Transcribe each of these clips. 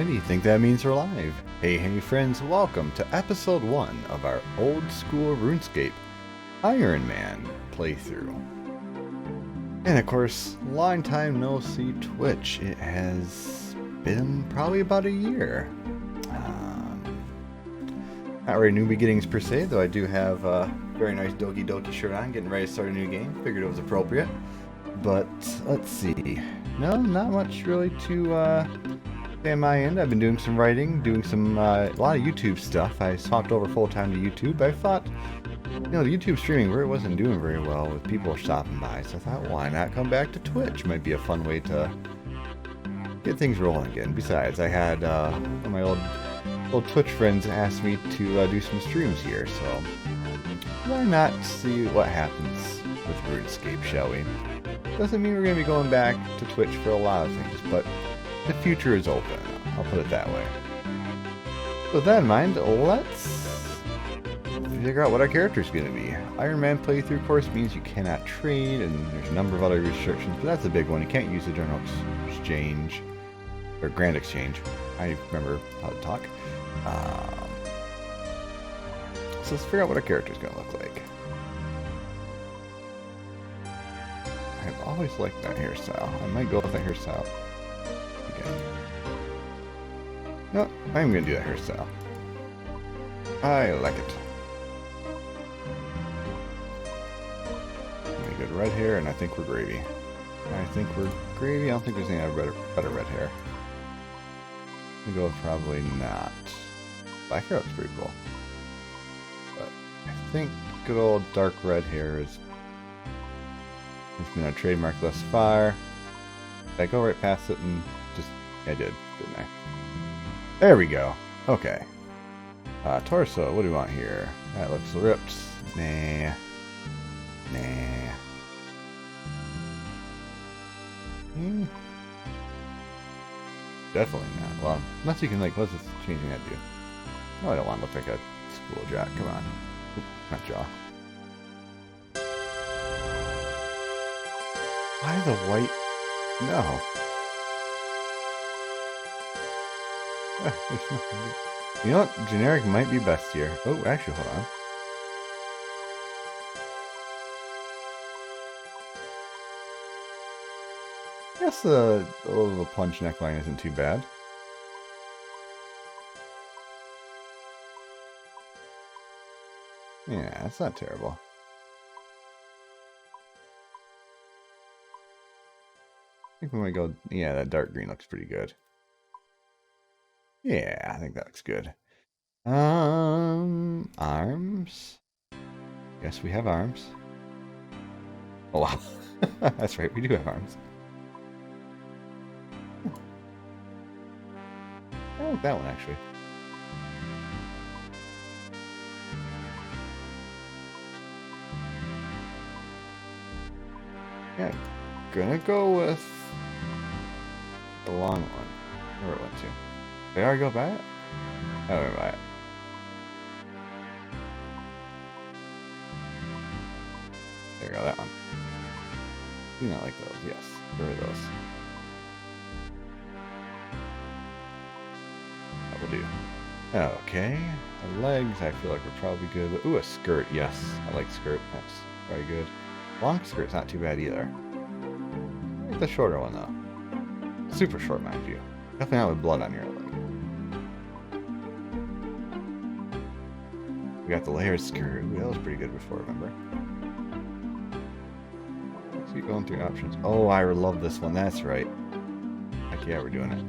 Alrighty, think that means we're live. Hey friends, welcome to episode 1 of our Old School RuneScape Ironman playthrough. And of course, long time no see Twitch. It has been probably about a year. Not really new beginnings per se, though I do have a very nice Doki Doki shirt on, getting ready to start a new game. Figured it was appropriate. But, let's see. No, not much really to say on my end. I've been doing some writing, doing some, a lot of YouTube stuff. I swapped over full-time to YouTube. I thought, you know, the YouTube streaming really wasn't doing very well with people stopping by. So I thought, why not come back to Twitch? Might be a fun way to get things rolling again. Besides, I had one of my old Twitch friends asked me to do some streams here, so why not see what happens with RuneScape, shall we? Doesn't mean we're going to be going back to Twitch for a lot of things, but the future is open, I'll put it that way. So with that in mind, let's figure out what our character is going to be. Ironman playthrough, of course, means you cannot trade, and there's a number of other restrictions, but that's a big one. You can't use the General Exchange, or Grand Exchange. I remember how to talk. So let's figure out what our character is going to look like. I've always liked that hairstyle. I might go with that hairstyle again. No, I'm going to do that hairstyle. I like it. Really good red hair, and I think we're gravy. I think we're gravy. I don't think there's any better red hair. I'm going to go probably not. Black hair looks pretty cool. But I think good old dark red hair is it's been a trademark thus far. Did I go right past it and just... I did, didn't I? There we go. Okay. Torso, what do we want here? That looks ripped. Nah. Nah. Definitely not. Well, unless you can, like, what's this changing that to? No, I don't want to look like a school jock. Come on. Oop, not jaw. Why the white? No. There's nothing. You know what? Generic might be best here. Oh, actually, hold on. I guess a little of a plunge neckline isn't too bad. Yeah, that's not terrible. I think we might go... Yeah, that dark green looks pretty good. Yeah, I think that looks good. Arms. Yes, we have arms. Oh, wow. That's right, we do have arms. I like that one, actually. Yeah, gonna go with the long one. Where it went to? Did I already go by it? Oh, I went by it. There we go, that one. Do not like those, yes. Where are those? That will do. Okay. The legs, I feel like we're probably good. Ooh, a skirt, yes. I like skirt. That's very good. Long skirt's not too bad either. I like the shorter one, though. Super short, mind you. Definitely not with blood on your leg. We got the layered skirt. Ooh, that was pretty good before, remember? Let's keep going through options. Oh, I love this one. That's right. Heck yeah, we're doing it.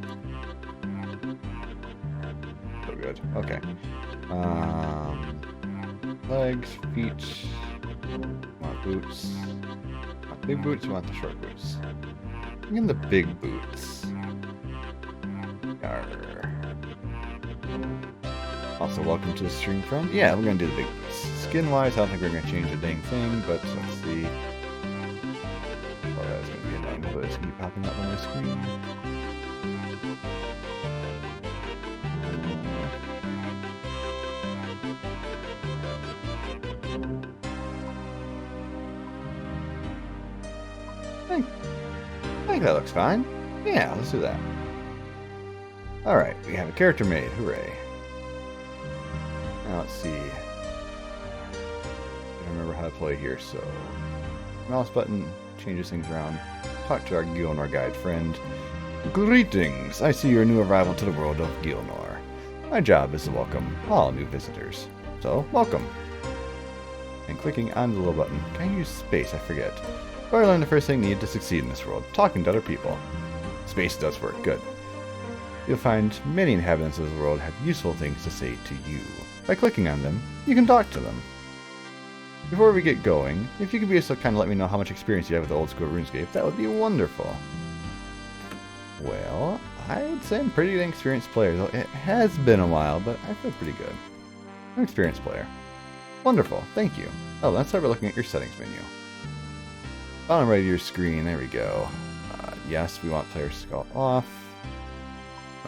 So good. Okay. Legs, feet. Want boots. Want big boots, you want the short boots. I'm getting the big boots. Arr. Also, welcome to the stream, friend. Yeah, we're gonna do the big boots. Skin-wise, I don't think we're gonna change a dang thing, but let's see. Well, that's gonna be annoying, but it's gonna be popping up on my screen. I think that looks fine. Yeah, let's do that. Alright, we have a character made. Hooray. Now let's see. I don't remember how to play here, so... Mouse button changes things around. Talk to our Gilnor guide friend. Greetings! I see you're a new arrival to the world of Gilnor. My job is to welcome all new visitors. So, welcome. And clicking on the little button. Can I use space? I forget. But I learned the first thing needed to succeed in this world. Talking to other people. Space does work. Good. You'll find many inhabitants of the world have useful things to say to you. By clicking on them, you can talk to them. Before we get going, if you could be so kind of let me know how much experience you have with Old School RuneScape, that would be wonderful. Well, I would say I'm a pretty experienced player, though it has been a while, but I feel pretty good. I'm an experienced player. Wonderful, thank you. Oh, let's start by looking at your settings menu. Bottom right of your screen, there we go. Yes, we want player skull off.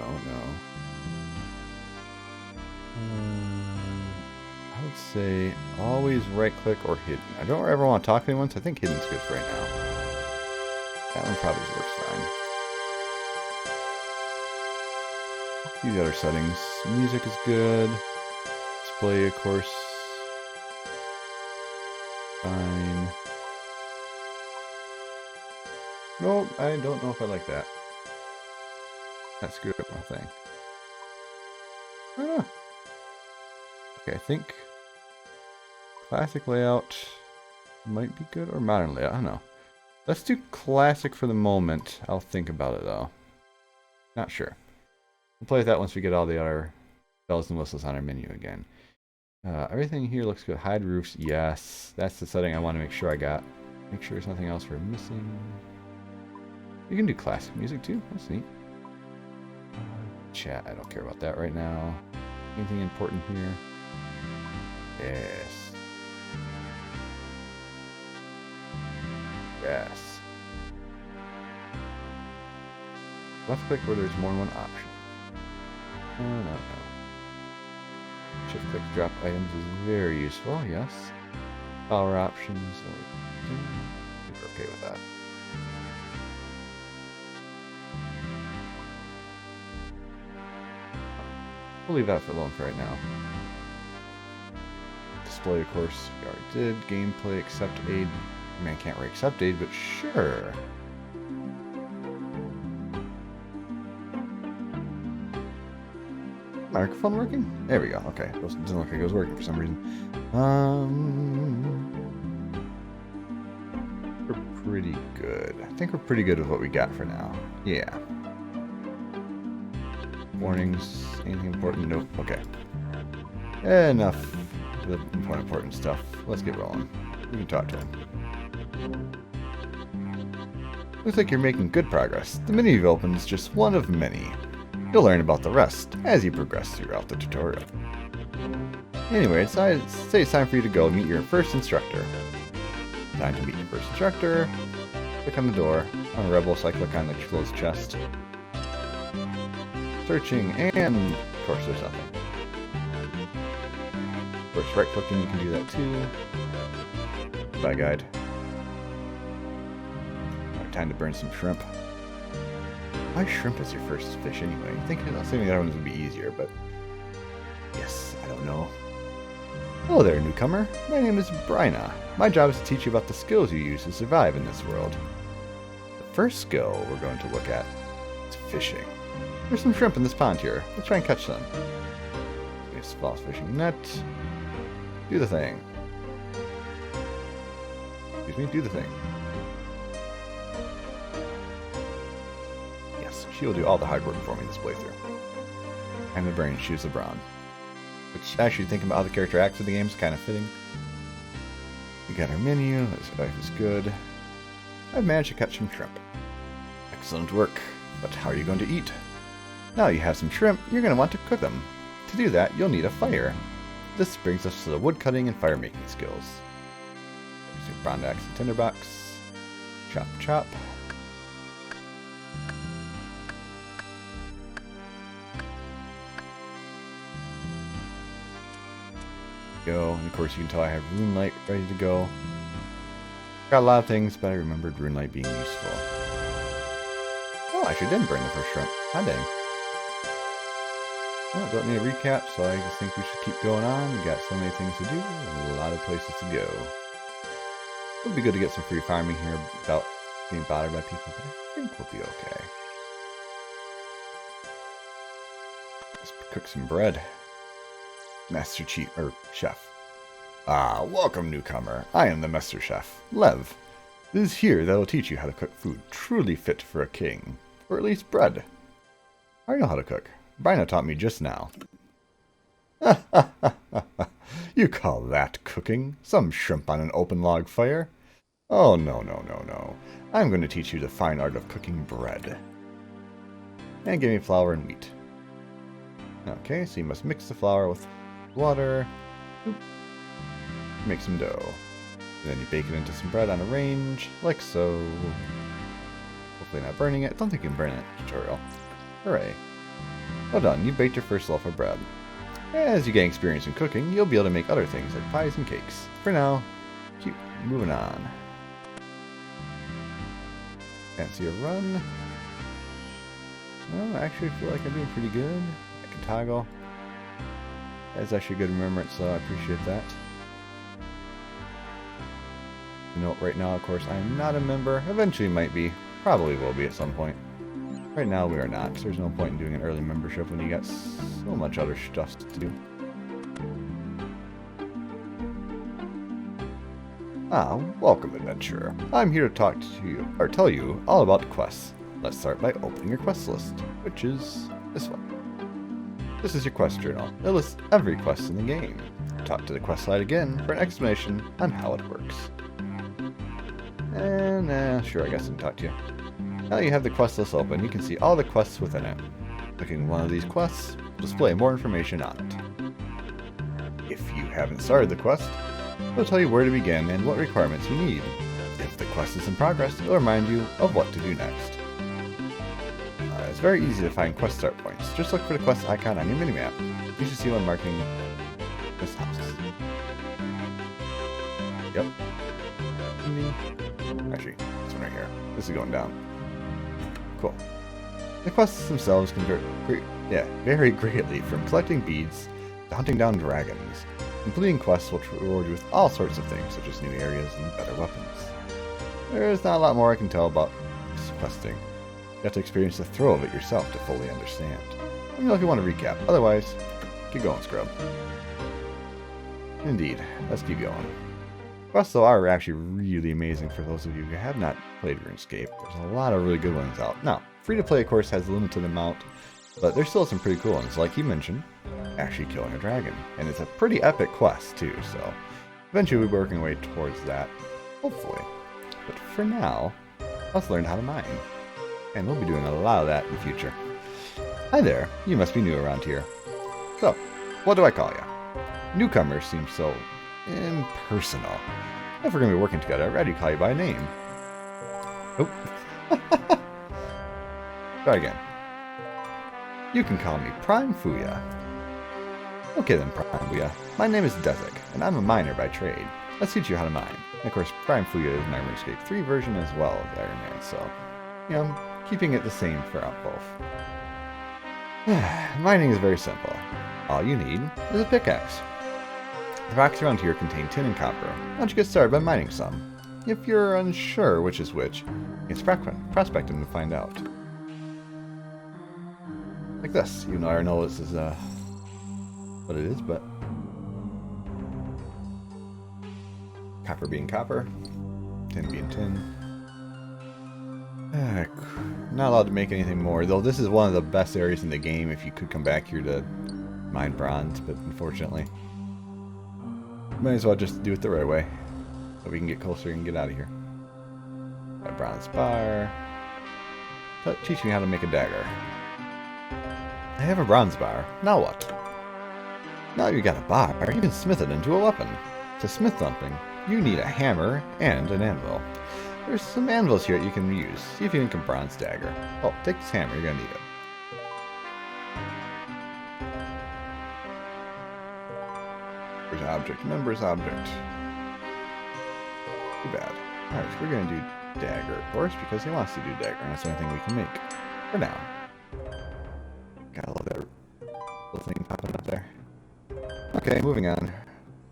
Oh no. I would say always right click or hidden. I don't ever want to talk to anyone, so I think hidden's good for right now. That one probably works fine. These other settings. Music is good. Display, of course. Fine. Nope, I don't know if I like that. That screwed up my thing. Ah. Okay, I think classic layout might be good, or modern layout, I don't know. Let's do classic for the moment. I'll think about it though. Not sure. We'll play with that once we get all the other bells and whistles on our menu again. Everything here looks good. Hide roofs, yes. That's the setting I want to make sure I got. Make sure there's nothing else we're missing. You can do classic music too, that's neat. Chat, I don't care about that right now. Anything important here? Yes. Yes. Left click where there's more than one option. No. Shift click drop items is very useful, yes. Power options. We're okay with that. We'll leave that alone for right now. Display, of course, we already did. Gameplay, accept aid. I mean, I can't really accept aid, but sure. Microphone working? There we go. Okay. It doesn't look like it was working for some reason. We're pretty good. I think we're pretty good with what we got for now. Yeah. Warnings. Anything important? Nope. Okay. Enough of the important stuff. Let's get rolling. We can talk to him. Looks like you're making good progress. The menu you've opened is just one of many. You'll learn about the rest as you progress throughout the tutorial. Anyway, it's time for you to go meet your first instructor. Time to meet your first instructor. Click on the door. On the rebel, so I click on the closed chest. Searching, and of course there's nothing. Of course, right clicking, you can do that too. Bye, guide. Alright, time to burn some shrimp. Why shrimp is your first fish anyway? You think assuming the other ones would be easier, but yes, I don't know. Hello there, newcomer. My name is Bryna. My job is to teach you about the skills you use to survive in this world. The first skill we're going to look at is fishing. There's some shrimp in this pond here. Let's try and catch some. A small fishing net. Do the thing. Excuse me, do the thing. Yes, she will do all the hard work for me this playthrough. I'm the brain, she's the brawn. Which, actually, thinking about how the character acts in the game is kind of fitting. We got our menu. This life is good. I've managed to catch some shrimp. Excellent work. But how are you going to eat? Now you have some shrimp, you're going to want to cook them. To do that, you'll need a fire. This brings us to the wood cutting and fire making skills. Using brown axe and tinderbox. Chop, chop. Go, and of course you can tell I have rune light ready to go. Got a lot of things, but I remembered rune light being useful. Oh, I actually didn't burn the first shrimp. Hi, dang. Well, don't need a recap, so I just think we should keep going on. We got so many things to do, and a lot of places to go. It would be good to get some free farming here without being bothered by people, but I think we'll be okay. Let's cook some bread. Master Chief, or Chef. Ah, welcome newcomer. I am the Master Chef, Lev. It is here that I will teach you how to cook food truly fit for a king. Or at least bread. I know how to cook. Bryna taught me just now. You call that cooking? Some shrimp on an open log fire? Oh, no, no, no, no. I'm going to teach you the fine art of cooking bread. And give me flour and wheat. Okay, so you must mix the flour with water. Oop. Make some dough. And then you bake it into some bread on a range, like so. Hopefully not burning it. Don't think you can burn it. Tutorial. Hooray. Well done, you baked your first loaf of bread. As you gain experience in cooking, you'll be able to make other things like pies and cakes. For now, keep moving on. Fancy a run? Well, I actually feel like I'm doing pretty good. I can toggle. That's actually a good remembrance, so I appreciate that. Note right now, of course, I am not a member. Eventually might be. Probably will be at some point. Right now we are not, because there's no point in doing an early membership when you got so much other stuff to do. Ah, welcome adventurer. I'm here to talk to you, or tell you all about the quests. Let's start by opening your quest list, which is this one. This is your quest journal. It lists every quest in the game. Talk to the quest slide again for an explanation on how it works. And, sure, I guess I can talk to you. Now you have the quest list open, you can see all the quests within it. Clicking one of these quests will display more information on it. If you haven't started the quest, it will tell you where to begin and what requirements you need. If the quest is in progress, it will remind you of what to do next. It's very easy to find quest start points. Just look for the quest icon on your minimap. You should see one marking this house. Yep. Actually, this one right here. This is going down. Cool. The quests themselves can vary greatly from collecting beads to hunting down dragons. Completing quests will reward you with all sorts of things, such as new areas and better weapons. There is not a lot more I can tell about this questing. You have to experience the thrill of it yourself to fully understand. Let me know if you want to recap. Otherwise, keep going, scrub. Indeed. Let's keep going. Quests, though, are actually really amazing for those of you who have not played RuneScape. There's a lot of really good ones out. Now, free-to-play, of course, has a limited amount, but there's still some pretty cool ones, like you mentioned, actually killing a dragon. And it's a pretty epic quest, too, so eventually we'll be working our way towards that, hopefully. But for now, let's learn how to mine. And we'll be doing a lot of that in the future. Hi there, you must be new around here. So, what do I call you? Newcomers seem so impersonal. If we're going to be working together, I'd rather call you by name. Oh. Try again. You can call me Prime Fuya. Okay then, Prime Fuya. My name is Desik, and I'm a miner by trade. Let's teach you how to mine. And of course, Prime Fuya is my RuneScape 3 version as well as Ironman, so, you know, keeping it the same for both. Mining is very simple. All you need is a pickaxe. The rocks around here contain tin and copper. Why don't you get started by mining some? If you're unsure which is which, it's prospect them to find out. Like this, even though I already know this is what it is, but copper being copper, tin being tin. Not allowed to make anything more, though this is one of the best areas in the game if you could come back here to mine bronze, but unfortunately, might as well just do it the right way, so we can get closer and get out of here. A bronze bar. Teach me how to make a dagger. I have a bronze bar. Now what? Now you got a bar, you can smith it into a weapon. To smith something, you need a hammer and an anvil. There's some anvils here that you can use. See if you can make a bronze dagger. Oh, take this hammer, you're gonna need it. Members object, members object. Too bad. Alright, so we're gonna do dagger, of course, because he wants to do dagger, and that's the only thing we can make. For now. Gotta love that little Okay, moving on.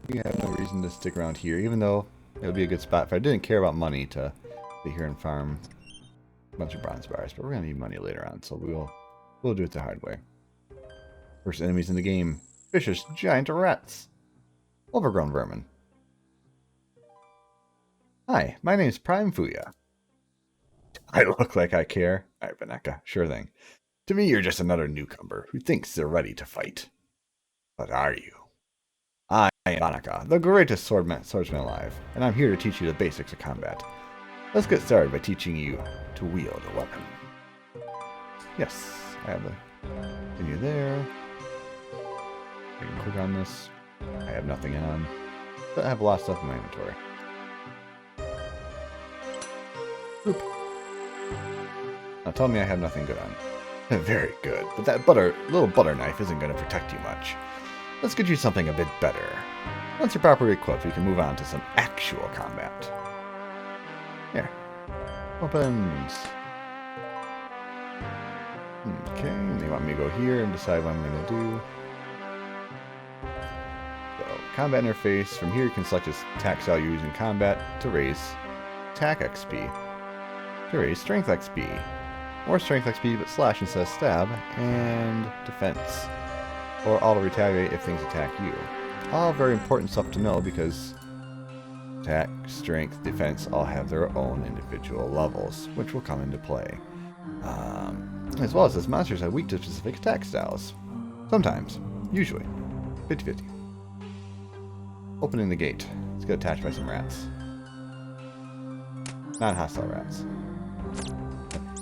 We have no reason to stick around here, even though it would be a good spot if I didn't care about money to sit here and farm a bunch of bronze bars. But we're gonna need money later on, so we'll do it the hard way. First enemies in the game: vicious giant rats, overgrown vermin. Hi, my name's Prime Fuya. I look like I care. Alright, Baneka, sure thing. To me, you're just another newcomer who thinks they're ready to fight. But are you? I am Baneka, the greatest swordsman alive, and I'm here to teach you the basics of combat. Let's get started by teaching you to wield a weapon. Yes, I have the menu there. I can click on this. I have nothing on, but I have a lot of stuff in my inventory. Oop. Now tell me I have nothing good on. Very good, but that little butter knife isn't going to protect you much. Let's get you something a bit better. Once you're properly equipped, we can move on to some actual combat. Here. Weapons. Okay, they want me to go here and decide what I'm going to do. So, combat interface. From here you can select this attack style you use in combat to raise attack XP. To raise strength XP. More strength XP, but slash instead of stab. And defense. Or auto retaliate if things attack you. All very important stuff to know because attack, strength, defense all have their own individual levels, which will come into play. As well as this, monsters have weak to specific attack styles. Sometimes. Usually. 50-50. Opening the gate. Let's get attacked by some rats. Non-hostile rats.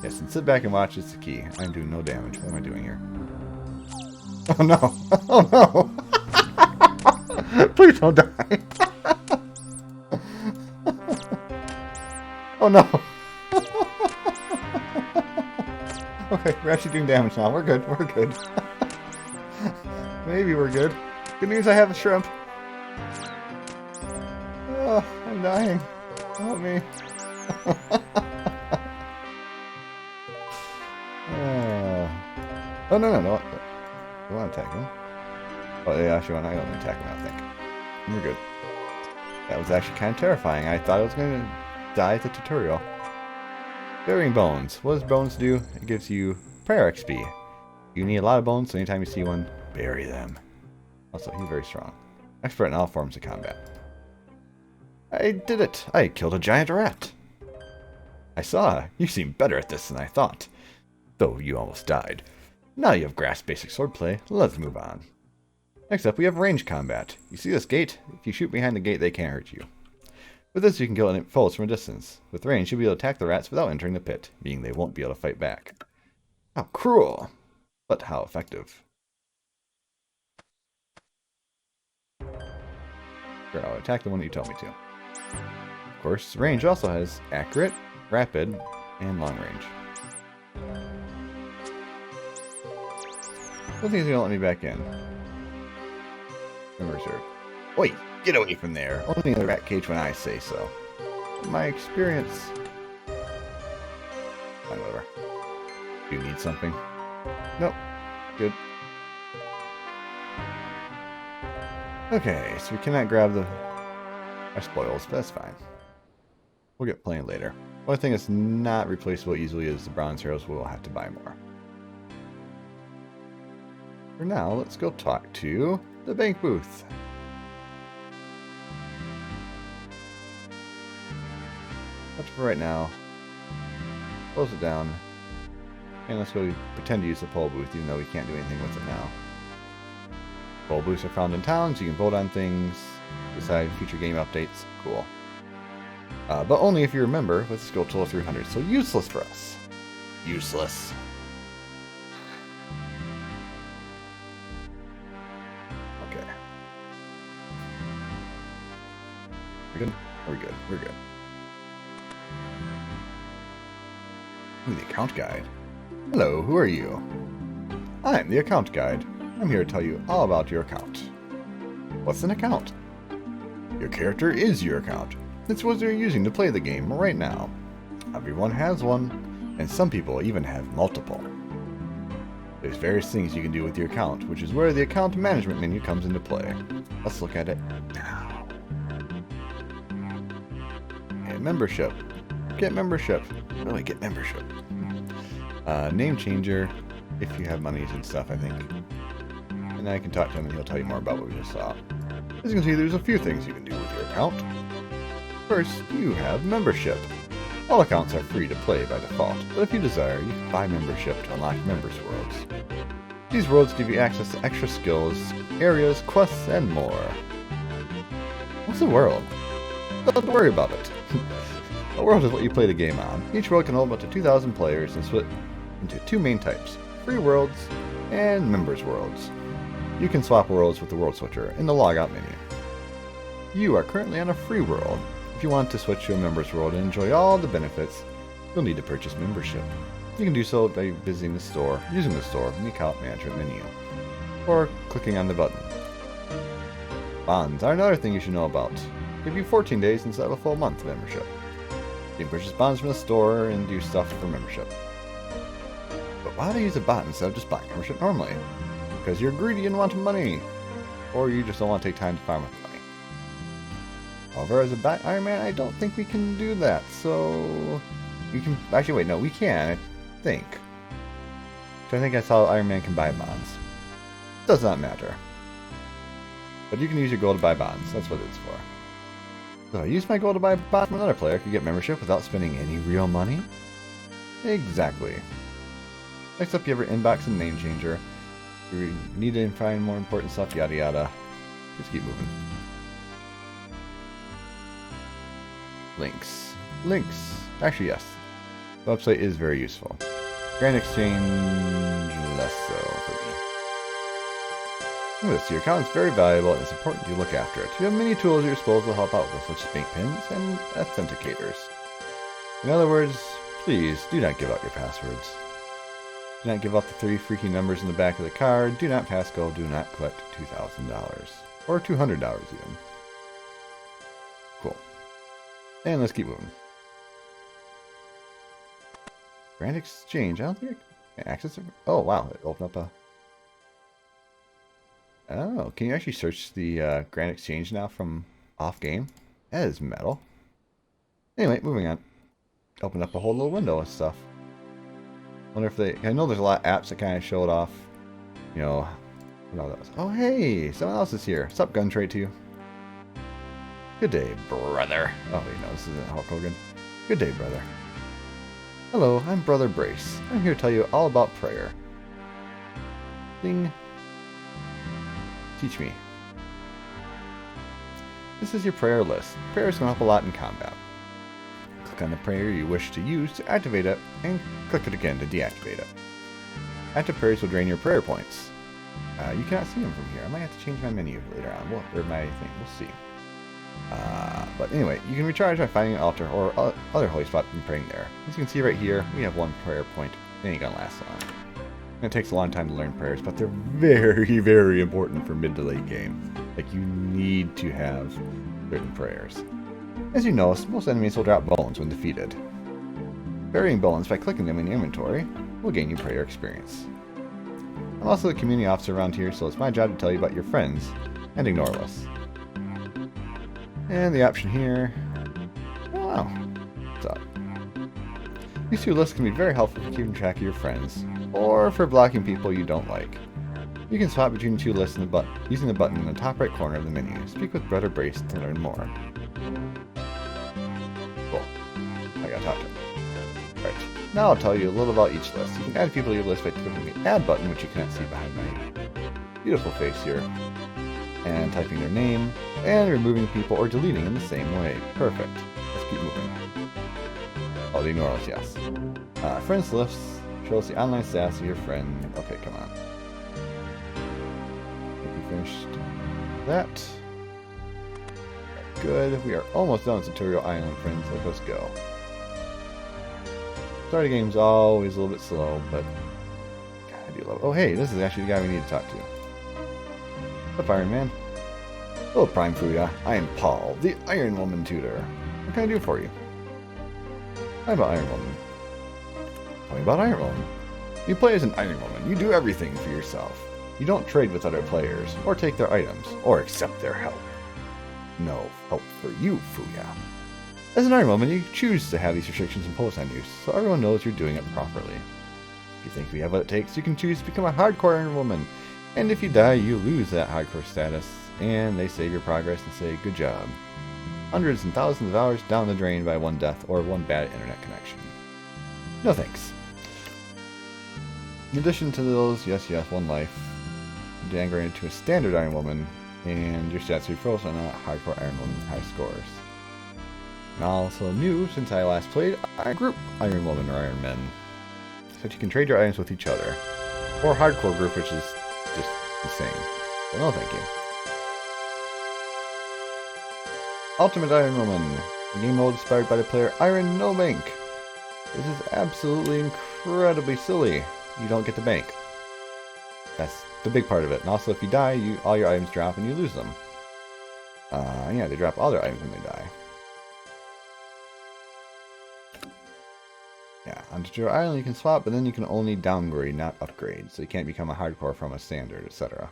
Yes, and sit back and watch is the key. I'm doing no damage. What am I doing here? Oh no! Oh no! Please don't die! Oh no! Okay, we're actually doing damage now. We're good. We're good. Maybe we're good. Good news, I have a shrimp. Oh, I'm dying. Help me. Oh no! I want to attack him. Oh, yeah, actually, I don't attack him, I think. We're good. That was actually kind of terrifying. I thought I was going to die at the tutorial. Burying bones. What does bones do? It gives you prayer XP. You need a lot of bones, so anytime you see one, bury them. Also, he's very strong. Expert in all forms of combat. I did it! I killed a giant rat! I saw. You seem better at this than I thought. Though you almost died. Now you have grasped basic swordplay, let's move on. Next up, we have range combat. You see this gate? If you shoot behind the gate, they can't hurt you. With this, you can kill foes from a distance. With range, you'll be able to attack the rats without entering the pit, meaning they won't be able to fight back. How cruel! But how effective. Sure, I'll attack the one that you told me to. Of course, range also has accurate, rapid, and long range. One thing is gonna let me back in. Reserve. Wait, get away from there. Only in the rat cage when I say so. My experience. Fine, whatever. Do you need something? Nope. Good. Okay, so we cannot grab our spoils, but that's fine. We'll get plenty later. One thing that's not replaceable easily is the bronze heroes. We'll have to buy more. For now, let's go talk to the bank booth. But for right now, close it down. And let's go pretend to use the poll booth, even though we can't do anything with it now. Poll booths are found in towns. You can vote on things, decide future game updates. Cool. But only if you're a member with a skill total of 300. So useless for us. Useless. Okay. We're good? We're good. We're good. Ooh, the account guide. Hello, who are you? I'm the account guide. I'm here to tell you all about your account. What's an account? Your character is your account. It's what you're using to play the game right now. Everyone has one, and some people even have multiple. There's various things you can do with your account, which is where the account management menu comes into play. Let's look at it now. And membership. Get membership. Really, get membership. Name changer, if you have monies and stuff, I think. And I can talk to him and he'll tell you more about what we just saw. As you can see, there's a few things you can do with your account. First, you have membership. All accounts are free to play by default, but if you desire, you can buy membership to unlock members' worlds. These worlds give you access to extra skills, areas, quests, and more. What's a world? Don't worry about it. A world is what you play the game on. Each world can hold up to 2,000 players and split into two main types, free worlds and members' worlds. You can swap worlds with the world switcher in the logout menu. You are currently on a free world. If you want to switch to a members' world and enjoy all the benefits, you'll need to purchase membership. You can do so by visiting the store, using the store in the account management menu, or clicking on the button. Bonds are another thing you should know about. Give you 14 days instead of a full month of membership. You can purchase bonds from the store and do stuff for membership. But why do I use a bot instead of just buying membership normally? Because you're greedy and want money, or you just don't want to take time to farm with money. However, as a Iron Man, I don't think we can do that, so... You can... Actually, wait, no, we can, I think. So I think that's how Iron Man can buy bonds. Does not matter. But you can use your gold to buy bonds, that's what it's for. So I use my gold to buy bonds from another player who get membership without spending any real money? Exactly. Next up, you have your inbox and name changer. You need to find more important stuff, yada yada. Just keep moving. Links. Actually, yes. The website is very useful. Grand Exchange, less so for me. Notice your account is very valuable and it's important you look after it. You have many tools at your disposal to help out with, such as bank pins and authenticators. In other words, please do not give out your passwords. Do not give out the 3 freaky numbers in the back of the card. Do not passcode. Do not collect $2,000. Or $200 even. Cool. And let's keep moving. Grand Exchange. I don't think I can access it. Oh, wow. It opened up a... Oh, can you actually search the Grand Exchange now from off-game? That is metal. Anyway, moving on. Opened up a whole little window of stuff. Wonder if they... I know there's a lot of apps that kind of show it off. You know... Oh, hey! Someone else is here. Sup, gun trade to you. Good day, brother. Oh, wait, no, this isn't Hulk Hogan. Good day, brother. Hello, I'm Brother Brace. I'm here to tell you all about prayer. Ding. Teach me. This is your prayer list. Prayers can help a lot in combat. Click on the prayer you wish to use to activate it, and click it again to deactivate it. Active prayers will drain your prayer points. You cannot see them from here. I might have to change my menu later on. Or my thing. We'll see. But anyway, you can recharge by finding an altar or other holy spot and praying there. As you can see right here, we have 1 prayer point. It ain't gonna last long. It takes a long time to learn prayers, but they're very, very important for mid to late game. Like, you need to have certain prayers. As you know, most enemies will drop bones when defeated. Burying bones by clicking them in your inventory will gain you prayer experience. I'm also the community officer around here, so it's my job to tell you about your friends and ignore lists. And the option here... Oh wow. What's up? These 2 lists can be very helpful for keeping track of your friends, or for blocking people you don't like. You can swap between the 2 lists using the button in the top right corner of the menu. Speak with Brother Brace to learn more. Cool. I gotta talk to him. Alright, now I'll tell you a little about each list. You can add people to your list by clicking the Add button, which you cannot see behind my beautiful face here, and typing their name, and removing people or deleting in the same way. Perfect. Let's keep moving. Oh, the ignore list, yes. Friends list shows the online status of your friend. Okay, come on. We finished that. Good. We are almost done with Tutorial Island, friends. Let's go. Starting game's always a little bit slow, but God, I do love it. Oh, hey, this is actually the guy we need to talk to. What's up, Iron Man? Hello, Prime Fuya. I am Paul, the Iron Woman tutor. What can I do for you? I'm about Iron Woman. Tell me about Iron Woman. You play as an Iron Woman. You do everything for yourself. You don't trade with other players, or take their items, or accept their help. No help for you, Fuya. As an Iron Woman, you choose to have these restrictions imposed on you, so everyone knows you're doing it properly. If you think we have what it takes, you can choose to become a hardcore Iron Woman. And if you die, you lose that hardcore status, and they save your progress and say, good job. Hundreds and thousands of hours down the drain by one death or one bad internet connection. No thanks. In addition to those, yes, one life, downgraded to a standard Iron Woman, and your stats will be frozen on a hardcore Iron Woman with high scores. And also new since I last played, group Iron Woman or Iron Men. So that you can trade your items with each other. Or hardcore group, which is just insane. Well, no thank you. Ultimate Iron Woman. The game mode inspired by the player Iron No Bank. This is absolutely incredibly silly. You don't get the bank. That's the big part of it. And also if you die, all your items drop and you lose them. Yeah, they drop all their items when they die. Yeah, on Tutorial Island you can swap, but then you can only downgrade, not upgrade. So you can't become a hardcore from a standard, etc.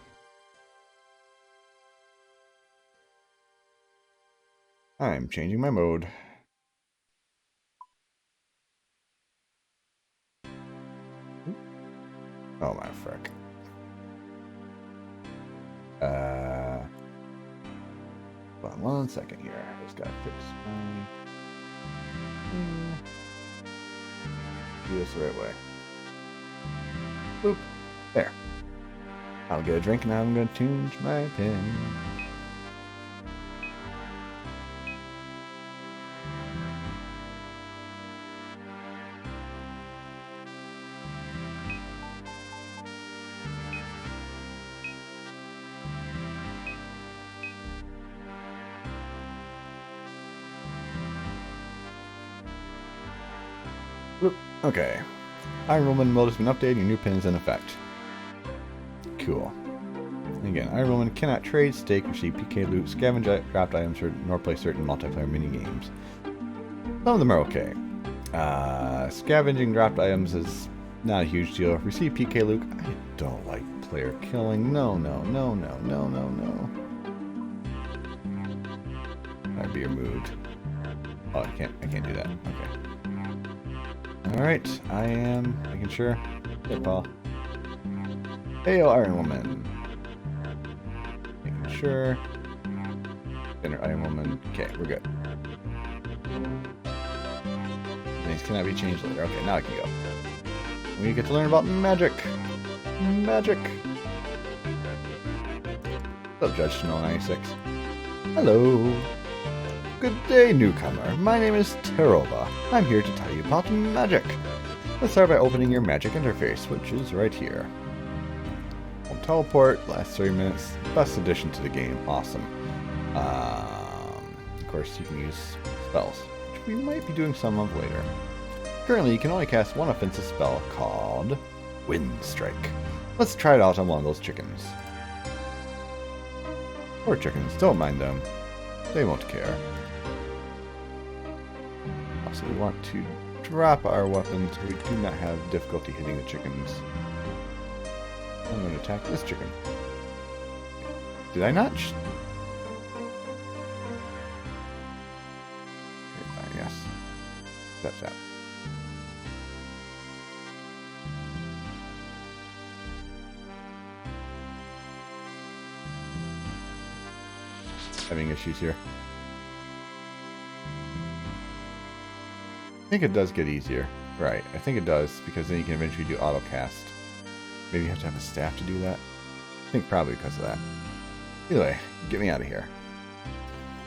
I'm changing my mode. Oh my frick. Hold on 1 second here. I just gotta fix my... Do this the right way. Boop. There. I'll get a drink and I'm gonna change my pin. Okay. Iron Woman mode has been updated and new pins in effect. Cool. Again, Iron Woman cannot trade, stake, receive PK loot, scavenge dropped items, nor play certain multiplayer minigames. Some of them are okay. Scavenging dropped items is not a huge deal. Receive PK loot. I don't like player killing. No. That'd be removed. Oh, I can't do that. Okay. Alright, I am making sure. Hey, Paul. Hail, Iron Woman. Making sure. Enter Iron Woman. Okay, we're good. Things cannot be changed later. Okay, now I can go. We get to learn about magic. Magic. What's up, Judge Snow 96? Hello. Good day, newcomer. My name is Terova. I'm here to tell you about magic. Let's start by opening your magic interface, which is right here. We'll teleport, lasts 30 minutes. Best addition to the game. Awesome. Of course, you can use spells, which we might be doing some of later. Currently, you can only cast one offensive spell called Wind Strike. Let's try it out on one of those chickens. Poor chickens, don't mind them. They won't care. So we want to drop our weapons so we do not have difficulty hitting the chickens. I'm going to attack this chicken. Did I not? Yes. That's that. Having issues here. I think it does get easier. Right, I think it does, because then you can eventually do auto cast. Maybe you have to have a staff to do that. I think probably because of that. Anyway, get me out of here.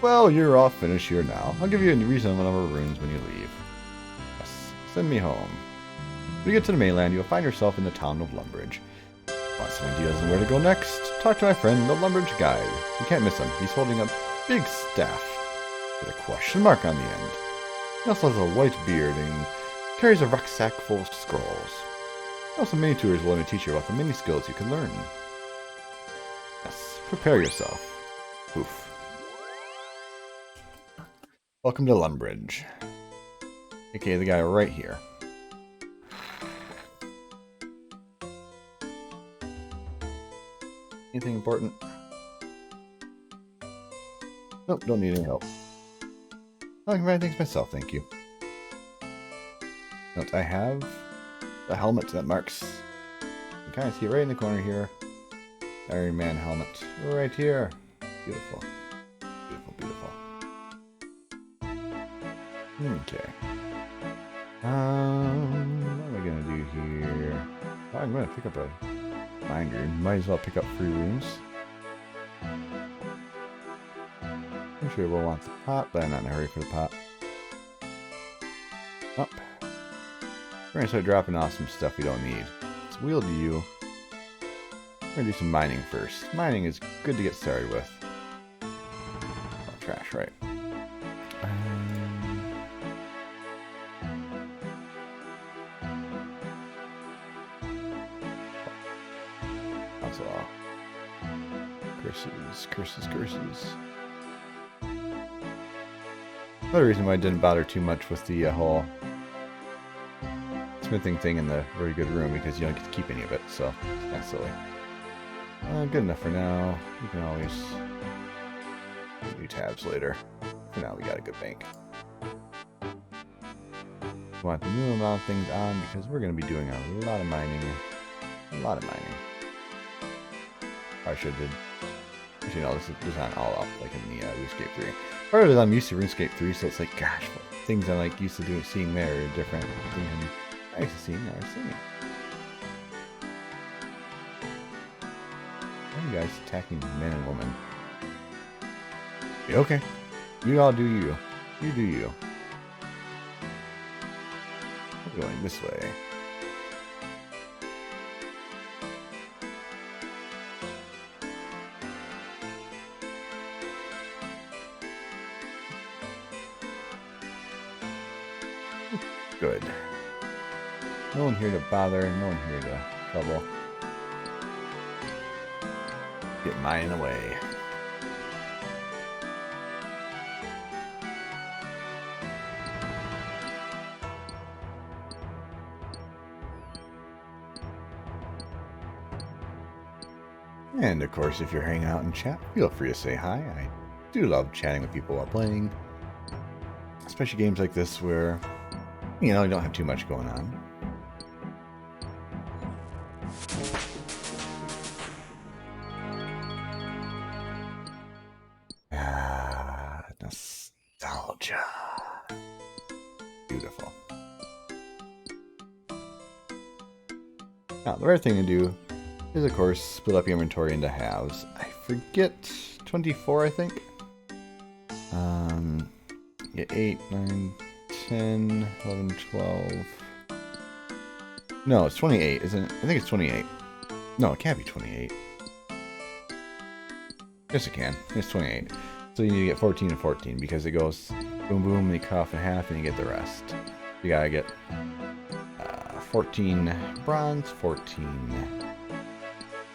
Well, you're all finished here now. I'll give you a reasonable number of runes when you leave. Yes, send me home. When you get to the mainland, you'll find yourself in the town of Lumbridge. Want some ideas on where to go next? Talk to my friend, the Lumbridge Guide. You can't miss him. He's holding a big staff with a question mark on the end. He also has a white beard and carries a rucksack full of scrolls. Also, mini tours will let me teach you about the mini skills you can learn. Yes, prepare yourself. Oof. Welcome to Lumbridge. aka the guy right here. Anything important? Nope, don't need any help. I can find things myself, thank you. Note, I have a helmet that marks. You can kind of see it right in the corner here. Iron Man helmet. Right here. Beautiful. Beautiful, beautiful. Okay. What am I gonna do here? Oh, I'm gonna pick up a mine rune. Might as well pick up 3 runes. I'm sure we'll want the pot, but I'm not in a hurry for the pot. Up. We're gonna start dropping off some stuff we don't need. Let's wheel to you. We're gonna do some mining first. Mining is good to get started with. Oh, trash, right. That's all. Curses, curses, curses. Another reason why I didn't bother too much with the whole smithing thing in the very good room, because you don't get to keep any of it, so it's kind of silly. Good enough for now. You can always do tabs later. For now, we got a good bank. We want the new amount of things on because we're going to be doing a lot of mining. A lot of mining. I should have did. You know, this is not all up like in the RuneScape 3. Part of it, I'm used to RuneScape 3, so it's like, gosh, things I'm like used to seeing there are different things I'm used to seeing there. Why are you guys attacking men and women? Yeah, okay, you all do you. You do you. We're going this way. Good. No one here to bother, no one here to trouble. Get mining away. And of course, if you're hanging out in chat, feel free to say hi. I do love chatting with people while playing. Especially games like this where, you know, you don't have too much going on. Nostalgia. Beautiful. Now, the right thing to do is, of course, split up your inventory into halves. I forget, 24, I think. Get 8, 9, 10, 11, 12. No, it's 28, isn't it? I think it's 28. No, it can't be 28. Yes, it can. It's 28. So you need to get 14 and 14 because it goes boom, boom, and you cut off in half and you get the rest. You gotta get 14 bronze, 14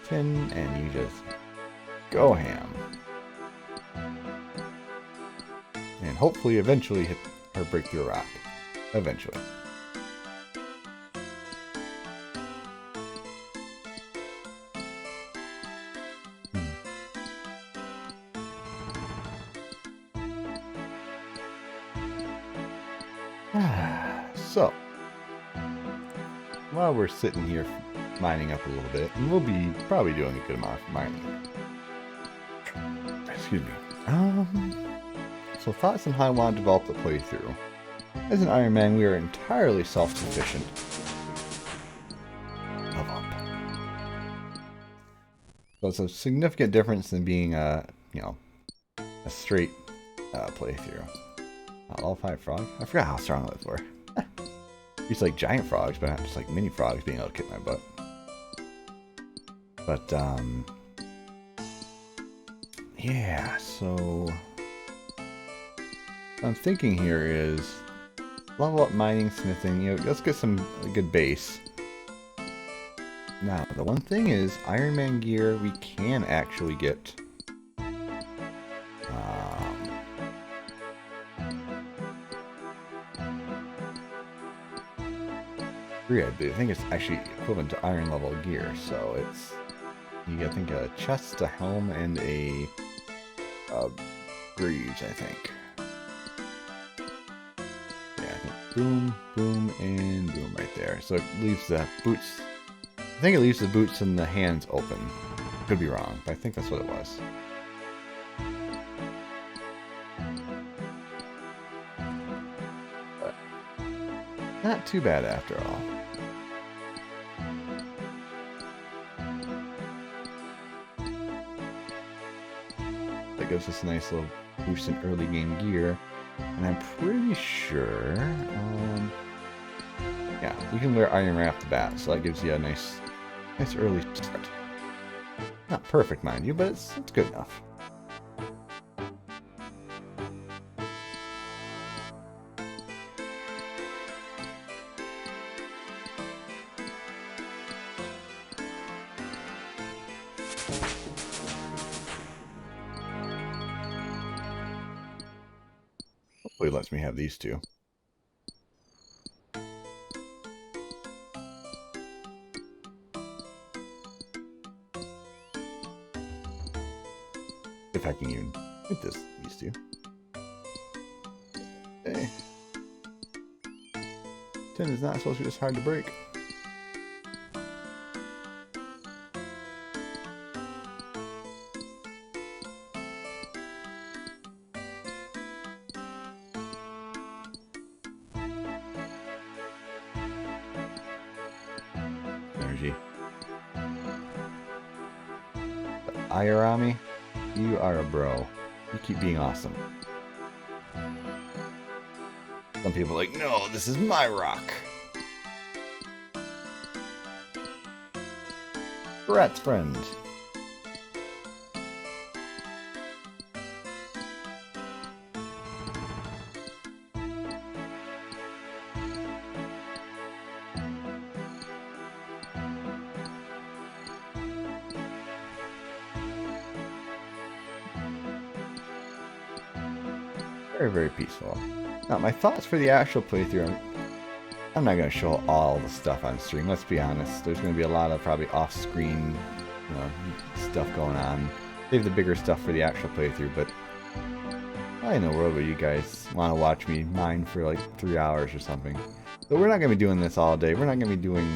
tin, and you just go ham. And hopefully eventually hit or break through a rock. Eventually. So, while we're sitting here mining up a little bit, and we'll be probably doing a good amount of mining. Excuse me. So thoughts on how I want to develop the playthrough. As an Iron Man, we are entirely self-sufficient. Love up. So it's a significant difference than being a straight playthrough. All 5 frogs? I forgot how strong those were. Used to like giant frogs, but not just like mini frogs being able to kick my butt. But yeah, so what I'm thinking here is level up mining, smithing, you know, let's get some good base. Now, the one thing is, Iron Man gear we can actually get. I think it's actually equivalent to iron level gear, so it's You get, I think, a chest, a helm, and a greaves, I think. Yeah, I think boom, boom, and boom right there. So it leaves the boots. I think it leaves the boots and the hands open. Could be wrong, but I think that's what it was. But not too bad after all. That gives us a nice little boost in early game gear. And I'm pretty sure, yeah, you can wear iron right off the bat, so that gives you a nice early start. Not perfect, mind you, but it's good enough. Hopefully it lets me have these two. If I can even get these two. Okay. Tin is not supposed to be this hard to break. Energy. Ayarami, you are a bro. You keep being awesome. Some people are like, no, this is my rock. Rat's friend. Very, very peaceful. Now, my thoughts for the actual playthrough, I'm not going to show all the stuff on stream, let's be honest. There's going to be a lot of probably off-screen, you know, stuff going on. Save the bigger stuff for the actual playthrough, but why in the world would you guys want to watch me mine for like 3 hours or something? So we're not going to be doing this all day. We're not going to be doing...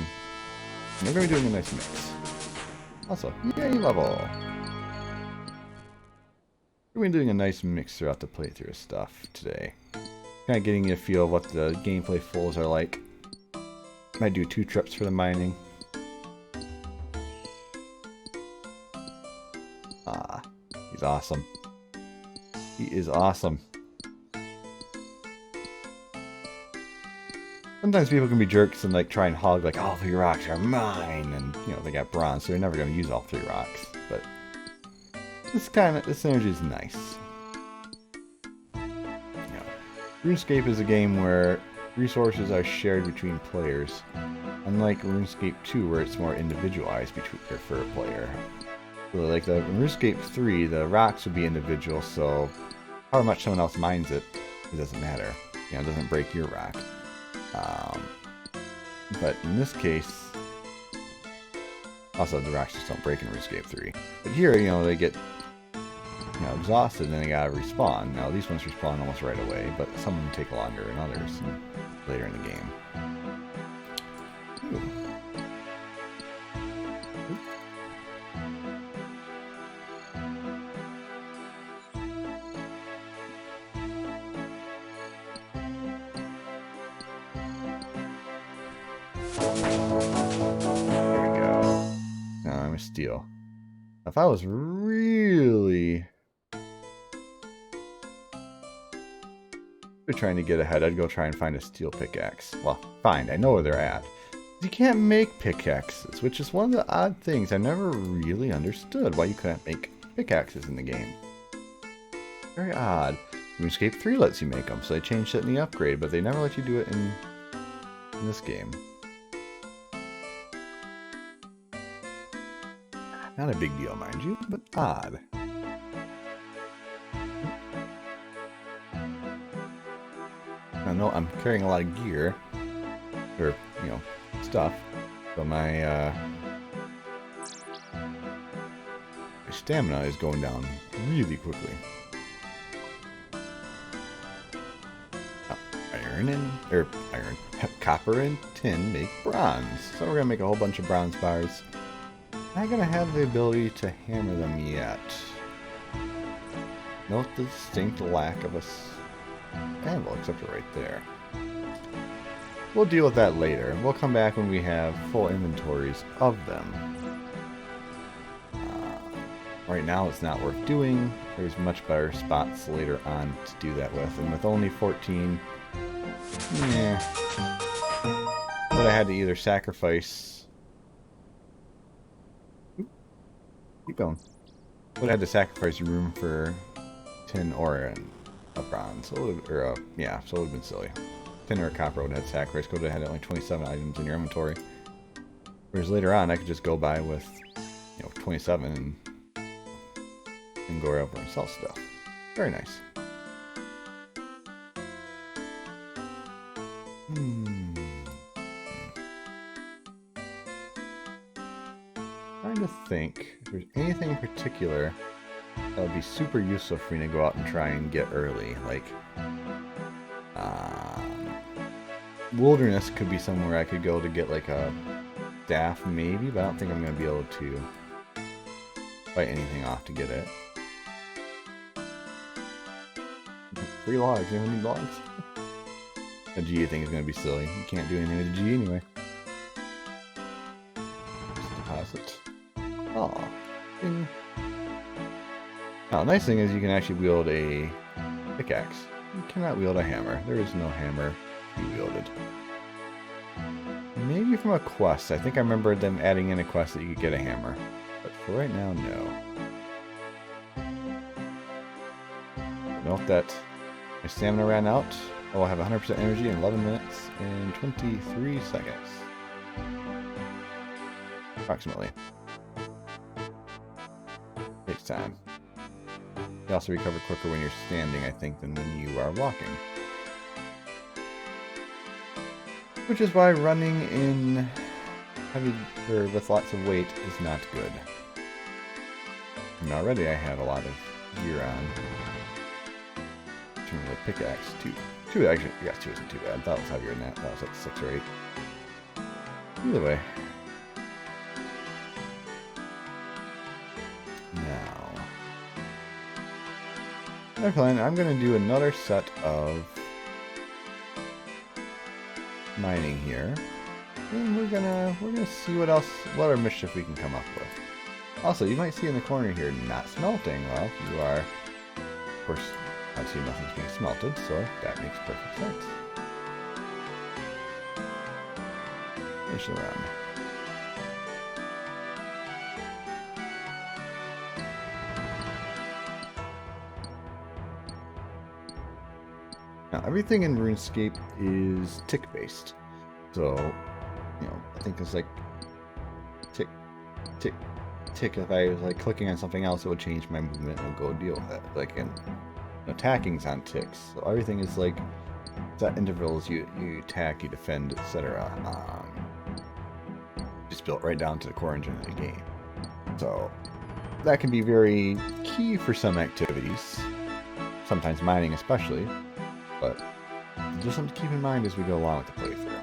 We're going to be doing a nice mix. Also, yay level! We're going to be doing a nice mix throughout the playthrough of stuff today. Kind of getting you a feel of what the gameplay flows are like. Might do 2 trips for the mining. Ah, he's awesome. He is awesome. Sometimes people can be jerks and like try and hog like all 3 rocks are mine, and you know they got bronze, so they're never going to use all 3 rocks. But this energy is nice. RuneScape is a game where resources are shared between players, unlike RuneScape 2 where it's more individualized for a player. So like in RuneScape 3, the rocks would be individual, so however much someone else mines it, it doesn't matter. You know, it doesn't break your rock. But in this case, also the rocks just don't break in RuneScape 3. But here, you know, they get exhausted and then they gotta respawn. Now these ones respawn almost right away, but some of them take longer than others later in the game. Ooh. There we go. Now I'm a steal. If I was really trying to get ahead, I'd go try and find a steel pickaxe. Well, fine, I know where they're at. You can't make pickaxes, which is one of the odd things I never really understood why you couldn't make pickaxes in the game. Very odd. RuneScape 3 lets you make them, so they changed it in the upgrade, but they never let you do it in this game. Not a big deal, mind you, but odd. I know I'm carrying a lot of gear, or, you know, stuff, so my, stamina is going down really quickly. Copper and tin make bronze. So we're gonna make a whole bunch of bronze bars. Not gonna have the ability to hammer them yet. Note the distinct lack of a anvil, except for right there. We'll deal with that later. We'll come back when we have full inventories of them. Right now it's not worth doing. There's much better spots later on to do that with. And with only 14, yeah. But I had to either sacrifice... Keep going. But I had to sacrifice room for tin or a bronze. So it would have been silly. Tin or a copper would have had sacrifice. Could have had only 27 items in your inventory. Whereas later on, I could just go by with, 27 and go over and sell stuff. Very nice. Trying to think if there's anything in particular that would be super useful for me to go out and try and get early. Like, wilderness could be somewhere I could go to get like a staff maybe, but I don't think I'm going to be able to fight anything off to get it. 3 logs, you don't need logs. The G thing is going to be silly. You can't do anything with the G anyway. Just deposit. Oh. Ding. Now, the nice thing is you can actually wield a pickaxe. You cannot wield a hammer. There is no hammer to be wielded. Maybe from a quest. I think I remember them adding in a quest that you could get a hammer. But for right now, no. Note that my stamina ran out. I will have 100% energy in 11 minutes and 23 seconds. Approximately. Takes time. You also recover quicker when you're standing, I think, than when you are walking. Which is why running in heavy or with lots of weight is not good. And already I have a lot of gear on. Turn the pickaxe too. Actually, yeah, 2 isn't too bad. That was heavier than that. That was like 6 or 8. Either way. Now, my plan, I'm going to do another set of mining here. And we're gonna see what other mischief we can come up with. Also, you might see in the corner here, not smelting. Well, if you are, of course, obviously nothing's being smelted, so that makes perfect sense. Finish the run. Now, everything in RuneScape is tick-based. So, I think it's like tick, tick, tick. If I was like clicking on something else, it would change my movement and go deal with it. Like in attacking's on ticks, so everything is like set intervals. You attack, you defend, etc. Just built right down to the core engine of the game. So that can be very key for some activities, sometimes mining especially. But just something to keep in mind as we go along with the playthrough.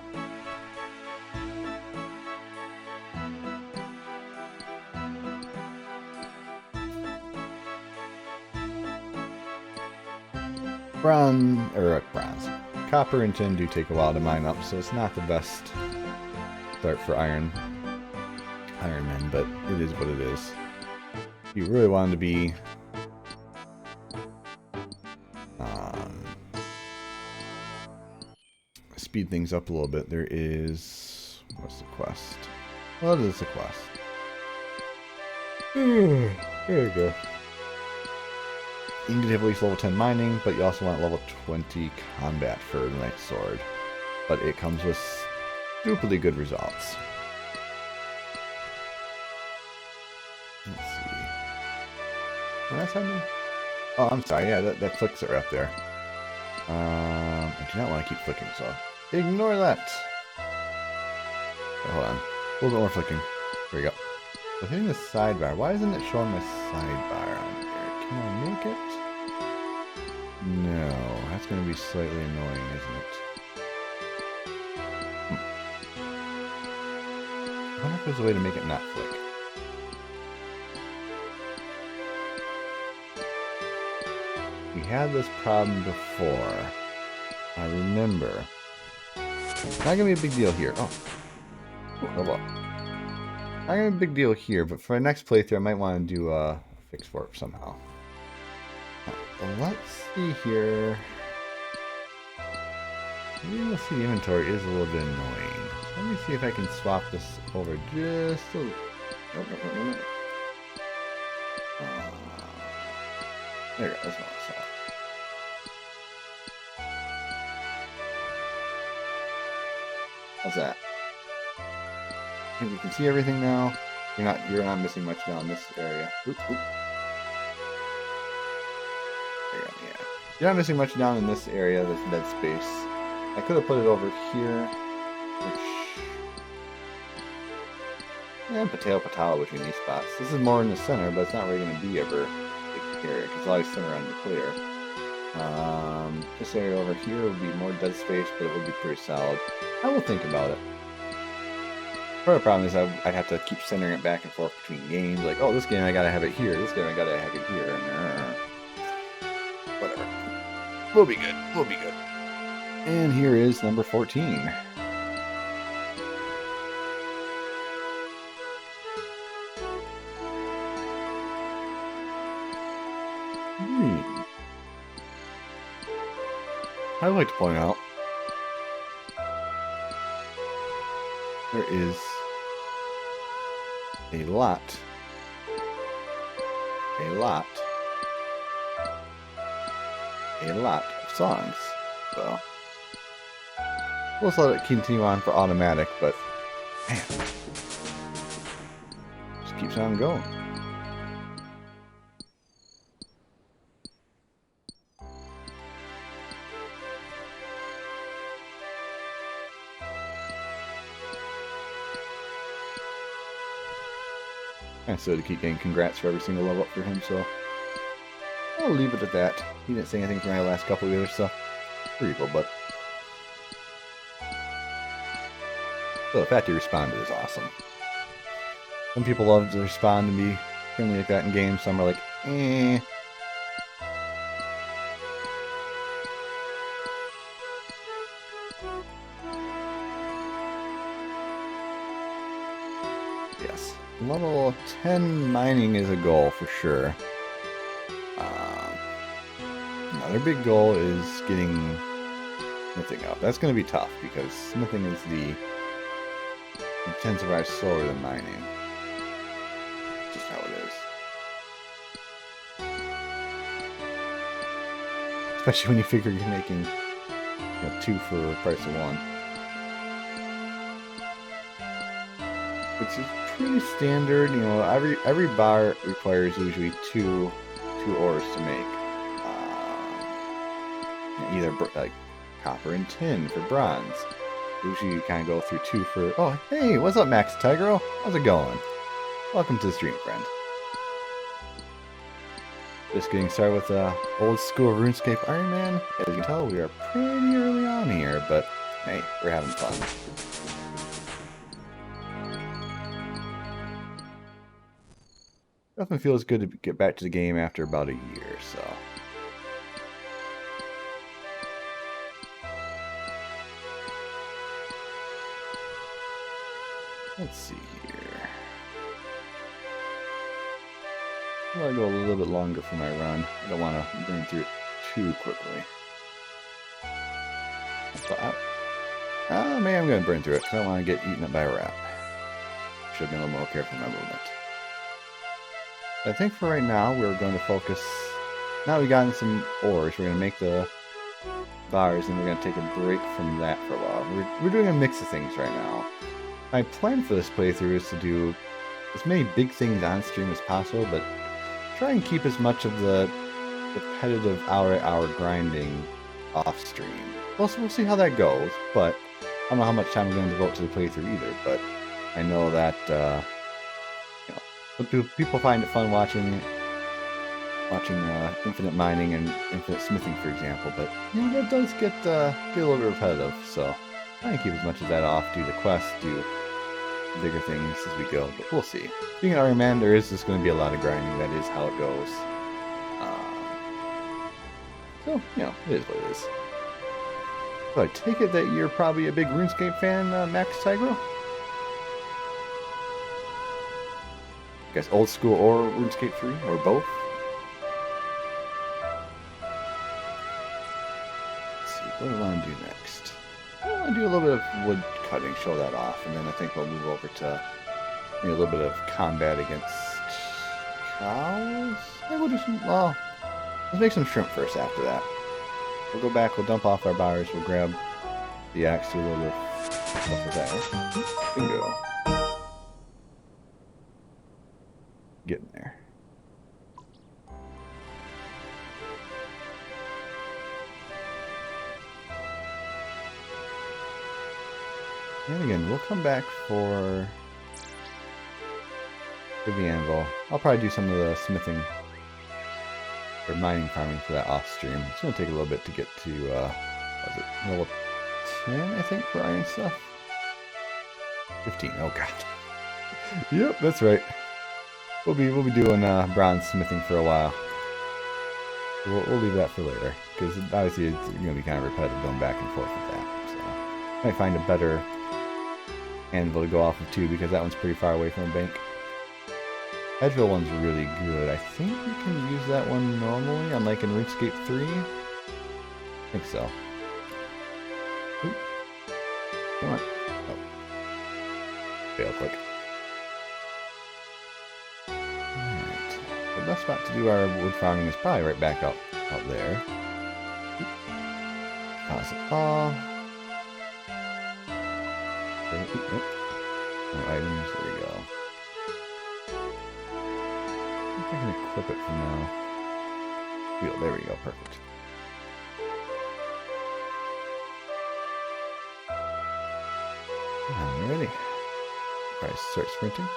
Bronze. Copper and tin do take a while to mine up, so it's not the best start for Ironman, but it is what it is. If you really wanted to be speed things up a little bit, there is... what's the quest? What is the quest? There you go. You can get at least level 10 mining, but you also want level 20 combat for the Knight's Sword. But it comes with stupidly good results. Let's see. Oh, that's happening? Oh, I'm sorry, yeah, that flicks are up there. I do not want to keep flicking, so ignore that. Oh, hold on. A little bit more flicking. There we go. So hitting the sidebar, why isn't it showing my sidebar on here. Can I make it? No, that's going to be slightly annoying, isn't it? I wonder if there's a way to make it not flick. We had this problem before. I remember. Not going to be a big deal here. Oh. Oh, well. Not going to be a big deal here, but for my next playthrough, I might want to do a fix for it somehow. Well, let's see here. Maybe you'll see the inventory is a little bit annoying. So let me see if I can swap this over just a little. Nope. There we go. That's what I saw. How's that? I think we can see everything now. You're not missing much down this area. Oop. There you go, yeah. You're not missing much down in this area, this dead space. I could have put it over here, which... yeah, potato between these spots. This is more in the center, but it's not really going to be ever big area, because it's always center on the clear. This area over here would be more dead space, but it would be pretty solid. I will think about it. Part of the problem is I'd have to keep centering it back and forth between games. Like, oh, this game I gotta have it here. This game I gotta have it here. Whatever. We'll be good. We'll be good. And here is number 14. I'd like to point out there is a lot of songs. So we'll just let it continue on for automatic, but man, just keeps on going. And so to keep getting congrats for every single level up for him, so I'll leave it at that. He didn't say anything for my last couple either, so pretty cool, but so the fact he responded is awesome. Some people love to respond and be friendly like that in games, some are like, eh. Yes. Level 10 mining is a goal for sure. Another big goal is getting smithing up. That's going to be tough because smithing is the intensifier slower than mining. Just how it is. Especially when you figure you're making 2 for the price of 1. Which is pretty standard, every bar requires usually two ores to make. Either like copper and tin for bronze. Usually you kind of go through 2 for... Oh, hey, what's up, Max Tigro? How's it going? Welcome to the stream, friend. Just getting started with Old School RuneScape Ironman. As you can tell, we are pretty early on here, but hey, we're having fun. Definitely feels good to get back to the game after about a year, so... Let's see here. I'm going to go a little bit longer for my run. I don't want to burn through it too quickly. So maybe I'm going to burn through it because I don't want to get eaten up by a rat. Should have been a little more careful in my movement. I think for right now, we're going to focus... Now we've gotten some ores, we're going to make the bars, and we're going to take a break from that for a while. We're doing a mix of things right now. My plan for this playthrough is to do as many big things on stream as possible, but try and keep as much of the repetitive hour-to-hour grinding off stream. We'll see how that goes, but I don't know how much time I'm going to devote to the playthrough either, but I know that some people find it fun watching watching infinite mining and infinite smithing, for example. But you know, that does get a little bit repetitive. So I can keep as much of that off, do the quests, do bigger things as we go. But we'll see. Being an Iron Man, there is just going to be a lot of grinding. That is how it goes. So you know, it is what it is. So I take it that you're probably a big RuneScape fan, Max Tigro? I guess Old School or RuneScape 3, or both? Let's see, what do I want to do next? I want to do a little bit of wood cutting, show that off, and then I think we'll move over to maybe a little bit of combat against cows? Maybe we'll do some, well, let's make some shrimp first after that. We'll go back, we'll dump off our bars, we'll grab the axe, do a little bit of stuff with that. Bingo. Getting there. And again, we'll come back for the anvil. I'll probably do some of the smithing or mining farming for that off stream. It's going to take a little bit to get to, what was it, level 10, I think, for iron stuff? 15, oh god. Yep, that's right. We'll be doing bronze smithing for a while. We'll leave that for later, because obviously it's going to be kind of repetitive going back and forth with that. So I might find a better anvil to go off of too, because that one's pretty far away from a bank. Edgeville one's really good. I think you can use that one normally, unlike in RuneScape 3. I think so. Oop. Come on. Oh. Fail quick. Alright. The best spot to do our wood farming is probably right back out there. Oop. Pause it all. Oop. No items. There we go. I can equip it for now. Wheel, there we go, perfect. Alrighty. Alright, start sprinting.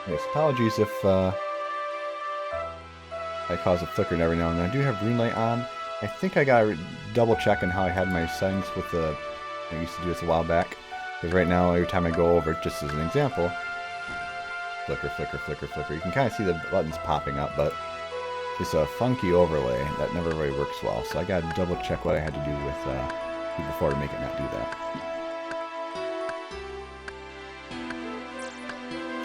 Yes, apologies if I cause a flickering every now and then. I do have rune light on. I think I gotta double check on how I had my settings with the... I used to do this a while back. Because right now, every time I go over, just as an example, flicker, flicker, flicker, flicker. You can kind of see the buttons popping up, but it's a funky overlay that never really works well. So I gotta double check what I had to do with before to make it not do that.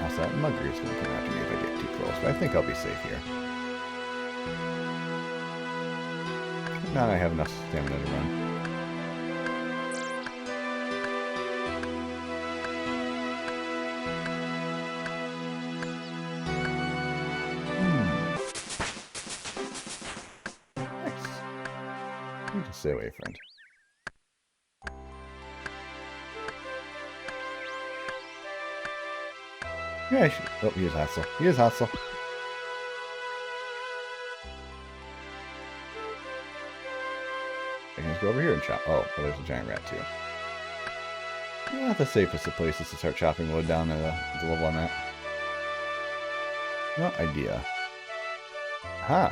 Also, that mugger is gonna come after me if I get too close, but I think I'll be safe here. Now I have enough stamina to run. Stay away, friend. Yeah, I should. Oh, he is hostile. He is hostile. I can just go over here and chop. Oh, well, there's a giant rat too. Not the safest of places to start chopping wood down at the level I'm at. No idea. Aha!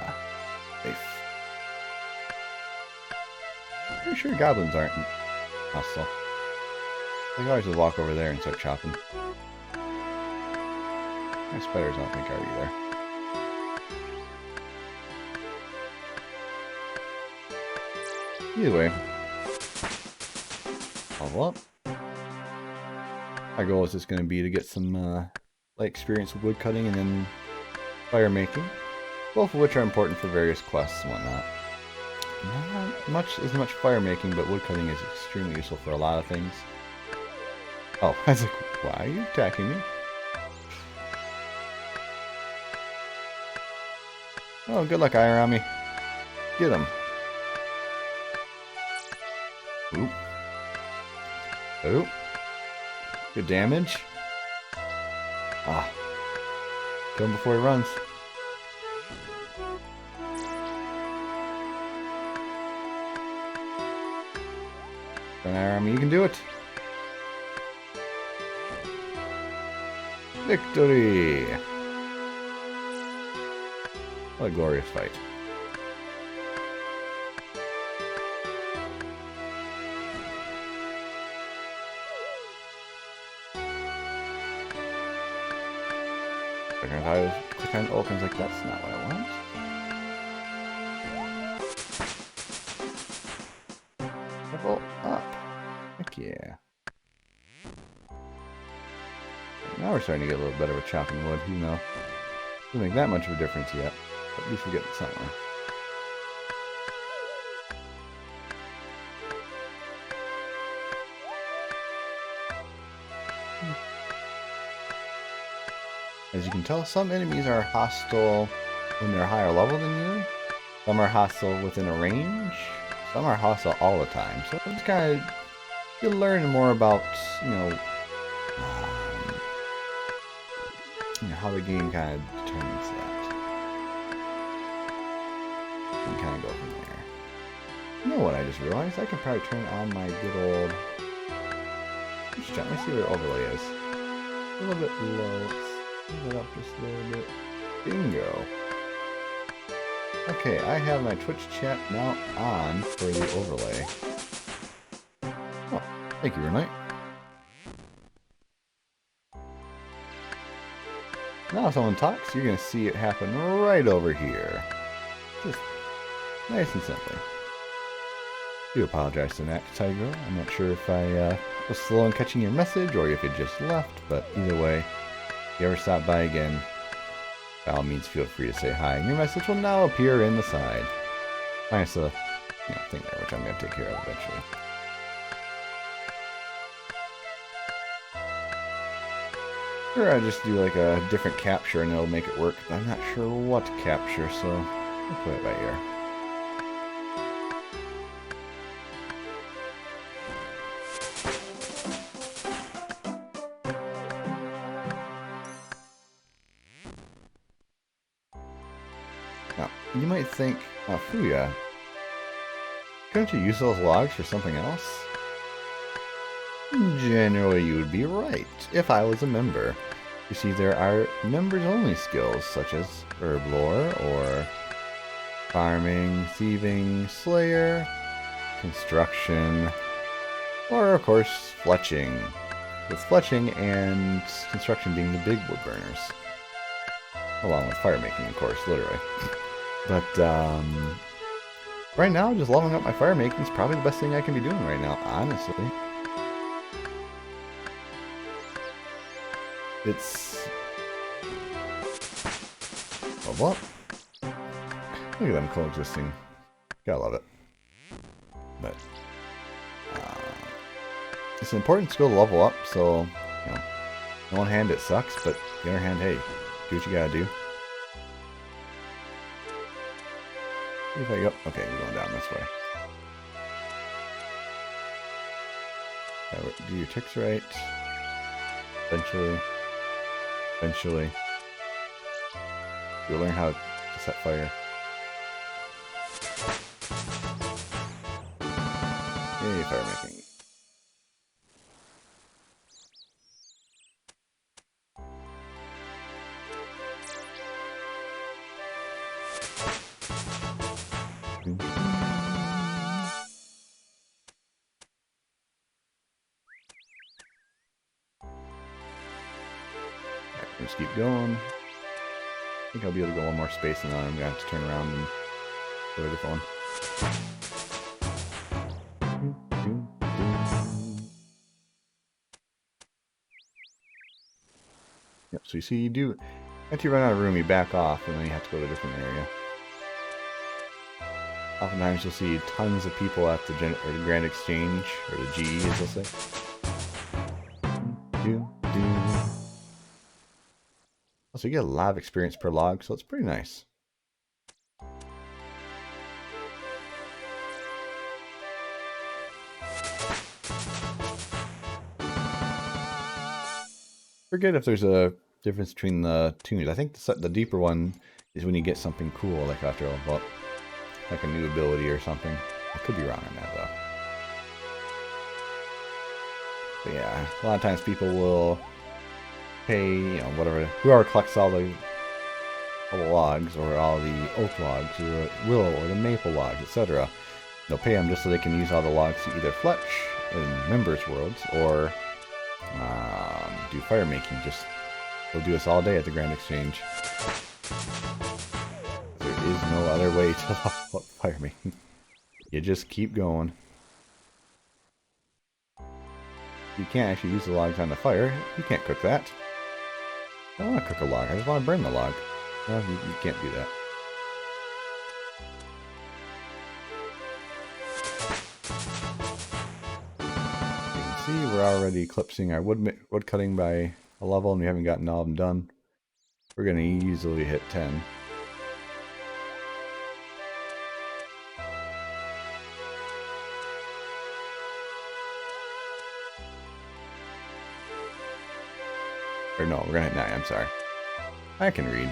Safe. Pretty sure goblins aren't hostile. I think I always just walk over there and start chopping. My spiders I don't think are either. Either way. Level up. My goal is just going to be to get some light experience with wood cutting and then fire making. Both of which are important for various quests and whatnot. Not as much fire making, but wood cutting is extremely useful for a lot of things. Oh, I was like, why are you attacking me? Oh, good luck, Irami. Get him. Oop. Oop. Good damage. Ah. Kill him before he runs. You can do it. Victory! What a glorious fight. I was clicking on ult, I was like, that's not what I want. Level up. Heck yeah. Now we're starting to get a little better with chopping wood, even though it doesn't make that much of a difference yet. But at least we're getting somewhere. As you can tell, some enemies are hostile when they're higher level than you. Some are hostile within a range. Some are hostile all the time. So it's kind of, you learn more about, how the game kind of determines that. And kind of go from there. You know what I just realized? I can probably turn on my good old... Just let me see what overlay is. A little bit low. Move it up just a little bit. Bingo. Okay, I have my Twitch chat now on for the overlay. Oh, thank you, Renate. Now if someone talks, you're going to see it happen right over here. Just nice and simply. I do apologize to that, Tiger. I'm not sure if I was slow in catching your message or if it just left, but either way, if you ever stop by again, by all means feel free to say hi, and your message will now appear in the side. Minus the thing there, which I'm going to take care of eventually. Or I just do like a different capture and it'll make it work. I'm not sure what to capture, so I'll put it right here. Now, you might think, Fuya, couldn't you use those logs for something else? Generally, you would be right, if I was a member. You see, there are members-only skills, such as herb lore, or farming, thieving, slayer, construction, or, of course, fletching. With fletching and construction being the big wood burners. Along with fire making, of course, literally. But, right now, just leveling up my fire making is probably the best thing I can be doing right now, honestly. It's... level up. Look at them coexisting. Gotta love it. But, it's an important skill to level up, so, on one hand it sucks, but on the other hand, hey, do what you gotta do. See if I go... okay, we're going down this way. Do your ticks right. Eventually. You'll learn how to set fire. Yay, fire making. Let's keep going. I think I'll be able to go one more space and then I'm going to have to turn around and go to the phone. Yep, so you see, you do, after you run out of room, you back off and then you have to go to a different area. Oftentimes you'll see tons of people at the Grand Exchange, or the GE as they'll say. So you get a lot of experience per log, so it's pretty nice. Forget if there's a difference between the tunes. I think the deeper one is when you get something cool, like after a level up, like a new ability or something. I could be wrong on that though. But yeah, a lot of times people will pay, whatever, whoever collects all the logs, or all the oak logs, or the willow, or the maple logs, etc. They'll pay them just so they can use all the logs to either fletch in members' worlds, or do fire making. Just they'll do this all day at the Grand Exchange. There is no other way to level up fire making. You just keep going. You can't actually use the logs on the fire. You can't cook that. I don't want to cook a log. I just want to burn the log. No, you can't do that. You can see we're already eclipsing our wood cutting by a level, and we haven't gotten all of them done. We're going to easily hit 10. Or no, we're gonna hit 9, I'm sorry. I can read.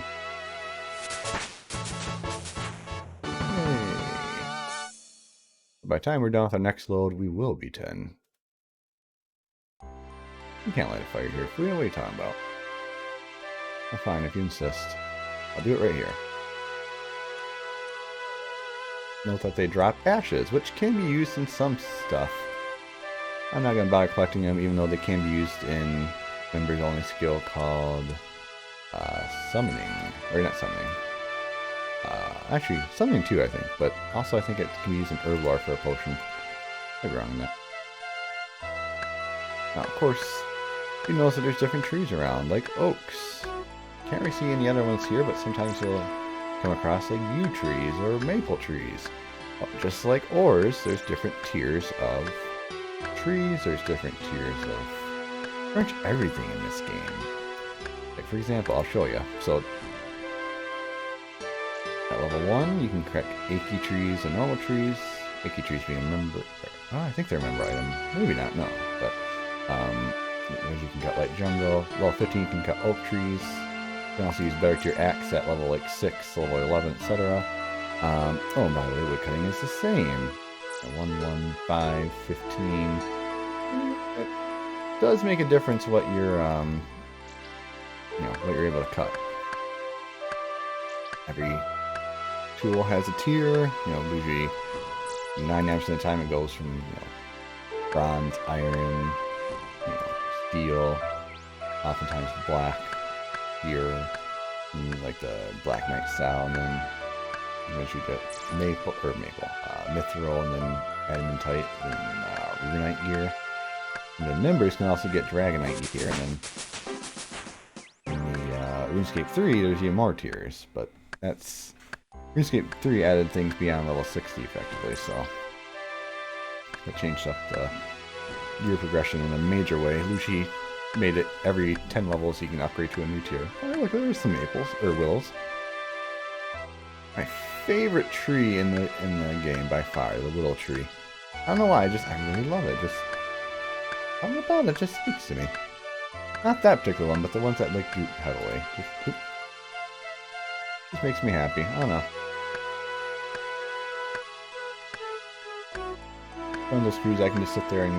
Yay. By the time we're done with our next load, we will be 10. You can't light a fire here. What are you talking about? Well, fine, if you insist. I'll do it right here. Note that they drop ashes, which can be used in some stuff. I'm not gonna bother collecting them, even though they can be used in members only skill called summoning, or not summoning. Actually, summoning too, I think, but also I think it can be used in herb lore for a potion. I'd be wrong on that. Now, of course, you notice that there's different trees around, like oaks. Can't really see any other ones here, but sometimes you'll come across like yew trees or maple trees. Well, just like ores, there's different tiers of trees. There's different tiers of pretty much everything in this game. Like, for example, I'll show you. So at level 1, you can collect achy trees and normal trees. Achy trees being a member. Oh, I think they're a member item. Maybe not. No, but you can cut light jungle. Level 15, you can cut oak trees. You can also use better tier axe at level like 6, level 11, etc. Oh, and by the way, wood cutting is the same. 1, 1, 5, 15. It does make a difference what you're, what you're able to cut. Every tool has a tier. Usually 99% of the time it goes from bronze, iron, steel, oftentimes black, here, like the Black Knight style, and then you get mithril, and then adamantite, and runite gear. And the members can also get dragonite gear, and then in the RuneScape 3, there's even more tiers, but that's RuneScape 3 added things beyond level 60 effectively, so it changed up the gear progression in a major way. Lucy made it every 10 levels you can upgrade to a new tier. Oh, look, there's some maples, or willows. My favorite tree in the game by far, the willow tree. I don't know why, I really love it. Something about it just speaks to me. Not that particular one, but the ones that like droop heavily. Just makes me happy. I don't know. One of those trees I can just sit there and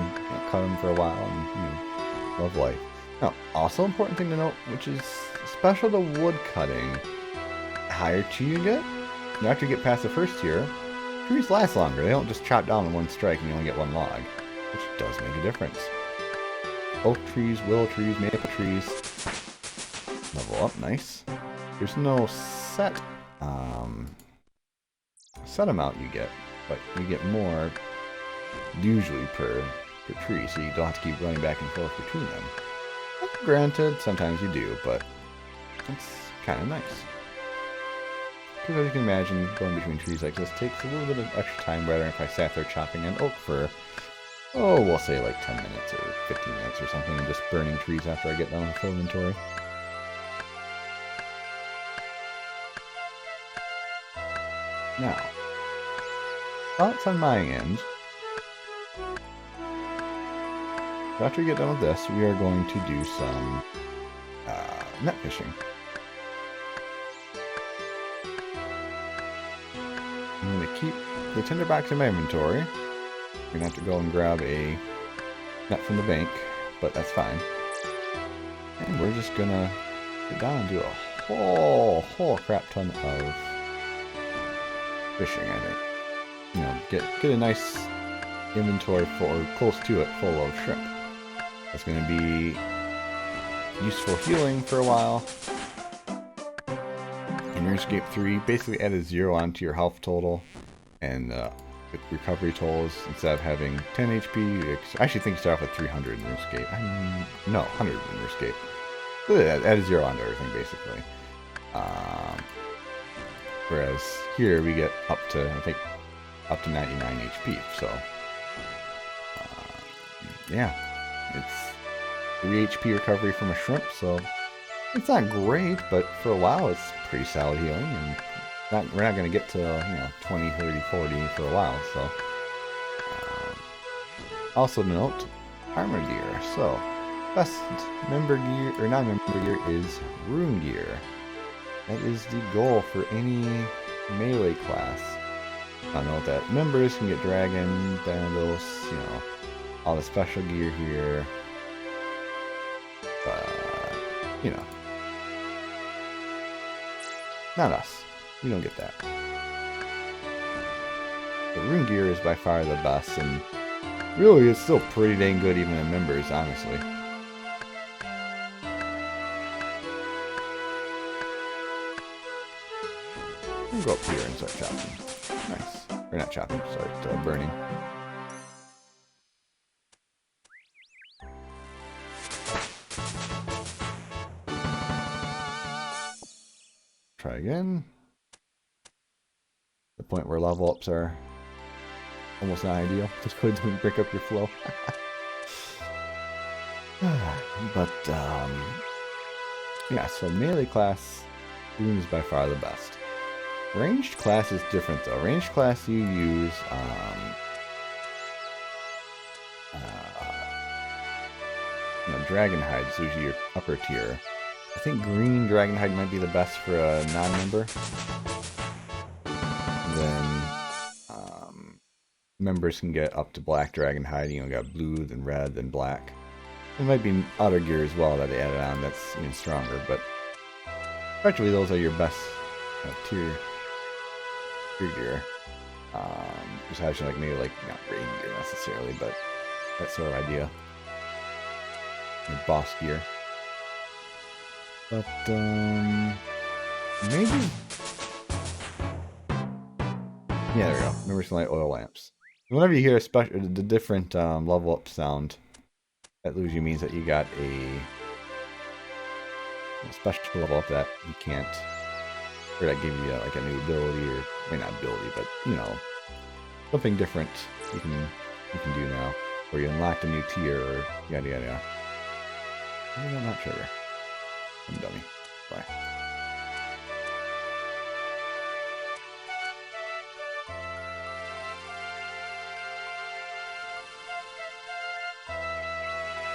cut them for a while and love life. Now, also important thing to note, which is special to wood cutting. The higher tier you get, after you get past the first tier, trees last longer. They don't just chop down in one strike and you only get one log, which does make a difference. Oak trees, willow trees, maple trees level up, nice. There's no set amount you get, but you get more usually per tree, so you don't have to keep running back and forth between them. Granted, sometimes you do, but it's kind of nice. Because as you can imagine, going between trees like this takes a little bit of extra time, rather than if I sat there chopping an oak for, we'll say like 10 minutes or 15 minutes or something, and just burning trees after I get done with full inventory. Now, thoughts on my end. After we get done with this, we are going to do some net fishing. I'm going to keep the tinderbox in my inventory. I'm going to have to go and grab a net from the bank, but that's fine. And we're just going to sit down and do a whole crap ton of fishing, I think. You know, get a nice inventory full, or close to it, full of shrimp. That's going to be useful healing for a while. In RuneScape 3, basically added 0 onto your health total and recovery totals. Instead of having 10 HP, I actually think you start off with 300 in RuneScape. No, 100 in RuneScape. Added 0 onto everything, basically. Whereas here we get up to, I think, up to 99 HP. So, yeah, it's 3 HP recovery from a shrimp. So it's not great, but for a while it's pretty solid healing, and we're not going to get to, you know, 20, 30, 40 for a while. So, also note armor gear. So, best member gear or non-member gear is rune gear. That is the goal for any melee class. I know that members can get dragon, Thanatos, you know, all the special gear here. But, you know, not us. We don't get that. The rune gear is by far the best, and really it's still pretty dang good even in members, honestly. I'm gonna go up here and start chopping. Nice. Or not chopping, start burning. Try again. The point where level ups are almost not ideal. Just go ahead and break up your flow. But, yeah, so melee class, rune is by far the best. Ranged class is different though. Ranged class you use, you know, Dragonhide is usually your upper tier. I think green Dragonhide might be the best for a non-member. Then members can get up to black Dragonhide. You know, got blue, then red, then black. There might be other gear as well that they added on that's even stronger, but effectively those are your best tier gear. Just having like maybe like not raid gear necessarily, but that sort of idea. Your boss gear. But maybe, yeah, there we go. Remember some light oil lamps. Whenever you hear the different level up sound, that usually means that you got a special level up that you can't, or that gave you like a new ability, or maybe not ability, but you know, something different you can do now, or you unlocked a new tier, or yada yada yada. Maybe I'm not sure. I'm a dummy. Bye.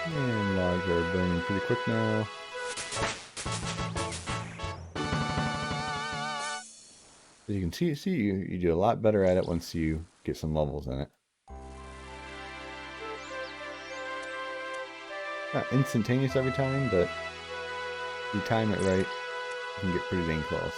And logs are burning pretty quick now. So you can see you do a lot better at it once you get some levels in it. Not instantaneous every time, but if you time it right, you can get pretty dang close.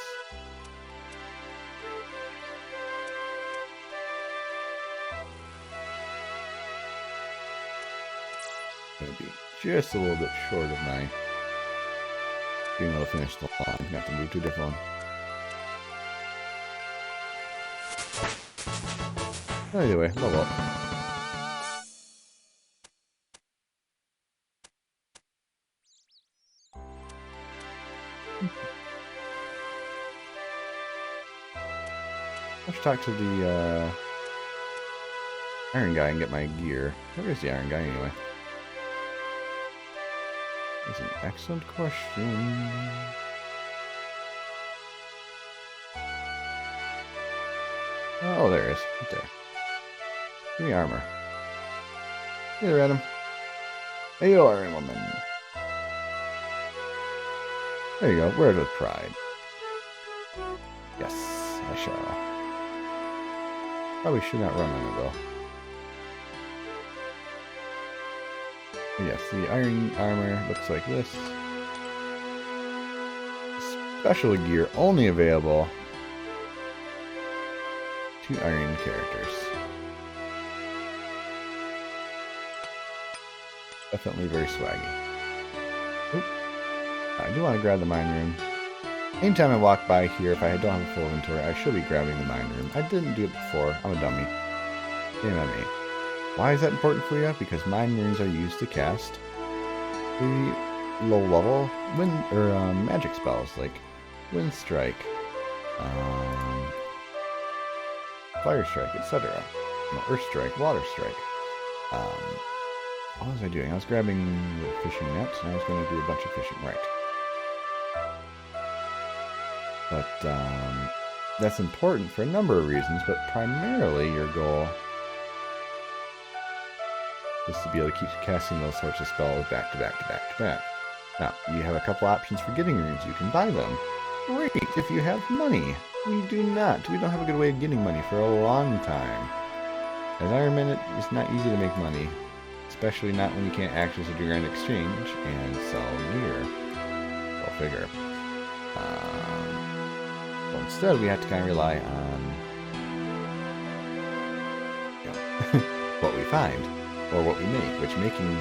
Gonna be just a little bit short of my being able to finish the line. I'm gonna have to move to a different one. Anyway, level up. I should talk to the iron guy and get my gear. Where is the iron guy anyway? That's an excellent question. Oh, there it is. Right there. Give me armor. Hey there, Adam. Hey, you Iron Woman. There you go. Wear it with pride. Yes, I shall. Probably should not run on it though. Yes, the iron armor looks like this. Special gear only available to Iron characters. Definitely very swaggy. Oop. I do want to grab the mine room. Anytime I walk by here, if I don't have a full inventory, I should be grabbing the mine room. I didn't do it before. I'm a dummy. Shame on me. Why is that important for you? Because mine rooms are used to cast the low-level wind or magic spells like Wind Strike, Fire Strike, etc. Earth Strike, Water Strike. What was I doing? I was grabbing the fishing net, and I was going to do a bunch of fishing. Right. But that's important for a number of reasons, but primarily your goal is to be able to keep casting those sorts of spells back to back to back to back. Now, you have a couple options for getting runes. You can buy them. Great, if you have money. We do not. We don't have a good way of getting money for a long time. As Ironman, it's not easy to make money. Especially not when you can't access a grand exchange and sell gear. Go figure. So instead, we have to kind of rely on what we find or what we make. Which making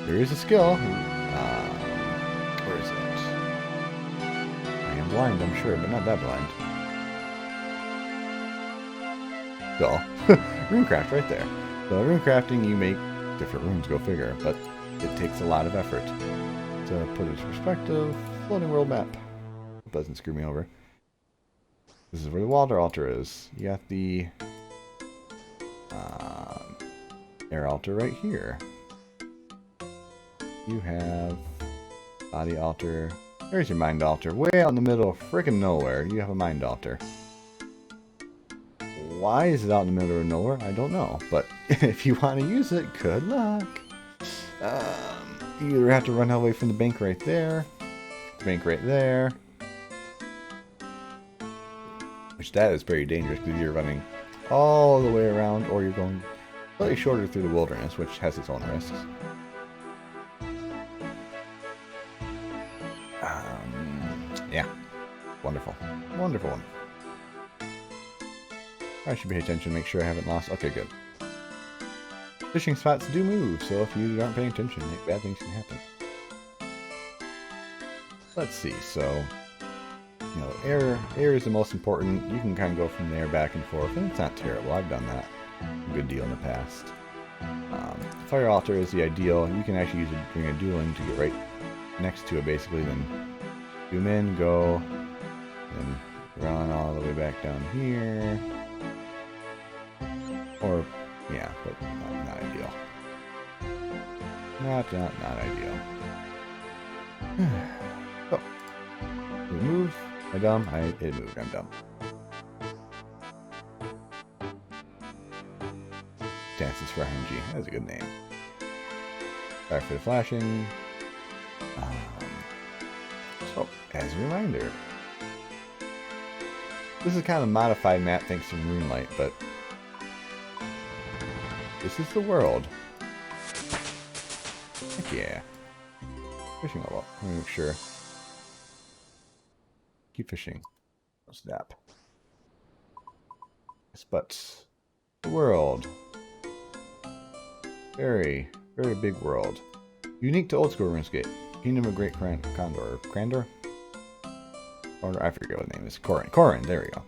there is a skill. Where is it? I am blind, I'm sure, but not that blind. Duh. Runecraft right there. So rune crafting, you make different runes, go figure, but it takes a lot of effort. To put it into perspective, floating world map. It doesn't screw me over. This is where the water altar is. You got the air altar right here. You have body altar. There's your mind altar. Way out in the middle of freaking nowhere, you have a mind altar. Why is it out in the middle of nowhere? I don't know. But if you want to use it, good luck. You either have to run away from the bank right there. The bank right there. Which that is very dangerous because you're running all the way around or you're going slightly shorter through the wilderness, which has its own risks. Yeah. Wonderful. Wonderful one. I should pay attention, make sure I haven't lost. Okay, good. Fishing spots do move, so if you aren't paying attention, bad things can happen. Let's see, so you know, air is the most important. You can kind of go from there back and forth, and it's not terrible. I've done that a good deal in the past. Fire altar is the ideal. You can actually use it during a dueling to get right next to it, basically. Then zoom in, go, and run all the way back down here. Or, yeah, but not ideal. Not ideal. Oh. Did it move? Am I dumb? It moved. I'm dumb. Dances for RNG. That's a good name. Sorry for the flashing. So, as a reminder, this is kind of a modified map thanks to Moonlight, but this is the world. Heck yeah. Fishing level. Let me make sure. Keep fishing. No snap. Yes, but the world. Very, very big world. Unique to Old School RuneScape. Kingdom of Great Condor. Crandor? Or I forget what the name is. Corin, there we go.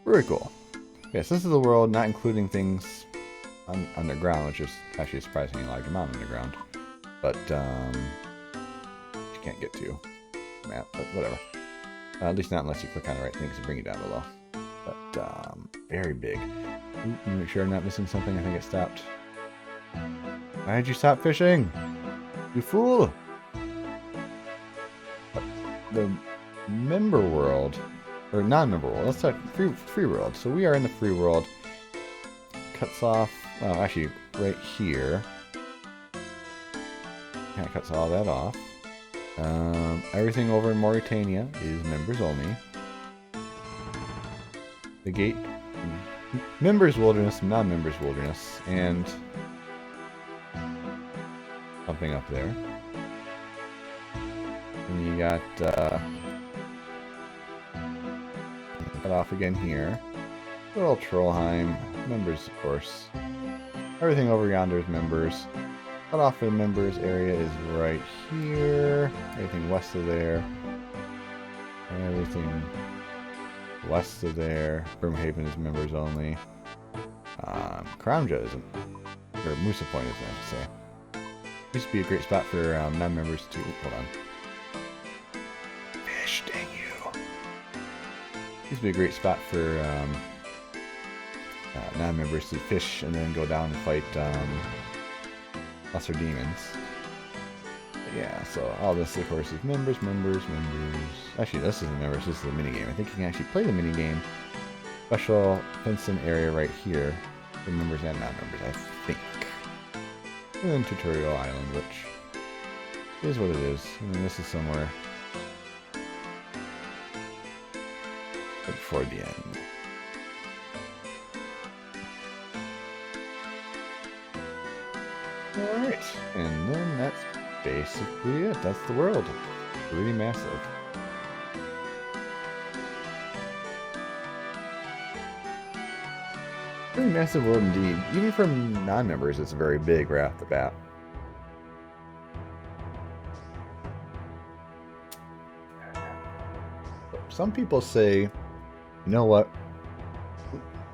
Very cool. Yes, this is the world, not including things underground, which is actually a surprisingly large amount underground. But, you can't get to the map, but whatever. At least not unless you click on the right things to bring you down below. But, very big. Ooh, make sure I'm not missing something. I think it stopped. Why did you stop fishing? You fool! The member world, or non-member world, let's start free world. So we are in the free world. Cuts off, well, actually, right here. Kind of cuts all that off. Everything over in Mauritania is members only. The gate, members wilderness, non-members wilderness, and something up there. And you got cut off again here. Little Trollheim. Members, of course. Everything over yonder is members. Cut off for the members area is right here. Everything west of there. Everything west of there. Broomhaven is members only. Karamja isn't. Or Musa Point is meant to say. Used to be a great spot for non-members too. Hold on. Fish, dang you. Used to be a great spot for non-members to fish and then go down and fight lesser demons. But yeah, so all this of course is members. Actually, this isn't members, this is a minigame. I think you can actually play the minigame. Special fenced-in area right here for members and non-members, I think. And then Tutorial Island, which is what it is. And then this is somewhere right before the end. Alright, and then that's basically it. That's the world. Really massive. Pretty massive world indeed. Even for non-members, it's very big right off the bat. Some people say, you know what?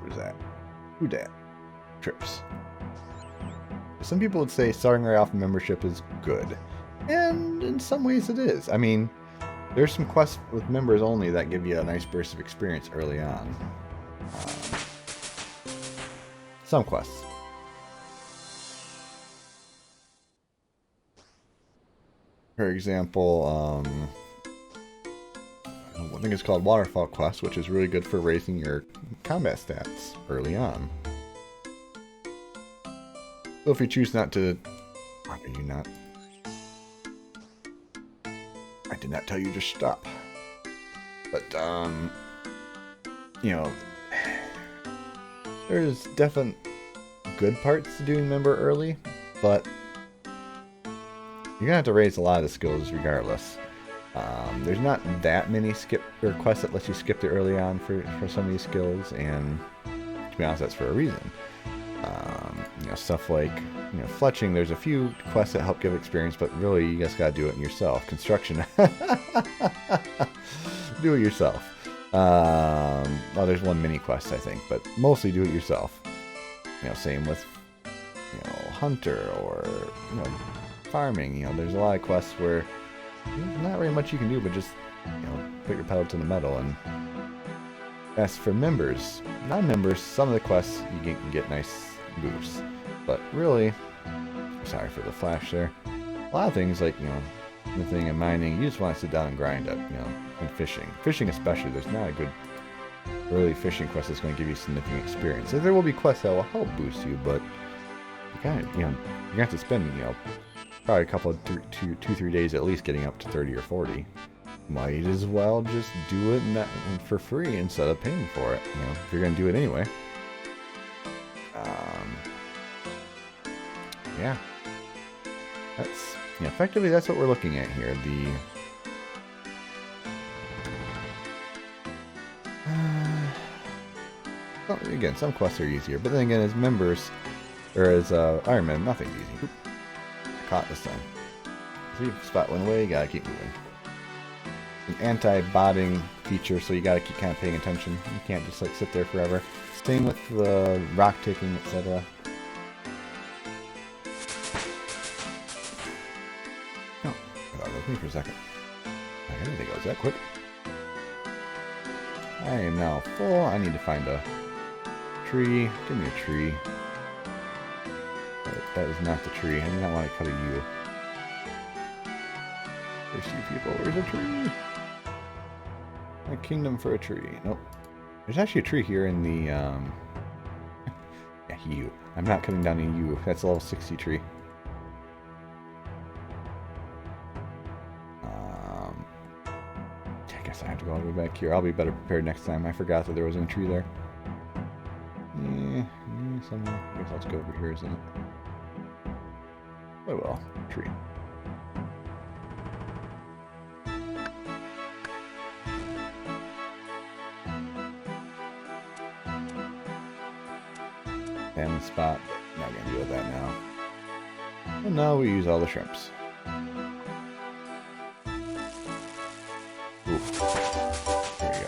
Who's that? Who dat? Trips. Some people would say starting right off membership is good. And in some ways it is. I mean, there's some quests with members only that give you a nice burst of experience early on. Some quests. For example, I think it's called Waterfall Quest, which is really good for raising your combat stats early on. So if you choose not to... Why are you not? I did not tell you to stop. But, you know... There's definite good parts to doing member early, but you're gonna have to raise a lot of the skills regardless. There's not that many skip or quests that let you skip it early on for some of these skills, and to be honest, that's for a reason. You know, stuff like, you know, fletching. There's a few quests that help give experience, but really you just gotta do it yourself. Construction, do it yourself. Well, there's one mini quest, I think, but mostly do it yourself. You know, same with, you know, hunter or, you know, farming. You know, there's a lot of quests where there's not very much you can do, but just, you know, put your pedal to the metal. And as for members, non-members, some of the quests you can get nice boosts, but really, sorry for the flash there. A lot of things like, you know, smithing and mining, you just want to sit down and grind up, you know, and fishing. Fishing especially, there's not a good early fishing quest that's going to give you significant experience. So there will be quests that will help boost you, but you gotta, you know, you have to spend, you know, probably a couple of 2-3 days at least getting up to 30 or 40. Might as well just do it for free instead of paying for it, you know, if you're going to do it anyway. Yeah. That's, you know, effectively that's what we're looking at here. Well, again, some quests are easier, but then again, as members, or as Ironman, nothing's easy. Oop. I caught this time. See, spot went away, you gotta keep moving. An anti-botting feature, so you gotta keep kind of paying attention. You can't just like sit there forever. Same with the rock taking, etc. Oh, I thought it was me for a second. I didn't think it was that quick. I am now full. I need to find a tree. Give me a tree. That is not the tree. I do not want to cut a U. There's you people. Where's a tree? A kingdom for a tree. Nope. There's actually a tree here in the, yeah, U. I'm not cutting down a U. That's a level 60 tree. I guess I have to go all the way back here. I'll be better prepared next time. I forgot that there was a tree there. Somewhere. I guess I'll just go over here, isn't it? Oh well. Tree. salmon spot, but not gonna deal with that now. And now we use all the shrimps. Oof. There you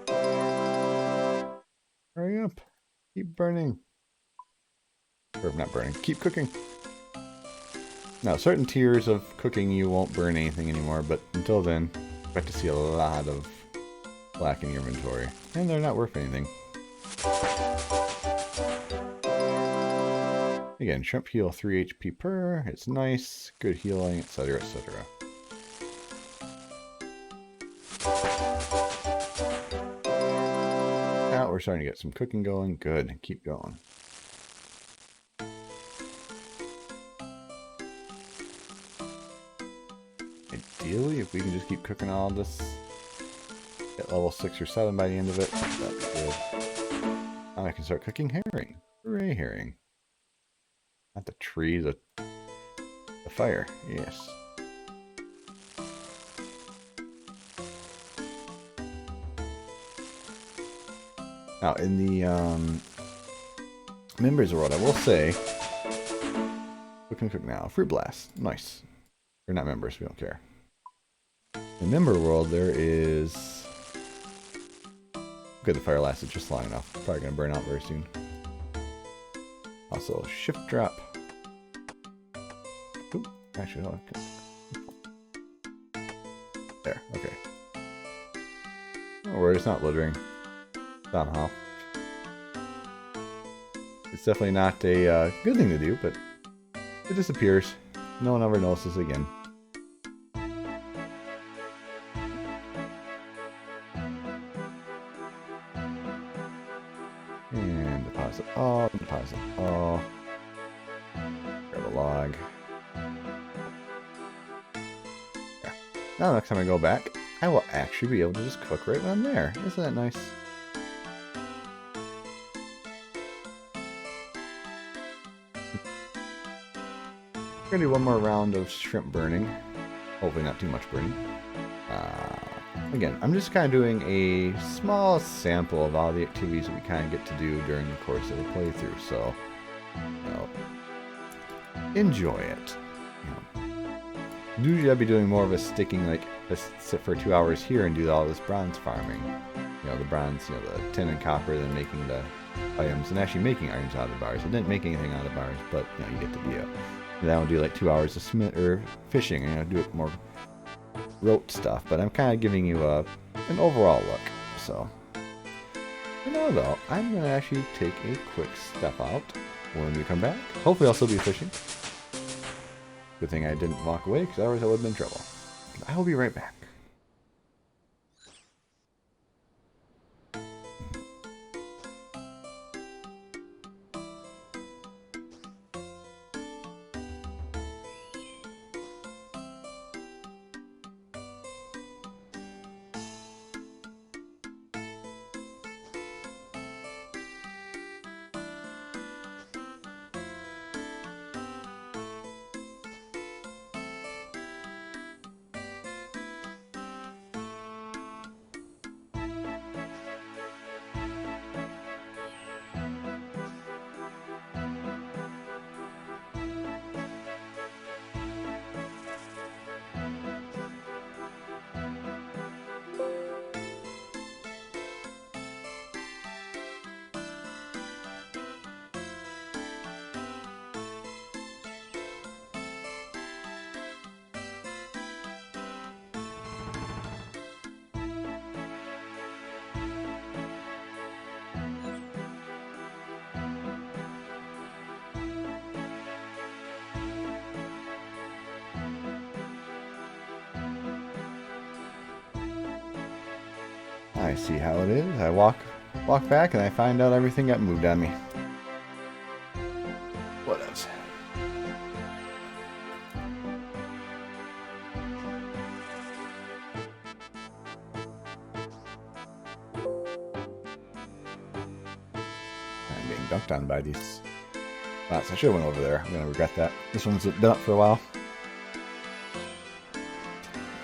go. Hurry up. Keep burning. Or not burning. Keep cooking. Now, certain tiers of cooking you won't burn anything anymore, but until then, expect to see a lot of black in your inventory. And they're not worth anything. Again, shrimp heal 3 HP per. It's nice. Good healing, etc., etc. Now we're starting to get some cooking going. Good. Keep going. Ideally, if we can just keep cooking all this, get level 6 or 7 by the end of it, that'd be good. Now I can start cooking herring. Hooray, herring. Not the tree, the fire. Yes. Now, in the members world, I will say, we can cook now. Fruit blast. Nice. We're not members, we don't care. In member world, there is... Good, the fire lasted just long enough. Probably going to burn out very soon. Also, shift drop. Oop, actually, no. There, okay. Don't worry, it's not littering. Somehow. It's definitely not a good thing to do, but it disappears. No one ever notices again. And deposit all, deposit all. Grab a log. There. Now next time I go back, I will actually be able to just cook right when I'm there. Isn't that nice? We're gonna do one more round of shrimp burning. Hopefully not too much burning. Again, I'm just kind of doing a small sample of all the activities that we kind of get to do during the course of the playthrough. So, you know, enjoy it. You know, usually I'd be doing more of a sticking, like, let's sit for 2 hours here and do all this bronze farming. You know, the bronze, you know, the tin and copper, then making the items and actually making items out of the bars. I didn't make anything out of the bars, but, you know, you get the idea. And then I would do like 2 hours of fishing, and I'd do it more rote stuff, but I'm kind of giving you an overall look. So, you know, though, I'm going to actually take a quick step out when we come back. Hopefully I'll still be fishing. Good thing I didn't walk away, because otherwise I would have been in trouble. I will be right back. I see how it is. I walk back and I find out everything got moved on me. What else? I'm being dunked on by these bots. I should have went over there. I'm going to regret that. This one's been up for a while.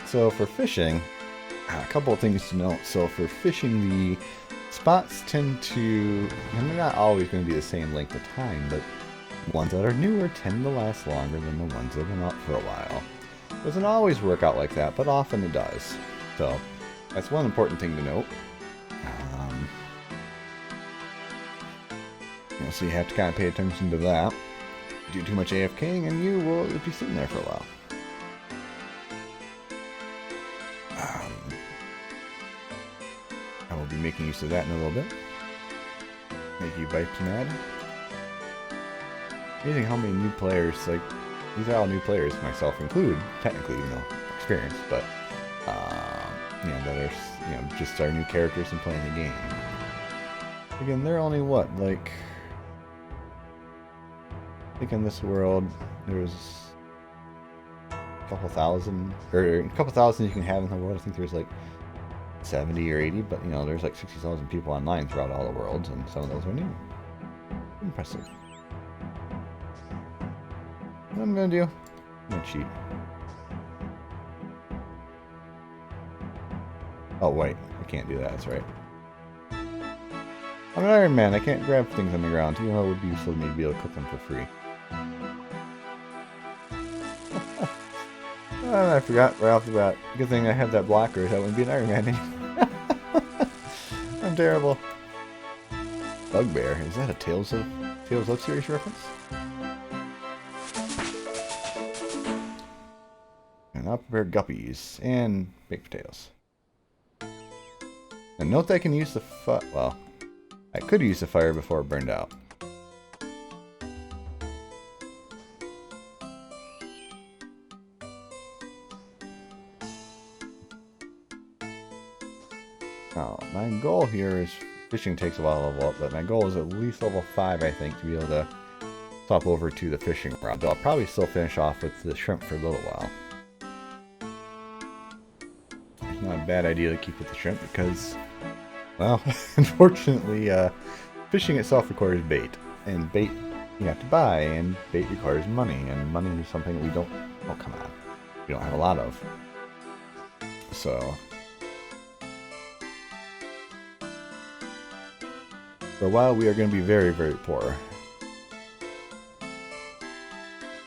So for fishing, a couple of things to note. So for fishing the spots tend to, and they're not always going to be the same length of time, but ones that are newer tend to last longer than the ones that have been up for a while. It doesn't always work out like that, but often it does. So that's one important thing to note. So you have to kind of pay attention to that. Do too much AFKing and you will be sitting there for a while. I will be making use of that in a little bit. Make you bite mad. Amazing how many new players, like, these are all new players, myself included, technically, experienced, but, that are, just our new characters and playing the game. Again, they're only what, like, I think in this world, there's a couple thousand you can have in the world. I think there's like 70 or 80, but there's like 60,000 people online throughout all the worlds, and some of those are new. Impressive. What I'm gonna do? I'm gonna cheat. Oh wait, I can't do that, that's right. I'm an Iron Man, I can't grab things on the ground, even though it would be useful to me to be able to cook them for free. Oh, I forgot right off the bat. Good thing I have that blocker, that wouldn't be an Iron Man anymore. I'm terrible. Bugbear, is that a Tales of series reference? And I'll prepare guppies and baked potatoes. And note that I can use the well, I could use the fire before it burned out. Now, my goal here is, fishing takes a while to level up, but my goal is at least level 5, I think, to be able to swap over to the fishing rod. Though I'll probably still finish off with the shrimp for a little while. It's not a bad idea to keep with the shrimp because, well, unfortunately, fishing itself requires bait. And bait you have to buy, and bait requires money. And money is something we don't, oh come on, we don't have a lot of. So, for a while, we are going to be very, very poor.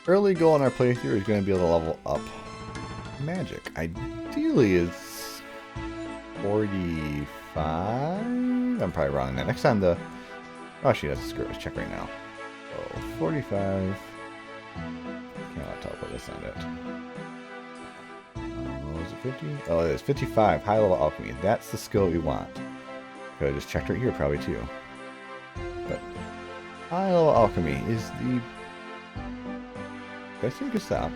Early goal in our playthrough is going to be able to level up magic. Ideally, is 45. I'm probably wrong on that. Next time the... Oh, actually, that's screw it. Let's check right now. So, 45. Cannot teleport. That's not it. What was it, 50? Oh, it is 55. High level alchemy. That's the skill we want. Could have just checked right here, probably, too. But high level alchemy is the... I think it's that.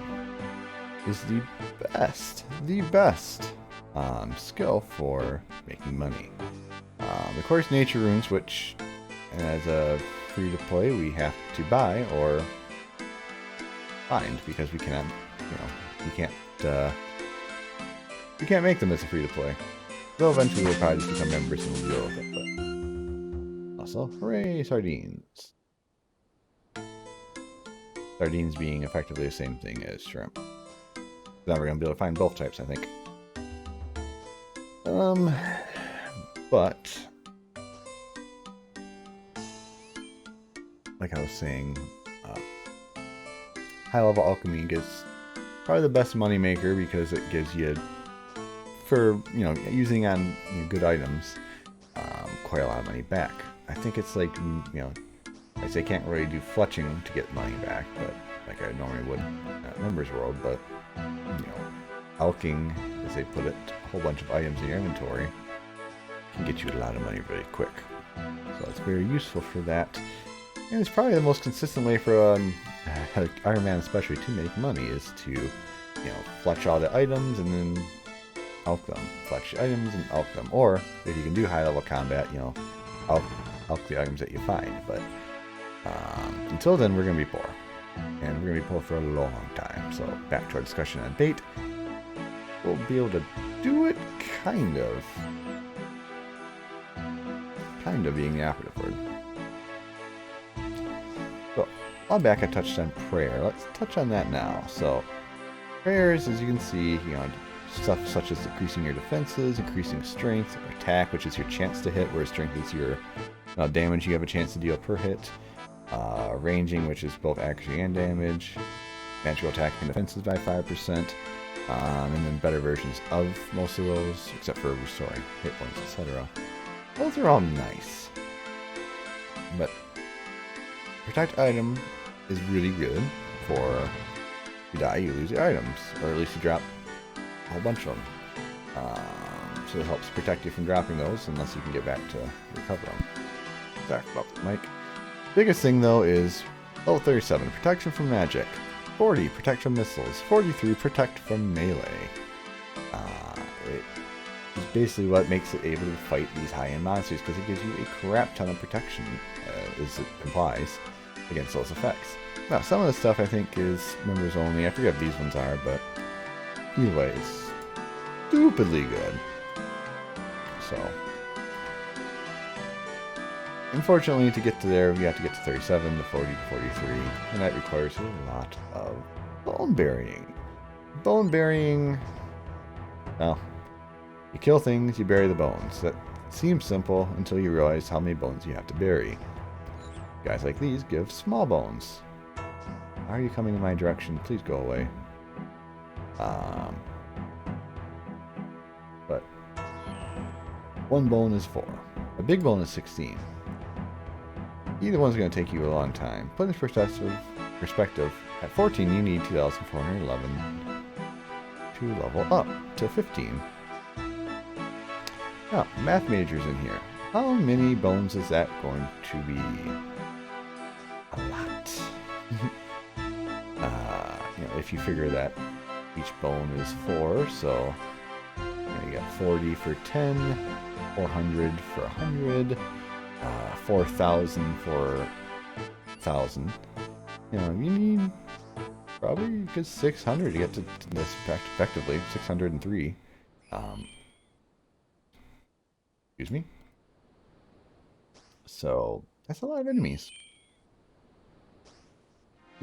Is the best skill for making money. Of course, nature runes, which as a free-to-play we have to buy or find because we cannot, we can't make them as a free-to-play. Though eventually we'll probably just become members and we'll deal with it. But also, hooray, sardines! Sardines being effectively the same thing as shrimp. Now we're gonna be able to find both types, I think. But like I was saying, high level alchemy gets probably the best money maker because it gives you, for using on good items, quite a lot of money back. I think it's like I say can't really do fletching to get money back, but like I normally would at Members World, but alking, as they put it, a whole bunch of items in your inventory can get you a lot of money really quick. So it's very useful for that. And it's probably the most consistent way for Iron Man especially to make money is to, fletch all the items and then alch them. Fletch the items and alch them. Or, if you can do high level combat, alch the items that you find. But until then, we're going to be poor. And we're going to be poor for a long time. So, back to our discussion on bait. We'll be able to do it, kind of. Kind of being the operative word. So, a while back I touched on prayer. Let's touch on that now. So, prayers, as you can see, stuff such as decreasing your defenses, increasing strength, or attack, which is your chance to hit, whereas strength is your damage you have a chance to deal per hit. Ranging, which is both accuracy and damage. Natural attack and defenses by 5%. And then better versions of most of those, except for restoring hit points, etc. Those are all nice. But protect item is really good for you die, you lose your items, or at least you drop a whole bunch of them. So it helps protect you from dropping those unless you can get back to recover them. Sorry about the mic. Biggest thing though is level 37, protection from magic. 40, protect from missiles. 43, protect from melee. It is basically what makes it able to fight these high-end monsters, because it gives you a crap ton of protection, as it implies, against those effects. Now, some of the stuff I think is members only. I forget what these ones are, but either way, it's stupidly good. So, unfortunately, to get to there, we have to get to 37, to 40, to 43, and that requires a lot of bone burying. Bone burying, well, you kill things, you bury the bones. That seems simple until you realize how many bones you have to bury. Guys like these give small bones. Why are you coming in my direction? Please go away. But one bone is 4. A big bone is 16. Either one's going to take you a long time. Put in perspective, at 14 you need 2,411 to level up to 15. Now, math majors in here. How many bones is that going to be? A lot. If you figure that each bone is 4, so you got 40 for 10, 400 for 100, 4,000 for 1,000. You need probably 600 to get to this effectively. 603. Excuse me. So that's a lot of enemies.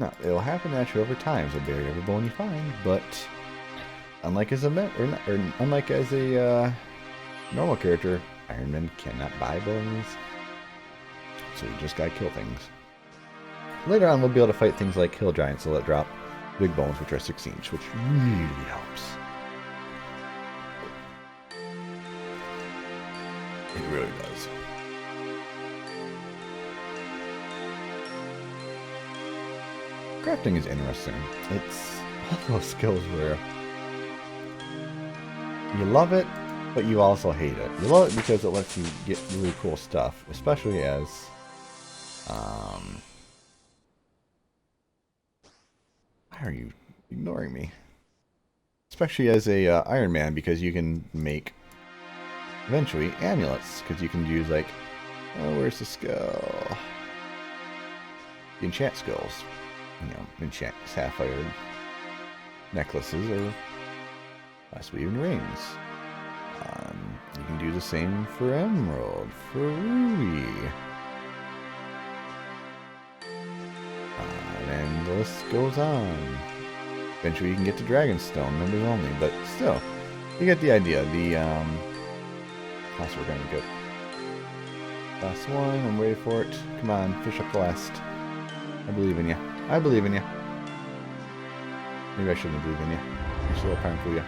Now, it'll happen naturally over time, so bury every bone you find, but unlike as a normal character, Ironman cannot buy bones, so you just gotta kill things. Later on, we'll be able to fight things like hill giants that drop big bones, which are 16, which really helps. It really does. Crafting is interesting. It's one of those skills where you love it, but you also hate it. You love it because it lets you get really cool stuff, especially as why are you ignoring me? Especially as a Iron Man, because you can make eventually amulets, because you can use like, oh, where's the skill? The enchant skills. Enchant sapphire necklaces or possibly even rings. You can do the same for emerald, for ruby. And the list goes on. Eventually you can get to Dragonstone, members only, but still, you get the idea. That's what we're gonna get. Last one, I'm ready for it. Come on, fish up the last. I believe in you. I believe in you. Maybe I shouldn't believe in you. Just a little time for you.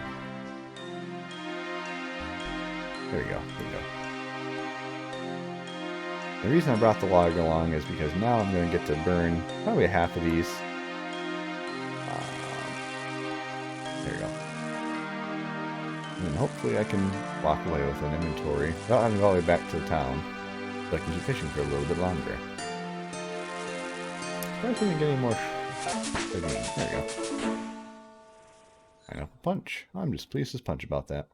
There we go. There we go. The reason I brought the log along is because now I'm going to get to burn probably half of these. There we go. And then hopefully I can walk away with an inventory without having to go all the way back to the town, so I can keep fishing for a little bit longer. Surprised we didn't get any more. There we go. Pineapple punch. I'm just pleased as punch about that.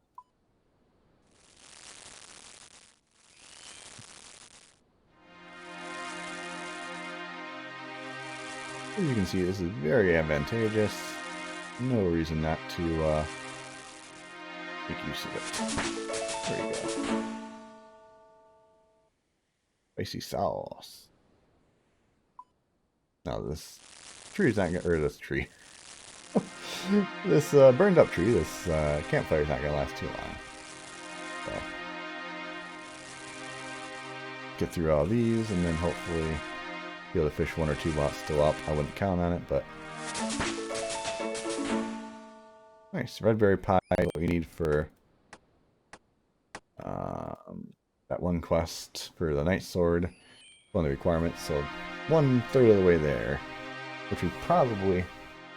As you can see, this is very advantageous. No reason not to make use of it. There you go. Spicy sauce. Now this tree is not gonna, or this tree. This burned up tree, this campfire is not going to last too long. So, get through all these and then hopefully be able to fish one or two lots still up. I wouldn't count on it, but... Nice. Red berry pie, what we need for that one quest for the Night Sword. One of the requirements, so 1/3 of the way there. Which we probably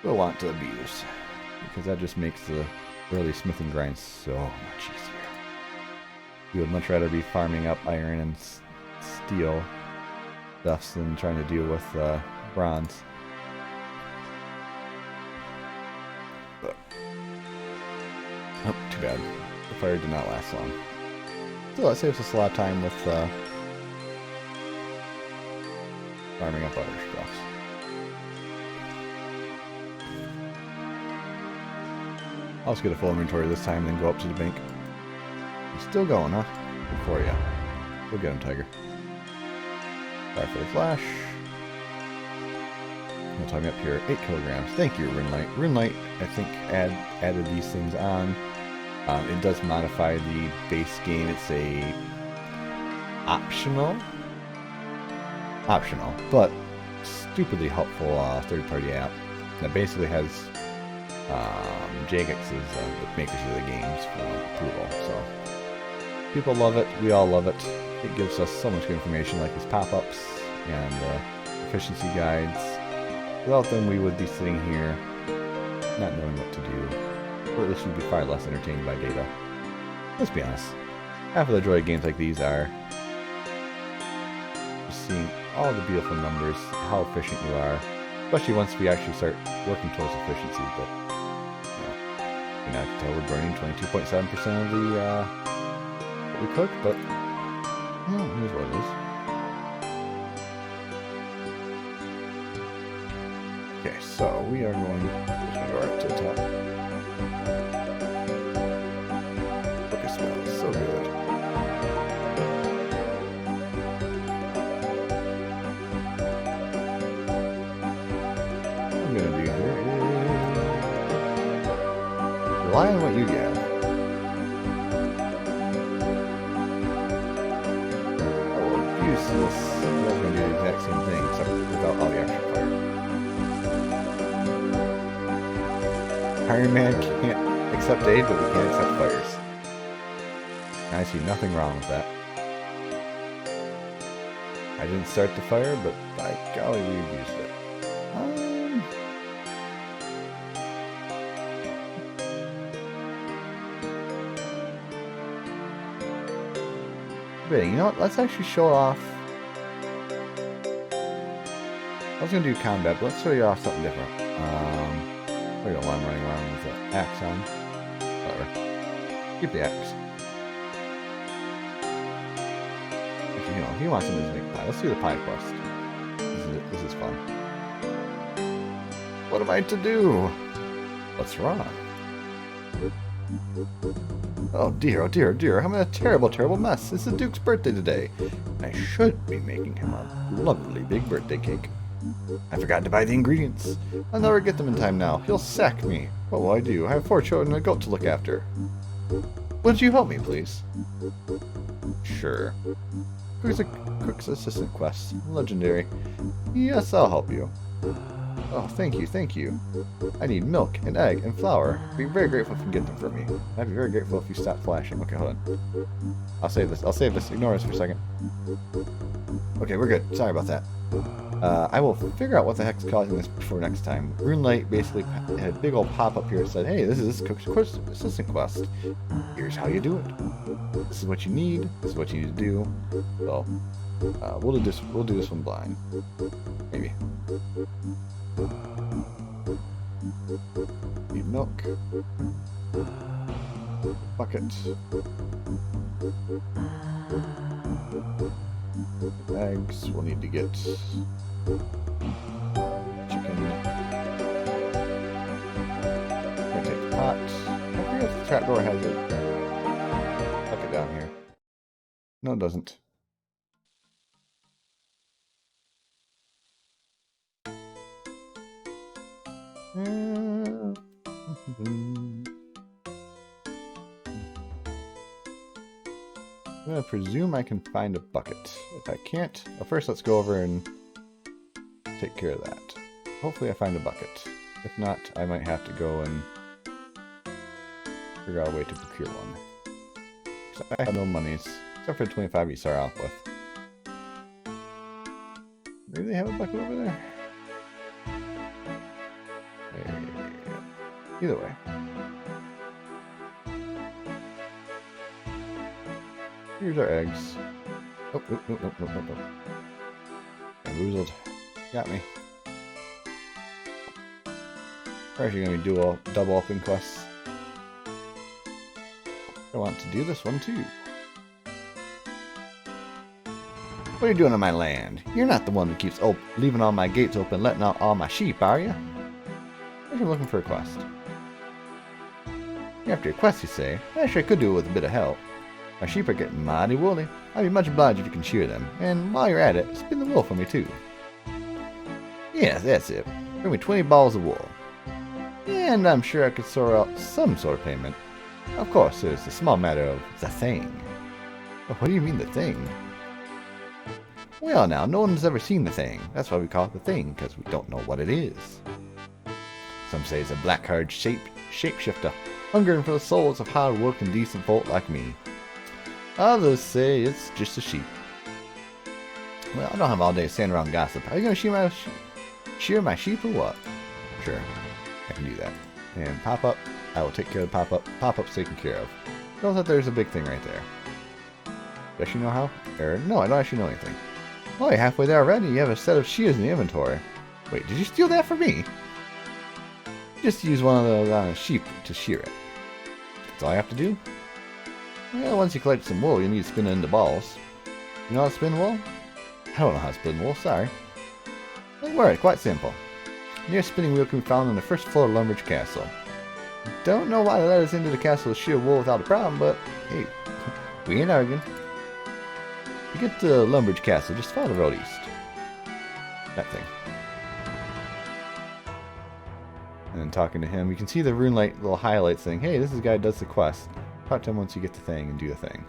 will want to abuse. Because that just makes the early smith and grind so much easier. We would much rather be farming up iron and steel stuffs than trying to deal with bronze. But, oh, too bad. The fire did not last long. Still, that saves us a lot of time with farming up other stuff. I'll just get a full inventory this time and then go up to the bank. He's still going, huh? Good for you. Go get him, Tiger. Fire for the flash. We'll time up here, 8 kilograms. Thank you, RuneLight. RuneLight, I think, added these things on. It does modify the base game. It's a optional, but stupidly helpful third-party app that basically has Jagex is the makers of the games for approval. So people love it. We all love it. It gives us so much good information, like these pop-ups and efficiency guides. Without them, we would be sitting here not knowing what to do, or at least we'd be far less entertained by data. Let's be honest. Half of the joy of games like these are just seeing all the beautiful numbers, how efficient you are, especially once we actually start working towards efficiency. But you know, I can tell we're burning 22.7% of the what we cook, but well, it is what it is. Okay, so we are going to go right to the top. Look, it smells so good. What I'm gonna do here is rely on what you get. I will use this. I'm gonna do the exact same thing, except without all the extra fire. Ironman can't accept aid, but we can accept fires. I see nothing wrong with that. I didn't start the fire, but by golly, we abused it. Wait, you know what? Let's actually show off. I was going to do combat, but let's show you off something different. Look at one running around with the axe on. Whatever. Keep the axe. Actually, you know, if you want something to make pie, let's do the pie quest. This is fun. What am I to do? What's wrong? Oh dear, oh dear, oh dear. I'm in a terrible, terrible mess. It's the Duke's birthday today. I should be making him a lovely big birthday cake. I forgot to buy the ingredients. I'll never get them in time now. He'll sack me. What will I do? I have 4 children and a goat to look after. Would you help me, please? Sure. Cook's assistant quest. Legendary. Yes, I'll help you. Oh, thank you, thank you. I need milk and egg and flour. I'd be very grateful if you can get them for me. I'd be very grateful if you stop flashing. Okay, hold on. I'll save this. I'll save this. Ignore this for a second. Okay, we're good. Sorry about that. I will figure out what the heck's causing this before next time. RuneLight basically had a big old pop-up here that said, hey, this is Cook's assistant quest. Here's how you do it. This is what you need. This is what you need to do. So, we'll do this one blind. Maybe. Need milk. Bucket. Eggs. We'll need to get chicken. Gonna take the pot. I forget if the trapdoor has a bucket down here. No, it doesn't. I'm gonna presume I can find a bucket. If I can't, well, first let's go over and take care of that. Hopefully I find a bucket. If not, I might have to go and figure out a way to procure one. So I have no monies, except for the 25 you start off with. Maybe they have a bucket over there? Either way. Here's our eggs. Oh, nope. Bamboozled. Got me. We're actually going to be double open quests. I want to do this one too. What are you doing on my land? You're not the one who keeps leaving all my gates open, letting out all my sheep, are you? I'm looking for a quest. You're after a quest, you say? Actually, I could do it with a bit of help. My sheep are getting mighty woolly. I'd be much obliged if you can shear them. And while you're at it, spin the wool for me too. Yes, that's it. Bring me 20 balls of wool. And I'm sure I could sort out some sort of payment. Of course, there's the small matter of the thing. What do you mean, the thing? Well, now, no one's ever seen the thing. That's why we call it the thing, because we don't know what it is. Some say it's a black-haired shapeshifter, hungering for the souls of hard-working, decent folk like me. Others say it's just a sheep. Well, I don't have all day standing around gossip. Are you going to shear my sheep or what? Sure, I can do that. And pop-up, I will take care of the pop-up. Pop-up's taken care of. Notice that there's a big thing right there. Do you actually know how? No, I don't actually know anything. Oh, you're halfway there already. You have a set of shears in the inventory. Wait, did you steal that from me? Just use one of those sheep to shear it. That's all I have to do? Well, once you collect some wool, you need to spin it into balls. You know how to spin wool? I don't know how to spin wool, sorry. Don't worry, quite simple. Near spinning wheel can be found on the first floor of Lumbridge Castle. Don't know why they let us into the castle to shear wool without a problem, but hey, we ain't arguing. To get to Lumbridge Castle, just follow the road east. That thing. And then talking to him, you can see the rune light little highlights saying, hey, this is the guy who does the quest. Talk to him once you get the thing and do the thing.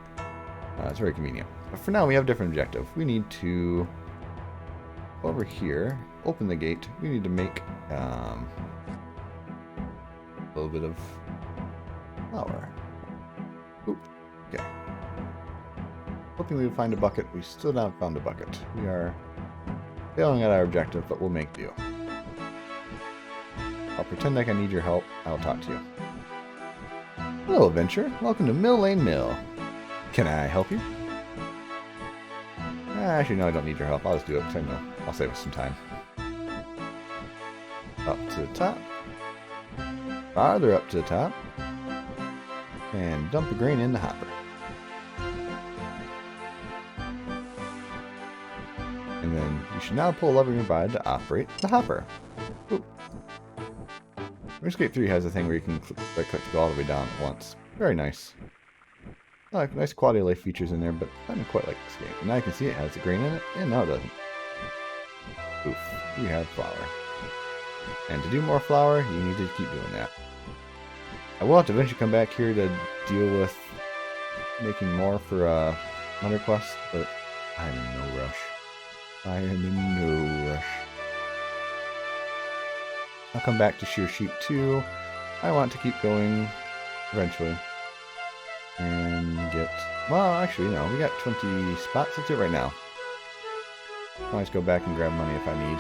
It's very convenient. But for now, we have a different objective. We need to, over here, open the gate. We need to make a little bit of flour. Oop. Okay. Hoping we would find a bucket. We still haven't found a bucket. We are failing at our objective, but we'll make do. I'll pretend like I need your help. I'll talk to you. Hello, adventurer. Welcome to Mill Lane Mill. Can I help you? Actually, no, I don't need your help. I'll just do it because I know I'll save us some time. Up to the top. Farther up to the top. And dump the grain in the hopper. And then you should now pull a lever nearby to operate the hopper. Oop. RuneScape 3 has a thing where you can click to go all the way down at once. Very nice. Like nice quality of life features in there, but I don't quite like this game. Now you can see it has the grain in it, and now it doesn't. Oof. We have flour. And to do more flour, you need to keep doing that. I will have to eventually come back here to deal with making more for Hunter Quest, but I am in no rush. I am in no rush. I'll come back to shear sheep too. I want to keep going eventually. And get... Well, actually, no. We got 20 spots. Let's do it right now. I'll just go back and grab money if I need.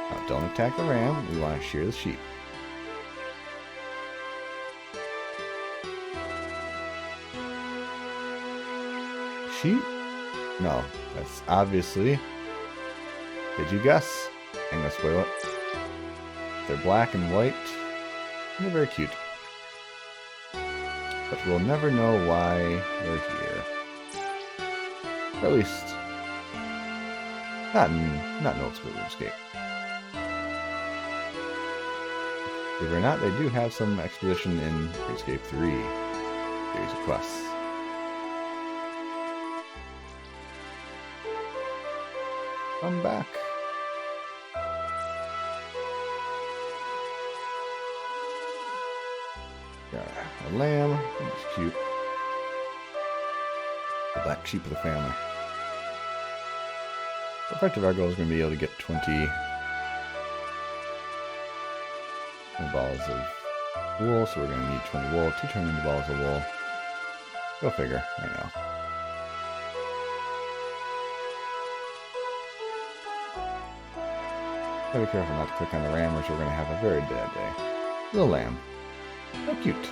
Now, don't attack the ram. We want to shear the sheep. Sheep? No. That's obviously... Did you guess? I'm going to spoil it. They're black and white. They're very cute. But we'll never know why they're here. Or at least, not in Old School RuneScape. Believe it or not, they do have some exposition in RuneScape 3. Series of quests. Come back. a lamb. It's cute. The black sheep of the family. So effectively, our goal is going to be able to get 20 balls of wool, so we're going to need 20 wool to turn into balls of wool. Go figure, right now. Gotta be careful not to click on the ram, or we're going to have a very bad day. Little lamb. How cute.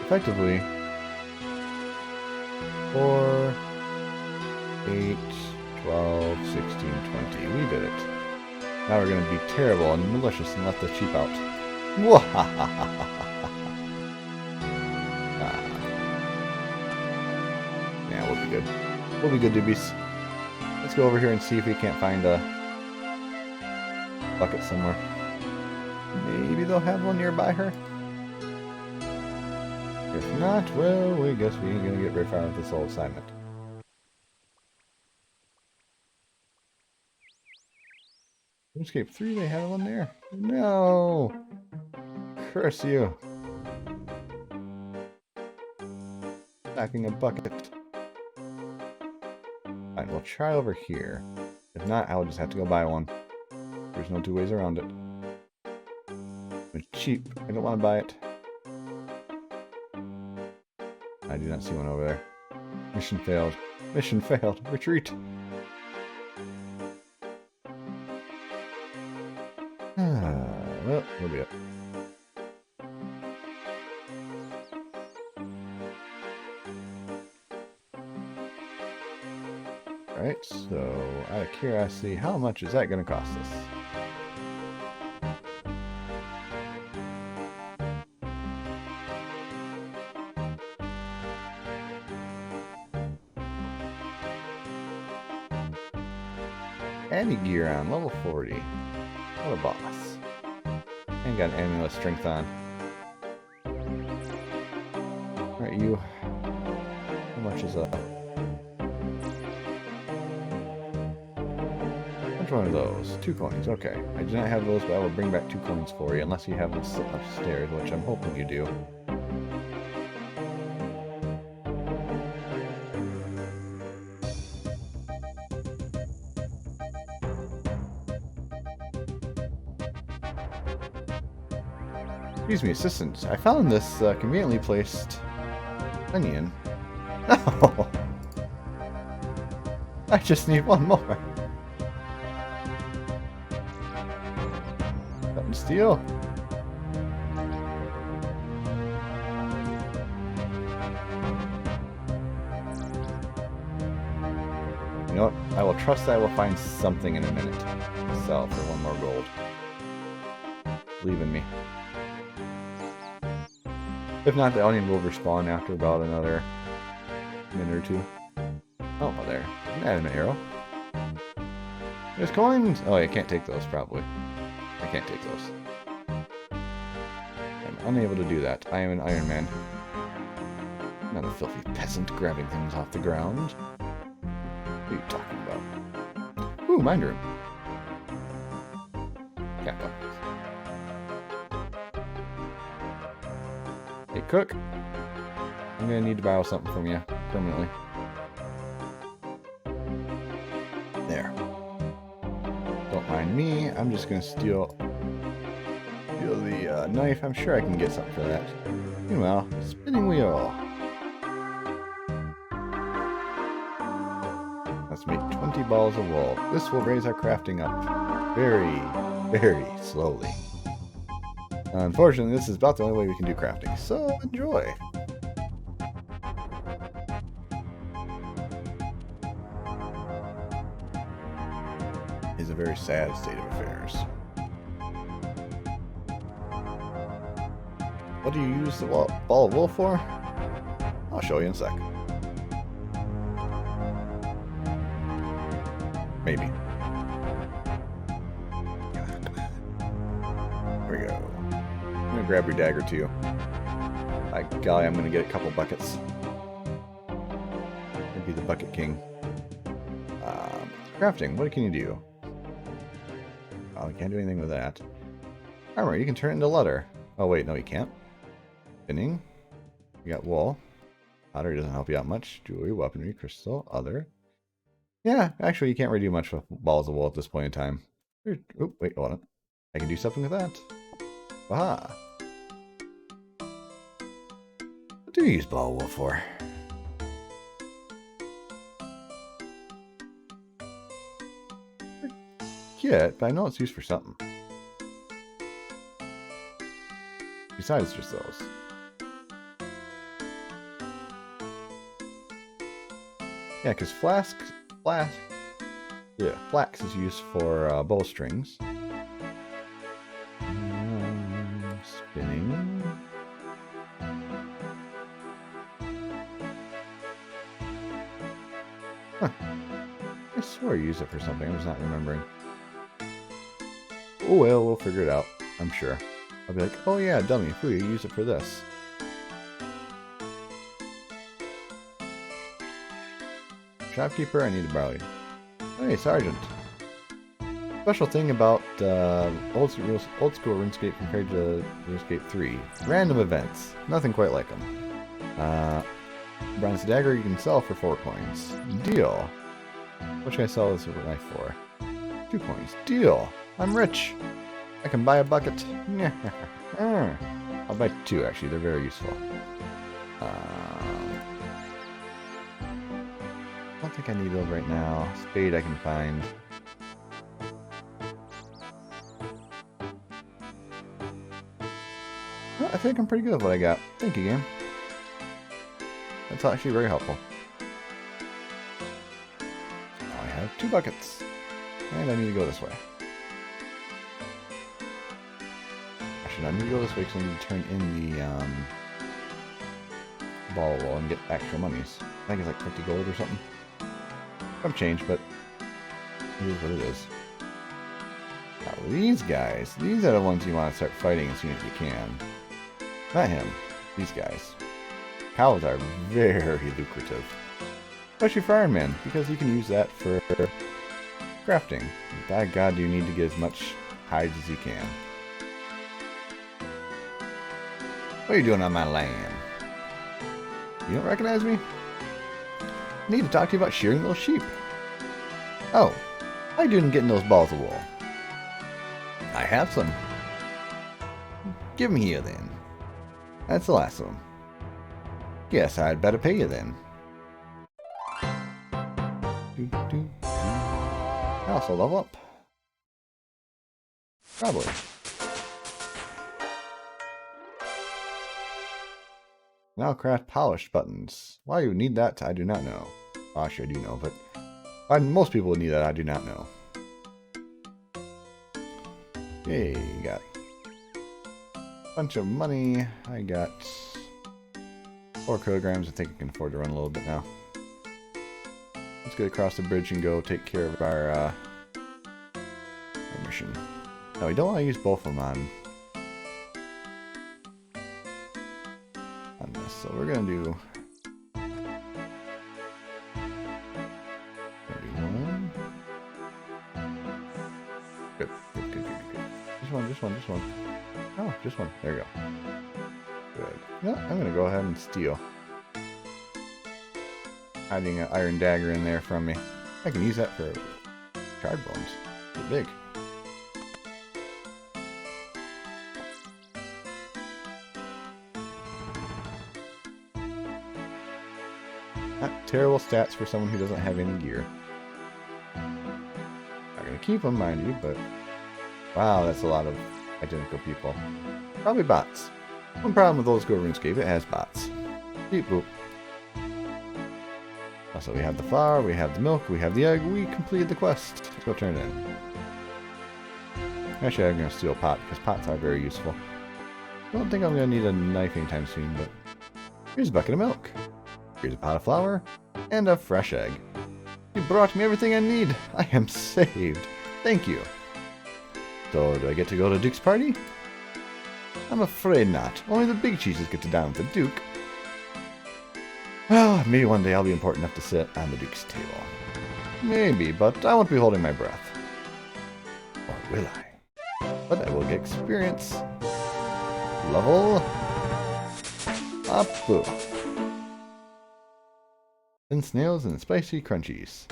Effectively, 4, 8, 12, 16, 20. We did it. Now we're going to be terrible and malicious and let the sheep out. Yeah, we'll be good. We'll be good, doobies. Let's go over here and see if we can't find a bucket somewhere. Maybe they'll have one nearby her? If not, well, we guess we ain't gonna get very far with this whole assignment. RuneScape 3, they had one there? No! Curse you! Stacking a bucket. Fine, we'll try over here. If not, I'll just have to go buy one. There's no two ways around it. It's cheap. I don't want to buy it. I do not see one over there. Mission failed. Mission failed. Retreat. Well, we'll be up. Alright, so out of curiosity, how much is that going to cost us? Any gear on, level 40. What a boss. And got an amulet strength on. Alright, you. How much is a... Which one of those? 2 coins, okay. I do not have those, but I will bring back 2 coins for you, unless you have them upstairs, which I'm hoping you do. Excuse me, assistant. I found this conveniently placed onion. No! I just need one more. Something to steal. You know what? I will trust that I will find something in a minute to sell for 1 more gold. Believe in me. If not, the onion will respawn after about another minute or 2. Oh, well, there. An adamant arrow. There's coins! Oh, I can't take those, probably. I can't take those. I'm unable to do that. I am an Iron Man. I'm not a filthy peasant grabbing things off the ground. What are you talking about? Ooh, mind room. Kappa. Hey, cook. I'm gonna need to borrow something from you permanently. There. Don't mind me. I'm just gonna steal the knife. I'm sure I can get something for that. Meanwhile, spinning wheel. Let's make 20 balls of wool. This will raise our crafting up very, very slowly. Unfortunately, this is about the only way we can do crafting, so enjoy! It's a very sad state of affairs. What do you use the ball of wool for? I'll show you in a sec. Maybe. There we go. I'm gonna grab your dagger too. By golly, I'm gonna get a couple buckets. I'd be the bucket king. Crafting, what can you do? Oh, I can't do anything with that. Armor, you can turn it into leather. Oh wait, no you can't. Spinning. You got wool. Pottery doesn't help you out much. Jewelry, weaponry, crystal, other. Yeah, actually you can't really do much with balls of wool at this point in time. Oh, wait, hold on. I can do something with that. Aha! What do you use ball of wool for? Yeah, but I know it's used for something. Besides just those. Yeah, because flax is used for bowstrings. Spinning. Huh. I swore I used it for something. I'm just not remembering. Oh well, we'll figure it out. I'm sure. I'll be like, oh yeah, dummy, you use it for this. Shopkeeper, I need a barley. Hey, Sergeant. Special thing about Old School RuneScape compared to RuneScape 3. Random events. Nothing quite like them. Bronze dagger you can sell for 4 coins. Deal. What should I sell this knife for? 2 coins. Deal. I'm rich. I can buy a bucket. I'll buy 2 actually. They're very useful. I don't think I need those right now. Spade I can find. Well, I think I'm pretty good with what I got. Thank you, game. That's actually very helpful. Now I have 2 buckets. And I need to go this way. Actually, I need to go this way because I need to turn in the ball wall and get actual monies. I think it's like 50 gold or something. Some change, but it is what it is. Now these guys, these are the ones you want to start fighting as soon as you can. Not him. These guys. Cows are very lucrative. Especially for Ironman, because you can use that for crafting. By God, you need to get as much hides as you can. What are you doing on my land? You don't recognize me? I need to talk to you about shearing those sheep. Oh, how you doing getting those balls of wool? I have some. Give me here then. That's the last of them. Guess I'd better pay you then. I also level up. Probably. Now craft polished buttons. Why you need that, I do not know. Well, actually I do know, but most people would need that, I do not know. Okay, got a bunch of money. I got 4 kilograms. I think I can afford to run a little bit now. Let's get across the bridge and go take care of our mission. No, we don't want to use both of them on this, so we're gonna do one. Good. Just one. Oh, just one. There you go. Good. Yeah, I'm gonna go ahead and steal. Hiding an iron dagger in there from me. I can use that for charred bones. They're big. Not terrible stats for someone who doesn't have any gear. Not gonna keep them, mind you, but wow, that's a lot of identical people. Probably bots. One problem with Old School RuneScape, it has bots. Beep boop. So we have the flour, we have the milk, we have the egg, we completed the quest. Let's go turn it in. Actually, I'm going to steal a pot, because pots are very useful. Don't think I'm going to need a knife anytime soon, but here's a bucket of milk. Here's a pot of flour, and a fresh egg. You brought me everything I need. I am saved. Thank you. So, do I get to go to Duke's party? I'm afraid not. Only the big cheeses get to dine with the Duke. Well, maybe one day I'll be important enough to sit on the Duke's table. Maybe, but I won't be holding my breath. Or will I? But I will get experience. Level up. And snails and spicy crunchies.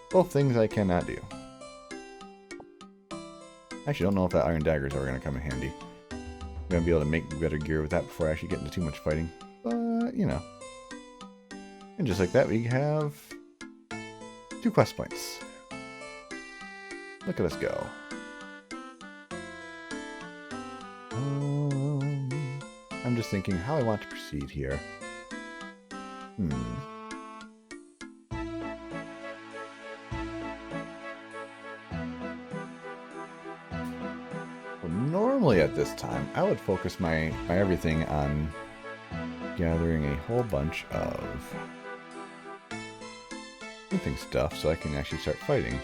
Both things I cannot do. Actually, don't know if that iron dagger is ever going to come in handy. I'm going to be able to make better gear with that before I actually get into too much fighting. But, you know. And just like that, we have 2 quest points. Look at us go. I'm just thinking how I want to proceed here. Well, normally at this time, I would focus my everything on gathering a whole bunch of smithing stuff so I can actually start fighting.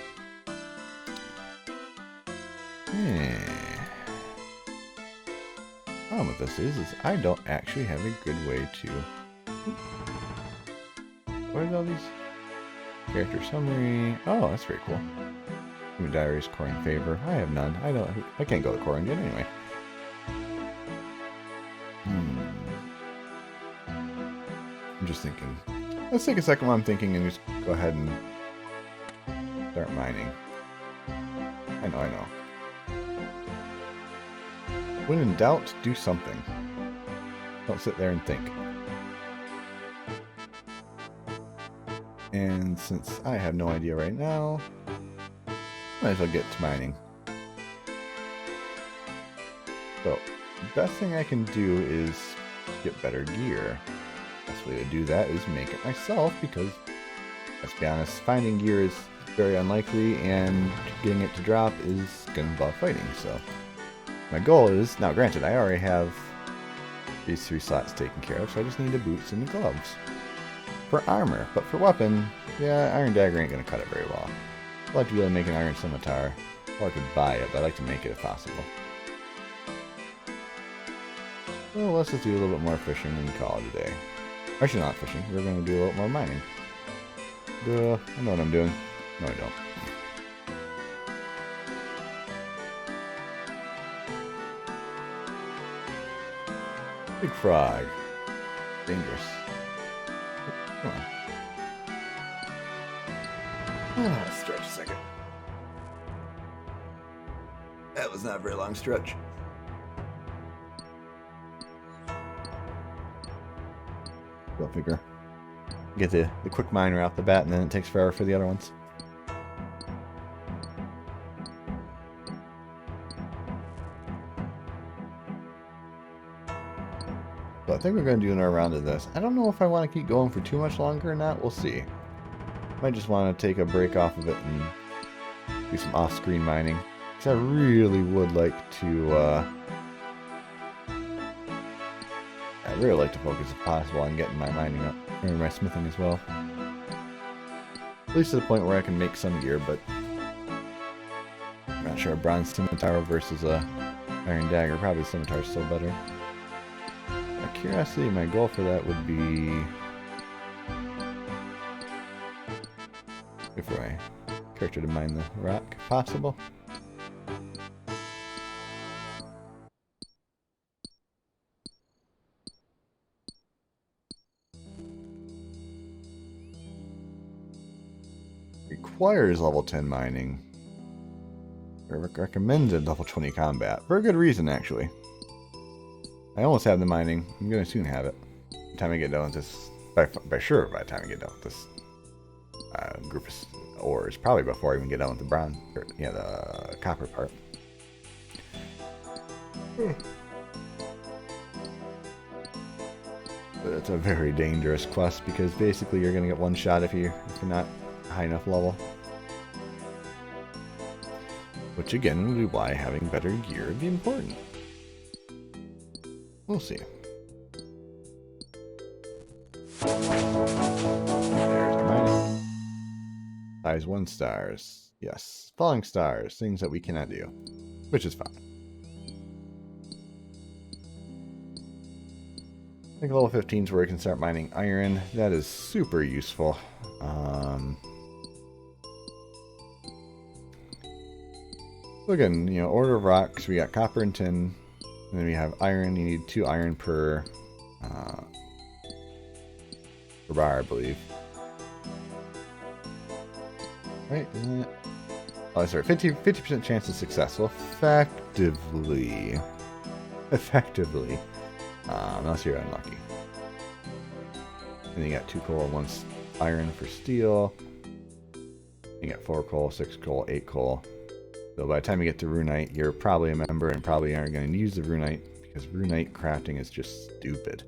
Problem with this is I don't actually have a good way to... What are all these? Character summary. Oh, that's very cool. Human diaries, Corin favor. I have none. I can't go to Corin yet anyway. I'm just thinking. Let's take a second while I'm thinking and just go ahead and start mining. I know. When in doubt, do something. Don't sit there and think. And since I have no idea right now, might as well get to mining. So, the best thing I can do is get better gear. The best way to do that is make it myself because, let's be honest, finding gear is very unlikely and getting it to drop is going to involve fighting, so... My goal is, now granted, I already have these 3 slots taken care of, so I just need the boots and the gloves. For armor, but for weapon, yeah, iron dagger ain't gonna cut it very well. I'd like to be able to make an iron scimitar, or I could buy it, but I'd like to make it if possible. Well, let's just do a little bit more fishing and call it a day. Actually, not fishing, we're gonna do a little more mining. Duh, I know what I'm doing. No, I don't. Big frog. Dangerous. Come on. Let's stretch a second. That was not a very long stretch. Go figure. Get the quick miner out the bat and then it takes forever for the other ones. So I think we're going to do another round of this. I don't know if I want to keep going for too much longer or not. We'll see. Might just want to take a break off of it and do some off-screen mining. Because I really would like to... I'd really like to focus, if possible, on getting my mining up. Or my smithing as well. At least to the point where I can make some gear, but... I'm not sure a bronze scimitar versus a iron dagger. Probably scimitar is still better. Curiosity, my goal for that would be if my character to mine the rock, if possible. Requires level 10 mining. Recommended level 20 combat. For a good reason, actually. I almost have the mining. I'm going to soon have it. By the time I get done with this... By the time I get done with this group of ores. Probably before I even get done with the bronze... Or, yeah, the copper part. But it's a very dangerous quest because basically you're going to get one shot if you're not high enough level. Which again would be why having better gear would be important. We'll see. There's our mining. Size 1 stars. Yes. Falling stars. Things that we cannot do. Which is fine. I think level 15 is where we can start mining iron. That is super useful. So again, you know, order of rocks. We got copper and tin. And then we have iron. You need 2 iron per bar, I believe. Right, isn't it? Oh, sorry, 50% chance of success. Well, effectively. Unless you're unlucky. And then you got 2 coal, 1 iron for steel. You got 4 coal, 6 coal, 8 coal. So by the time you get to Runite, you're probably a member and probably aren't going to use the Runite because Runite crafting is just stupid.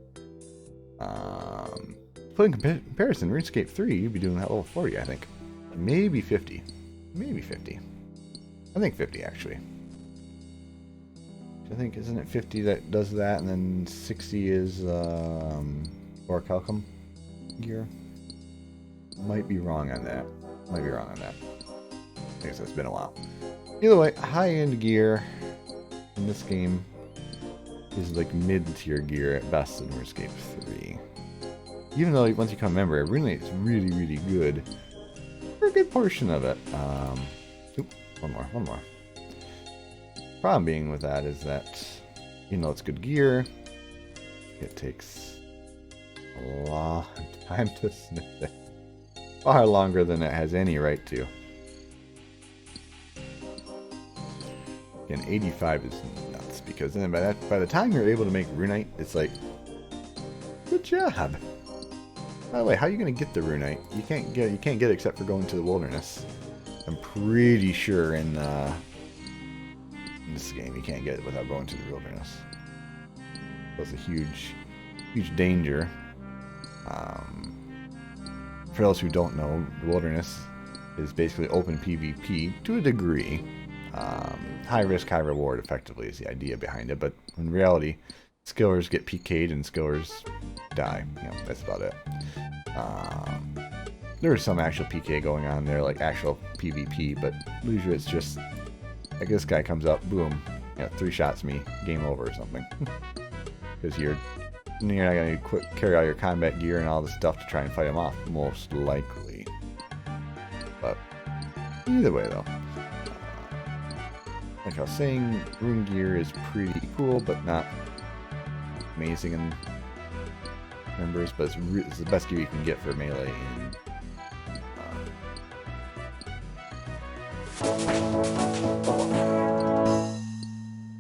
Put in comparison, RuneScape 3, you'd be doing that level 40, I think. Maybe 50. Maybe 50. I think 50, actually. I think, isn't it 50 that does that, and then 60 is Orichalcum gear? Might be wrong on that. I guess it's been a while. Either way, high-end gear in this game is like mid-tier gear at best in RuneScape 3. Even though once you become a member, Runite is really, really good for a good portion of it. One more. Problem being with that is that, even though it's good gear, it takes a long time to smith it. Far longer than it has any right to. And 85 is nuts because then by the time you're able to make Runite, it's like, good job. By the way, how are you going to get the Runite? You can't get it except for going to the wilderness. I'm pretty sure in this game you can't get it without going to the wilderness. So it's a huge danger. For those who don't know, the wilderness is basically open PvP to a degree. High risk, high reward, effectively, is the idea behind it. But in reality, skillers get PK'd and skillers die. You know, that's about it. There is some actual PK going on there, like actual PvP, but usually it's just like this guy comes up, boom, 3 shots me, game over or something. Because you're not going to carry all your combat gear and all the stuff to try and fight him off, most likely. But either way, though. Like I was saying, rune gear is pretty cool, but not amazing in members. But it's the best gear you can get for melee. And,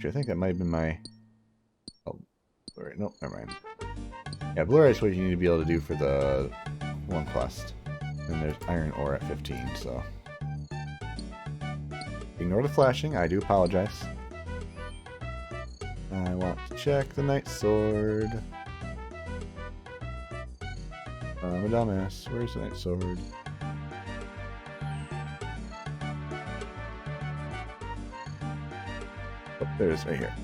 I think that might have been my. Oh, alright, nope, never mind. Yeah, blue is what you need to be able to do for the 1 quest. And there's iron ore at 15, so. Ignore the flashing, I do apologize. I want to check the Night Sword. I'm a dumbass. Where's the Night Sword? Oh, there it is, right here.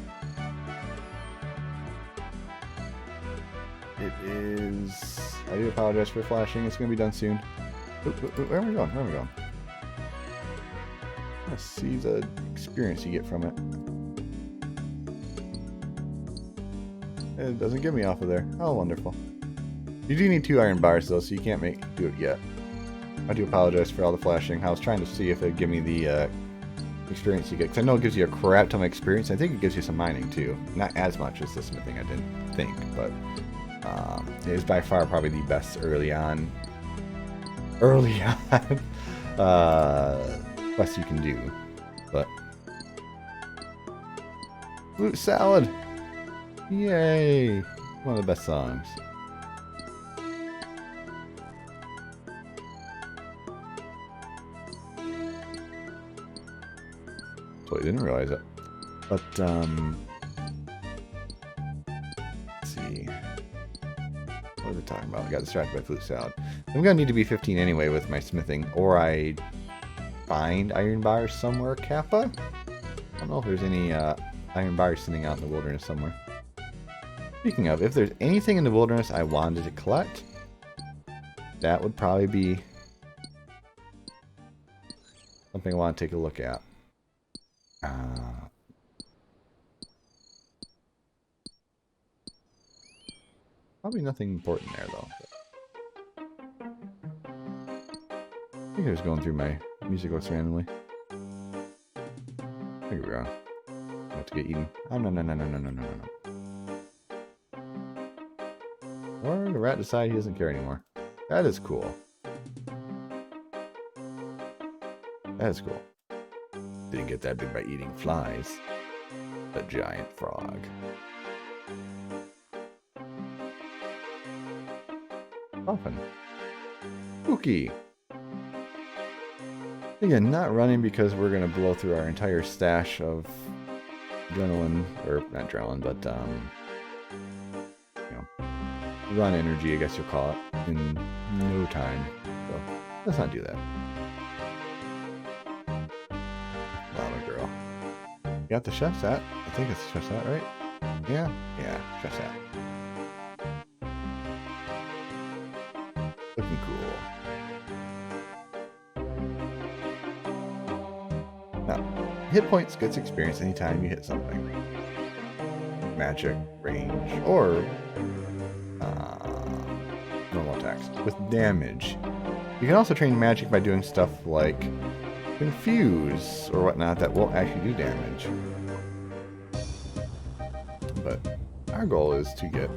It is... I do apologize for flashing, it's going to be done soon. Where am I going? Where am I going? Let's see the experience you get from it. It doesn't get me off of there. Oh, wonderful. You do need 2 iron bars, though, so you can't do it yet. I do apologize for all the flashing. I was trying to see if it would give me the experience you get. Because I know it gives you a crap ton of experience. I think it gives you some mining, too. Not as much as the smithing, I didn't think. But it is by far probably the best early on. Quest you can do. But Flute Salad! Yay! One of the best songs. Totally didn't realize it. But let's see. What are we talking about? I got distracted by Flute Salad. I'm gonna need to be 15 anyway with my smithing, or I find iron bars somewhere, Kappa? I don't know if there's any iron bars sitting out in the wilderness somewhere. Speaking of, if there's anything in the wilderness I wanted to collect, that would probably be something I want to take a look at. Probably nothing important there, though. I think I was going through my music list randomly. I could be wrong. I have to get eaten. Oh, no, no, no, no, no, no, no, no. Or the rat decided he doesn't care anymore. That is cool. That is cool. Didn't get that big by eating flies. A giant frog. Often. Spooky. Again, not running because we're going to blow through our entire stash of adrenaline, or not adrenaline, but, you know, run energy, I guess you'll call it, in no time. So, let's not do that. Llama girl. You got the chef's hat? I think it's the chef's hat, right? Yeah? Yeah, chef's hat. Looking cool. Now, hit points gets experienced anytime you hit something. Magic, range, or normal attacks. With damage. You can also train magic by doing stuff like confuse or whatnot that won't actually do damage. But our goal is to get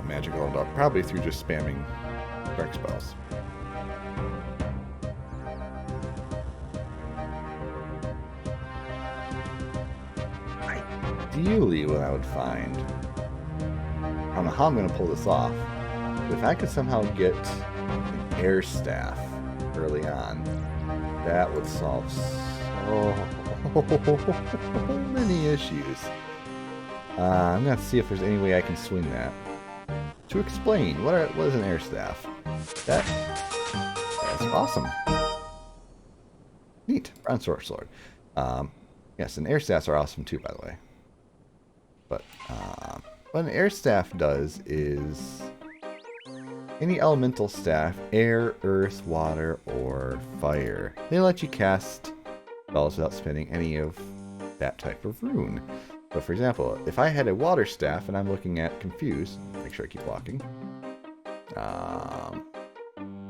magic leveled up, probably through just spamming dark spells. Ideally, what I would find, I don't know how I'm going to pull this off, but if I could somehow get an air staff early on, that would solve so many issues. I'm going to see if there's any way I can swing that. To explain, what is an air staff? That's awesome. Neat. Bronze sword. Yes, and air staffs are awesome too, by the way. But what an air staff does is any elemental staff, air, earth, water, or fire, they let you cast spells without spending any of that type of rune. So for example, if I had a water staff and I'm looking at confuse, make sure I keep walking.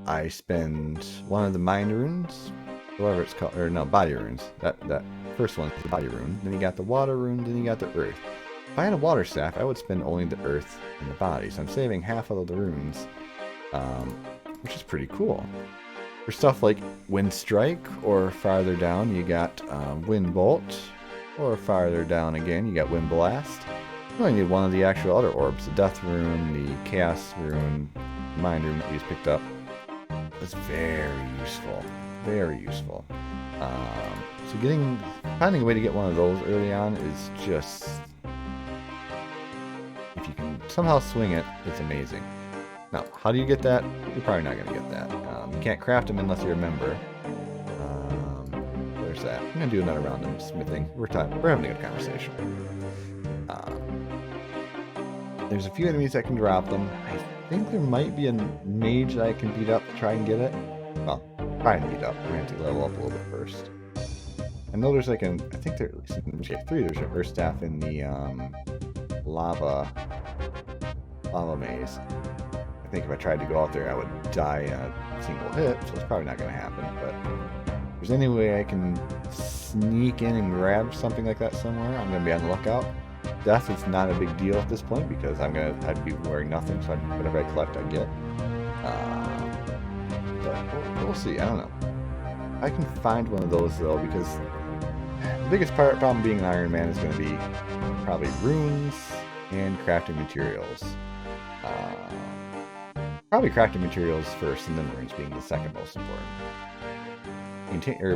I spend one of the mind runes, whatever it's called, or no, body runes. That first one is the body rune. Then you got the water rune. Then you got the earth. If I had a water staff, I would spend only the earth and the body. So I'm saving half of the runes, which is pretty cool. For stuff like wind strike, or farther down, you got wind bolt. Or farther down again, you got Wind Blast. You only need one of the actual other orbs. The Death Rune, the Chaos Rune, the Mind Rune that we just picked up. It's very useful. Very useful. So finding a way to get one of those early on is just... If you can somehow swing it, it's amazing. Now, how do you get that? You're probably not going to get that. You can't craft them unless you're a member. That. I'm going to do another round of smithing. We're having a good conversation. There's a few enemies that can drop them. I think there might be a mage that I can beat up to try and get it. Well, try and beat up. We're going to level up a little bit first. I know there's like I think there's there's an earth staff in the lava maze. I think if I tried to go out there, I would die in a single hit, so it's probably not going to happen, but if there's any way I can sneak in and grab something like that somewhere, I'm going to be on the lookout. Death is not a big deal at this point because I'd be wearing nothing, so whatever I collect, I get. But we'll see. I don't know. I can find one of those though, because the biggest problem being an Iron Man is going to be probably runes and crafting materials. Probably crafting materials first, and then runes being the second most important.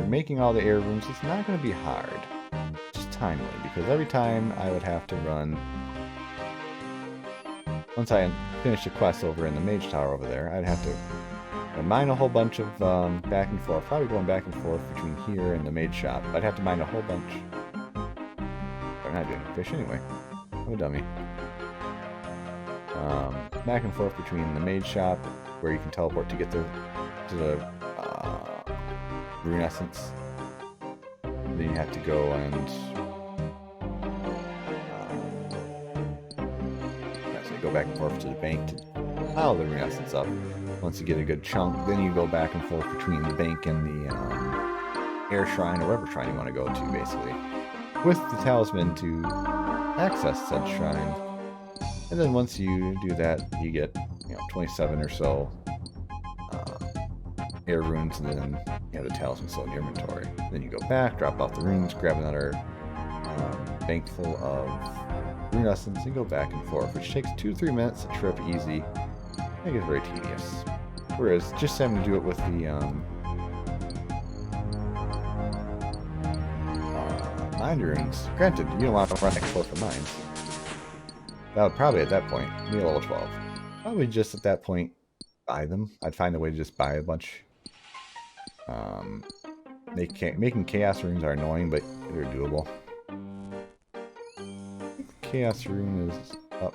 Making all the air runes, it's not going to be hard. Just timely, because every time I would have to run... Once I finish the quest over in the mage tower over there, I'd have to mine a whole bunch of back and forth, probably going back and forth between here and the mage shop. I'd have to mine a whole bunch. I'm not doing fish anyway. I'm a dummy. Back and forth between the mage shop, where you can teleport to get to the rune essence. Then you have to go and go back and forth to the bank to pile the rune essence up. Once you get a good chunk, then you go back and forth between the bank and the air shrine, or whatever shrine you want to go to, basically, with the talisman to access said shrine. And then once you do that, you get 27 or so air runes, and then you have the talisman still in your inventory. Then you go back, drop off the runes, grab another bank full of rune essence, and go back and forth, which takes 2 to 3 minutes a trip, easy. I think it's very tedious. Whereas just having to do it with the mind runes, granted, you don't want to run back and forth for mines. That would probably at that point be a level 12. Probably just at that point buy them. I'd find a way to just buy a bunch. Making chaos runes are annoying, but they're doable. Chaos rune is up.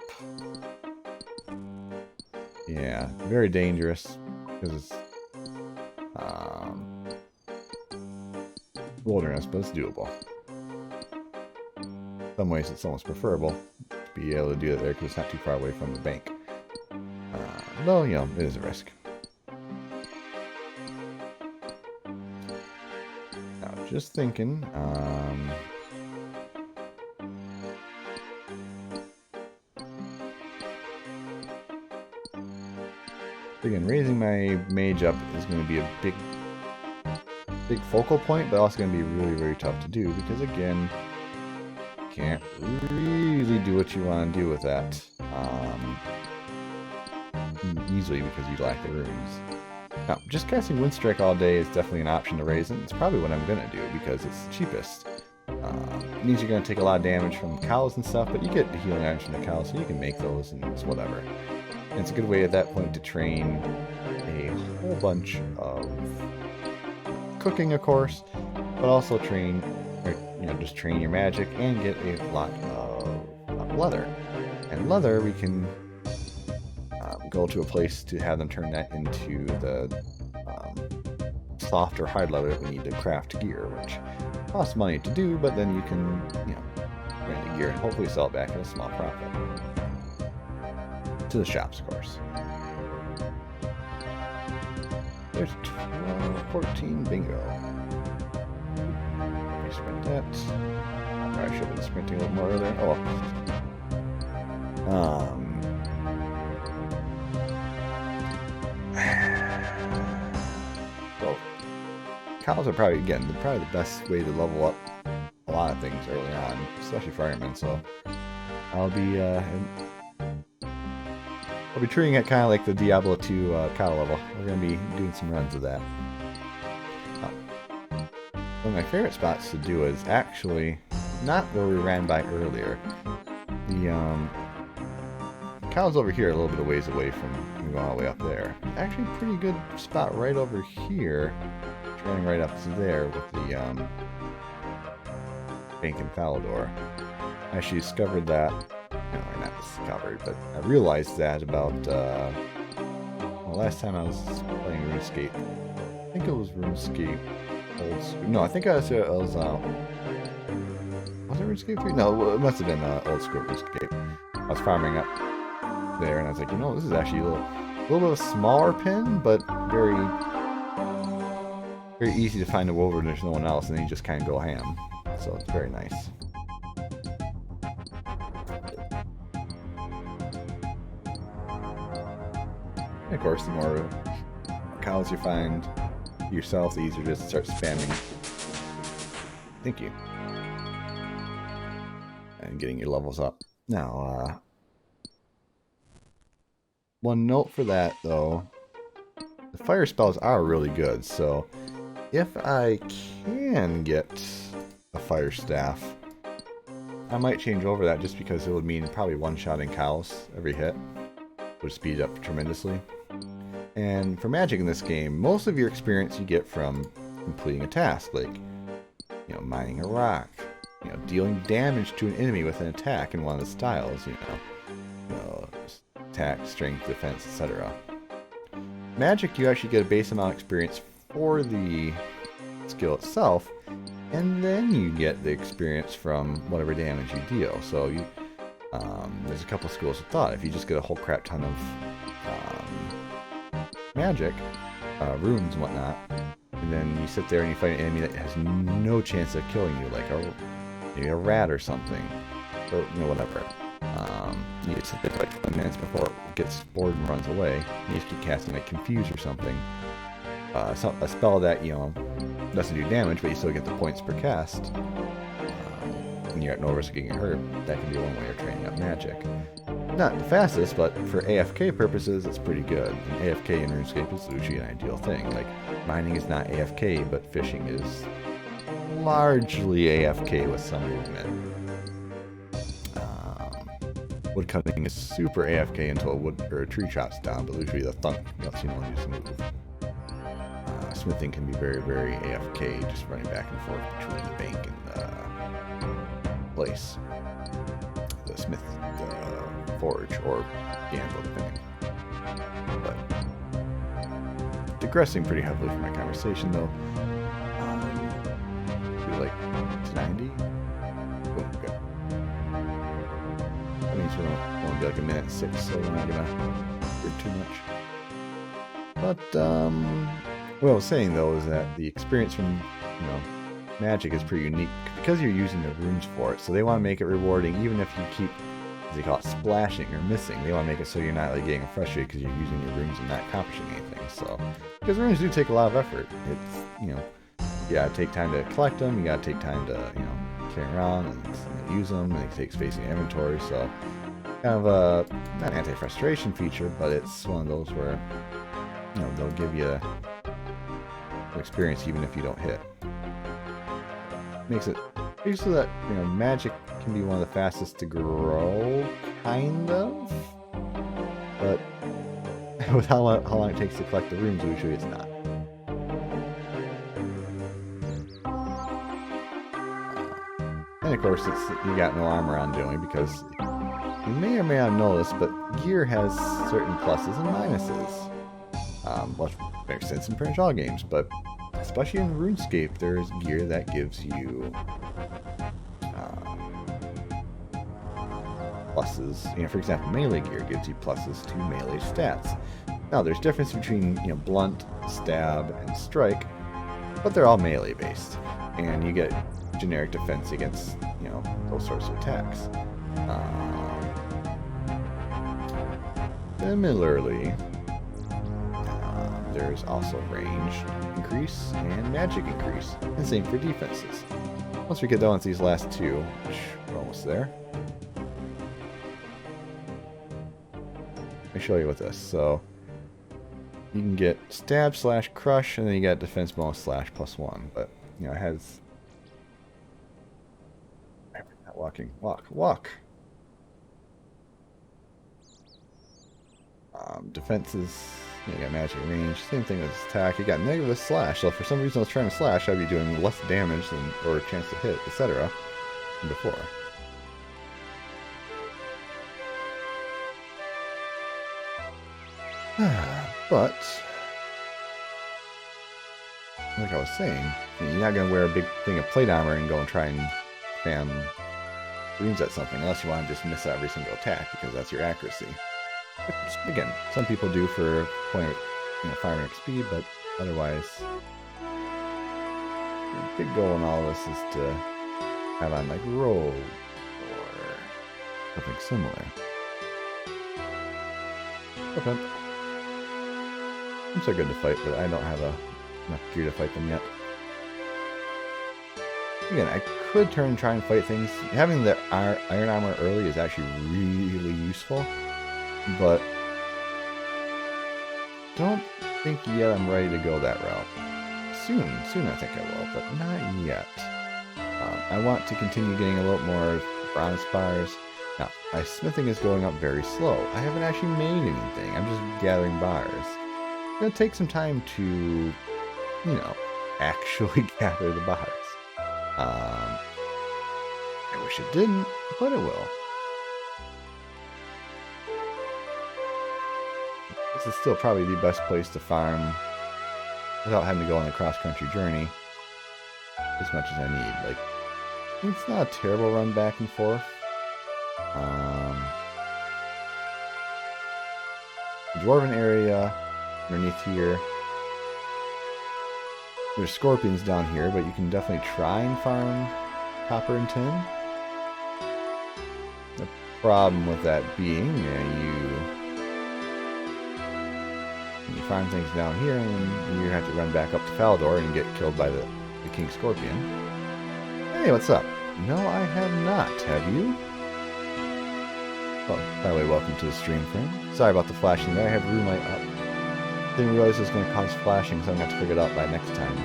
Yeah, very dangerous because it's wilderness, but it's doable. In some ways, it's almost preferable to be able to do it there because it's not too far away from the bank. Though, it is a risk. Now, just thinking, again, raising my mage up is going to be a big focal point, but also going to be really, very tough to do because, again, you can't really do what you want to do with that easily because you lack the runes. Now, just casting Windstrike all day is definitely an option to raise, and it's probably what I'm going to do because it's the cheapest. It means you're going to take a lot of damage from cows and stuff, but you get the healing items from the cows, so you can make those and it's whatever. And it's a good way at that point to train a whole bunch of cooking, of course, but also train, just train your magic and get a lot of leather. And leather, we can go to a place to have them turn that into the soft or hard leather that we need to craft gear, which costs money to do, but then you can, rent the gear and hopefully sell it back at a small profit. To the shops, of course. There's 12, 14, bingo. Let me sprint that. I should have been sprinting a little more earlier. Oh well. Well, cows are probably the best way to level up a lot of things early on, especially for Ironman. So I'll be treating it kind of like the Diablo 2 cow level. We're going to be doing some runs of that. One of my favorite spots to do is actually not where we ran by earlier. The cow's over here, a little bit of ways away from going all the way up there. Actually, a pretty good spot right over here, trailing right up to there with the bank and Falador. I actually discovered that. No, not discovered, but I realized that about last time I was playing RuneScape. I think it was RuneScape Old School. No, I think was it RuneScape 3? No, it must have been Old School RuneScape. I was farming up there, and I was like, this is actually a little bit of a smaller pin, but very, very easy to find a wolver and there's no one else, and then you just kind of go ham. So it's very nice. And of course, the more cows you find yourself, the easier it is to start spamming. Thank you. And getting your levels up. Now, one note for that, though, the fire spells are really good, so if I can get a fire staff, I might change over that just because it would mean probably one-shotting cows every hit. Would speed up tremendously. And for magic in this game, most of your experience you get from completing a task, like, mining a rock, dealing damage to an enemy with an attack in one of the styles, attack, strength, defense, etc. Magic, you actually get a base amount of experience for the skill itself, and then you get the experience from whatever damage you deal. So there's a couple schools of thought. If you just get a whole crap ton of magic, runes and whatnot, and then you sit there and you fight an enemy that has no chance of killing you, like maybe a rat or something, or whatever. You just sit there for like 20 minutes before it gets bored and runs away. You just keep casting like Confuse or something. A spell that, doesn't do damage, but you still get the points per cast. When you're at no risk of getting hurt, that can be one way of training up magic. Not the fastest, but for AFK purposes, it's pretty good. And AFK in RuneScape is usually an ideal thing. Like, mining is not AFK, but fishing is largely AFK with some movement. Woodcutting is super AFK until a tree chops down, but usually the thunk lets you know when you move. Smithing can be very, very AFK, just running back and forth between the bank and the place. The smith, forge, or gamble, depending. But digressing pretty heavily from my conversation, though. Maybe like to 90. Oh, okay. That means we're going to be like a minute 6, so we're not gonna hear too much. But what I was saying though is that the experience from magic is pretty unique because you're using the runes for it. So they want to make it rewarding, even if you keep, as they call it, splashing or missing. They want to make it so you're not like getting frustrated because you're using your runes and not accomplishing anything. So because runes do take a lot of effort. It's you gotta take time to collect them. You gotta take time to carry around and use them, and it takes space in your inventory. So kind of a not an anti-frustration feature, but it's one of those where they'll give you an experience even if you don't hit. Makes it so that magic can be one of the fastest to grow, kind of. But with how long it takes to collect the runes, usually it's not. And of course, you got no armor on generally because you may or may not know this, but gear has certain pluses and minuses. Which makes sense in pretty much all games, but especially in RuneScape, there's gear that gives you pluses. For example, melee gear gives you pluses to melee stats. Now, there's difference between blunt, stab, and strike, but they're all melee based, and you get generic defense against those sorts of attacks. Similarly, there's also range increase and magic increase, and same for defenses. Once we get done with these last two, which we're almost there, let me show you with this. So you can get stab / crush, and then you got defense bonus / +1. But it has not walk. Defenses. You got magic range, same thing with attack. You got negative slash, so for some reason I was trying to slash, I'd be doing less damage or a chance to hit, etc. than before. But, like I was saying, you're not going to wear a big thing of plate armor and go and try and spam runes at something, unless you want to just miss every single attack, because that's your accuracy. Which, again, some people do for point of farming XP, but otherwise, the big goal in all of this is to have on like rogue or something similar. Okay. I'm so good to fight, but I don't have enough gear to fight them yet. Again, I could turn and try and fight things. Having the iron armor early is actually really useful. But don't think yet I'm ready to go that route. Soon I think I will, but not yet. I want to continue getting a little more bronze bars. Now, my smithing is going up very slow. I haven't actually made anything. I'm just gathering bars. It's going to take some time to, actually gather the bars. I wish it didn't, but it will. This is still probably the best place to farm without having to go on a cross-country journey as much as I need. Like, it's not a terrible run back and forth. The Dwarven area underneath here. There's scorpions down here, but you can definitely try and farm copper and tin. The problem with that being, you farm things down here, and then you have to run back up to Falador and get killed by the King Scorpion. Hey, what's up? No, I have not. Have you? Oh, by the way, welcome to the stream, friend. Sorry about the flashing there. I have room light up. Didn't realize it was going to cause flashing, so I'm going to have to figure it out by next time.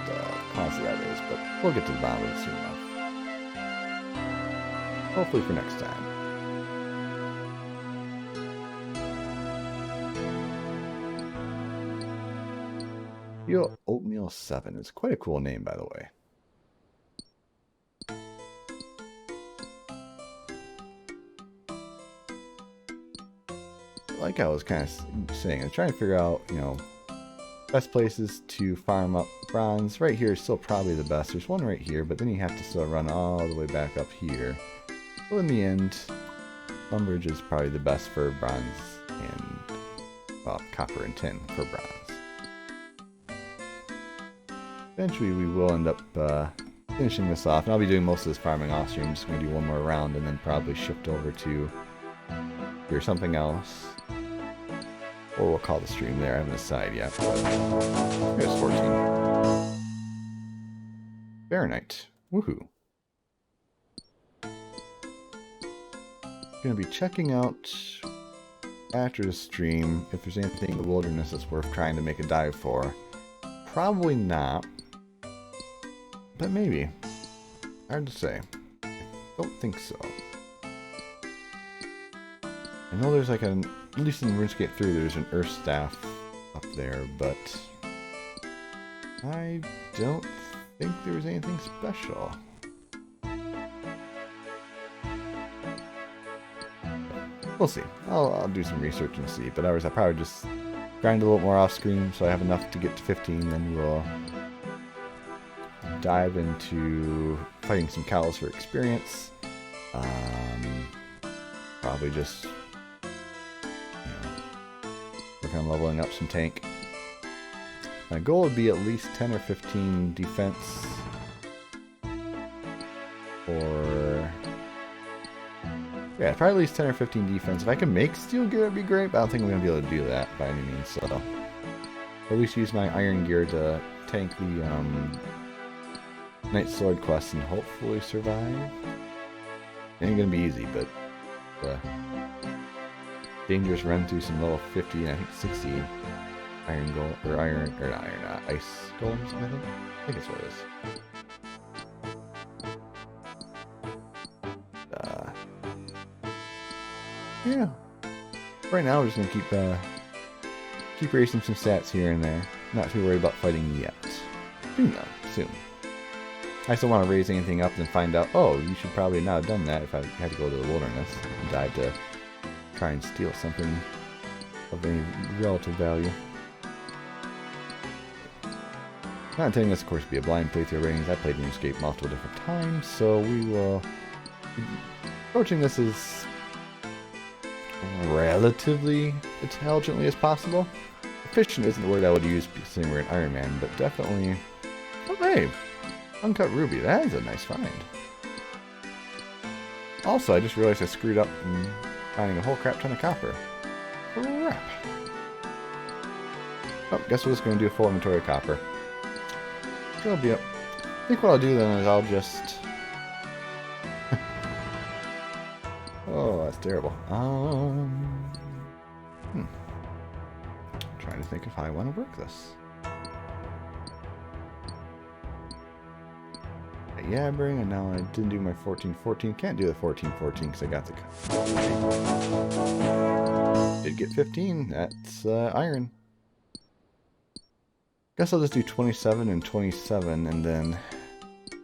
But honestly, that is. But we'll get to the bottom of it soon enough. Hopefully for next time. Oatmeal 7 is quite a cool name, by the way. Like I was kind of saying, I'm trying to figure out, best places to farm up bronze. Right here is still probably the best. There's one right here, but then you have to still run all the way back up here. So in the end, Lumbridge is probably the best for bronze and, well, copper and tin for bronze. Eventually we will end up finishing this off, and I'll be doing most of this farming off stream. I'm just going to do one more round and then probably shift over to something else. Or we'll call the stream there. I haven't decided yet. There's 14. Fahrenheit. Woohoo. Gonna be checking out after the stream if there's anything in the wilderness that's worth trying to make a dive for. Probably not. But maybe. Hard to say. I don't think so. I know there's like at least in RuneScape 3 there's an earth staff up there, but I don't think there was anything special. We'll see. I'll do some research and see, but I'll probably just grind a little more off screen so I have enough to get to 15, then we'll dive into fighting some cows for experience. Probably just work on leveling up some tank. My goal would be at least 10 or 15 defense, or yeah, probably at least 10 or 15 defense. If I can make steel gear, it'd be great, but I don't think I'm going to be able to do that by any means, so at least use my iron gear to tank the Knight Sword quest and hopefully survive. It ain't going to be easy, but dangerous run through some level 50 and I think 60 ice golems, I think that's what it is. Yeah. Right now we're just gonna keep raising some stats here and there. Not too worried about fighting yet. Soon though, soon. I still want to raise anything up and find out, oh, you should probably not have done that if I had to go to the wilderness and dive to try and steal something of any relative value. Not intending this, of course, to be a blind playthrough ratings. I played RuneScape multiple different times, so we will be approaching this as relatively intelligently as possible. Efficient isn't the word I would use considering we're in Ironman, but definitely... Oh, hey! Uncut ruby. That is a nice find. Also, I just realized I screwed up in finding a whole crap ton of copper. Crap. Oh, guess we're just going to do a full inventory of copper. It'll be up. I think what I'll do then is I'll just... Oh, that's terrible. Trying to think if I want to work this. Yeah, bring, and now I didn't do my 14-14. Can't do the 14-14 because I got the... Did get 15. That's iron. Guess I'll just do 27 and 27, and then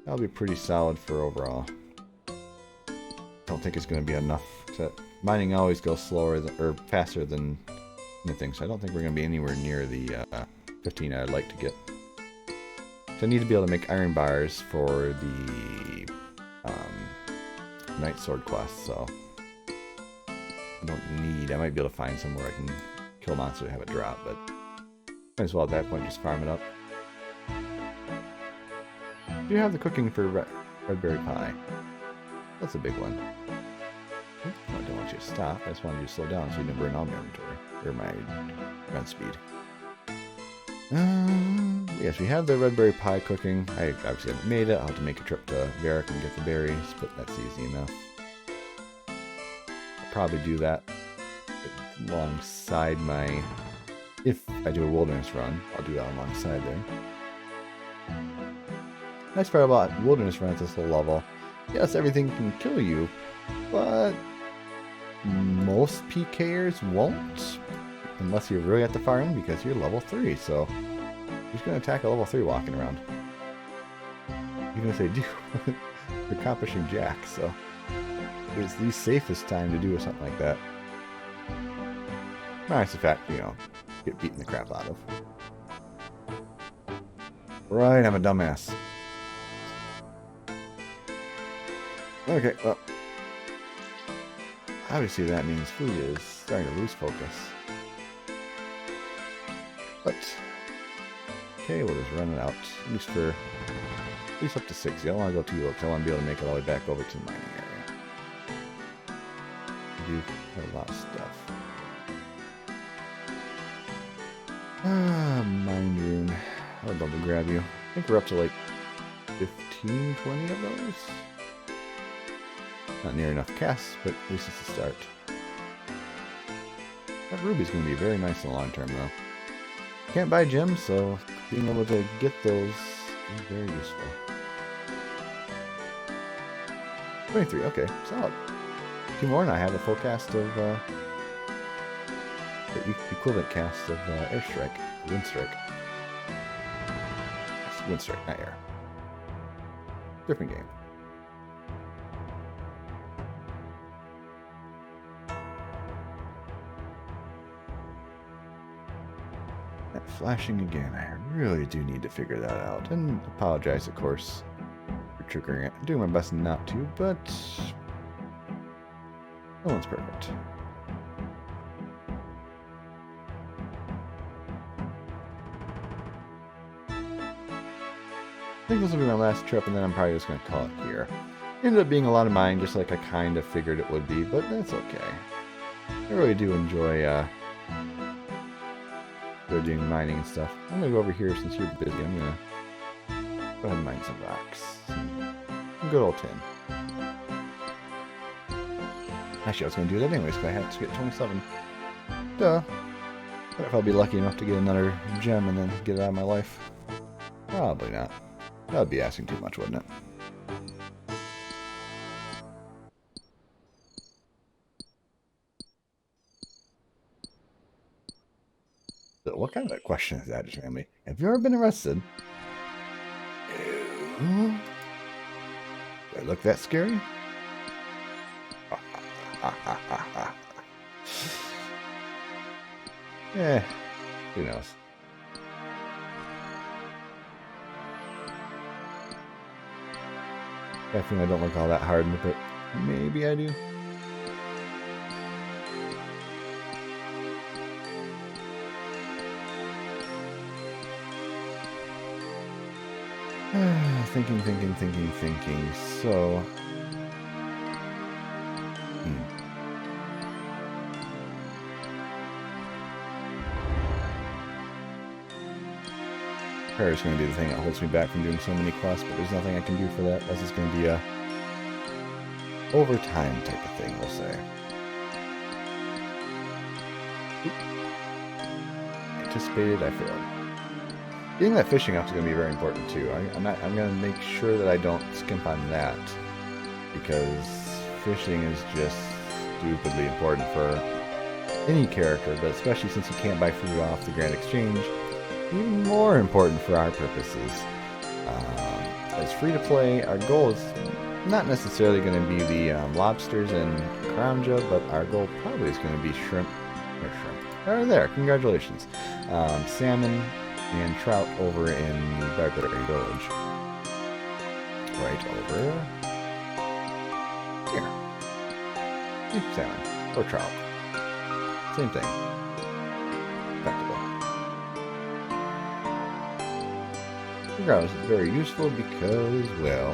that'll be pretty solid for overall. Don't think it's going to be enough. Mining always goes slower than, or faster than anything, so I don't think we're going to be anywhere near the 15 I'd like to get. So I need to be able to make iron bars for the Knight Sword quest, so I don't need... I might be able to find somewhere I can kill a monster to have it drop, but Might as well at that point just farm it up. Do you have the cooking for red berry pie? That's a big one. I don't want you to stop. I just wanted you to slow down so you didn't burn all my inventory. Or my run speed. Yes, we have the red berry pie cooking. I obviously haven't made it. I'll have to make a trip to Varric and get the berries, but that's easy enough. I'll probably do that alongside my... If I do a wilderness run, I'll do that alongside there. Nice part about wilderness runs at this low level. Yes, everything can kill you, but most PKers won't. Unless you're really at the far end because you're level 3, so who's going to attack a level 3 walking around? Even if they do, they're accomplishing jack, so it's the safest time to do something like that. Minus the fact, you know, get beaten the crap out of. Right, I'm a dumbass. Okay, well, obviously that means food is starting to lose focus. But, okay, we'll just run it out, at least up to 60. I don't want to go too low, because I want to be able to make it all the way back over to the mining area. We do have a lot of stuff. Mine rune. I would love to grab you. I think we're up to like 15, 20 of those. Not near enough casts, but at least it's a start. That ruby's going to be very nice in the long term, though. Can't buy gems, so being able to get those is very useful. 23, okay, solid. 2 more and I have a full cast of, the equivalent cast of Airstrike, Windstrike. It's Windstrike, not Air. Different game. Flashing again. I really do need to figure that out. And apologize, of course, for triggering it. I'm doing my best not to, but no one's perfect. I think this will be my last trip, and then I'm probably just going to call it here. Ended up being a lot of mine, just like I kind of figured it would be, but that's okay. I really do enjoy doing mining and stuff. I'm gonna go over here since you're busy. I'm gonna go ahead and mine some rocks. Some good old tin. Actually, I was gonna do that anyways because I had to get 27. Duh. What if I'll be lucky enough to get another gem and then get it out of my life? Probably not. That would be asking too much, wouldn't it? So what kind of a question is that, family? Have you ever been arrested? Did I look that scary? Eh, who knows? Definitely I don't look all that hard in the pit. Maybe I do. Thinking. So... Prayer is going to be the thing that holds me back from doing so many quests, but there's nothing I can do for that. That's just going to be a overtime type of thing, we'll say. Oop. Anticipated, I failed. Getting that fishing up is going to be very important too. I'm going to make sure that I don't skimp on that, because fishing is just stupidly important for any character, but especially since you can't buy food off the Grand Exchange, even more important for our purposes. As free to play, our goal is not necessarily going to be the lobsters and Crownja, but our goal probably is going to be shrimp. Oh, there, congratulations. Salmon and trout over in the Barbarian Village. Right over here. Beef salmon or trout. Same thing. Effectively. Grouse is very useful because, well,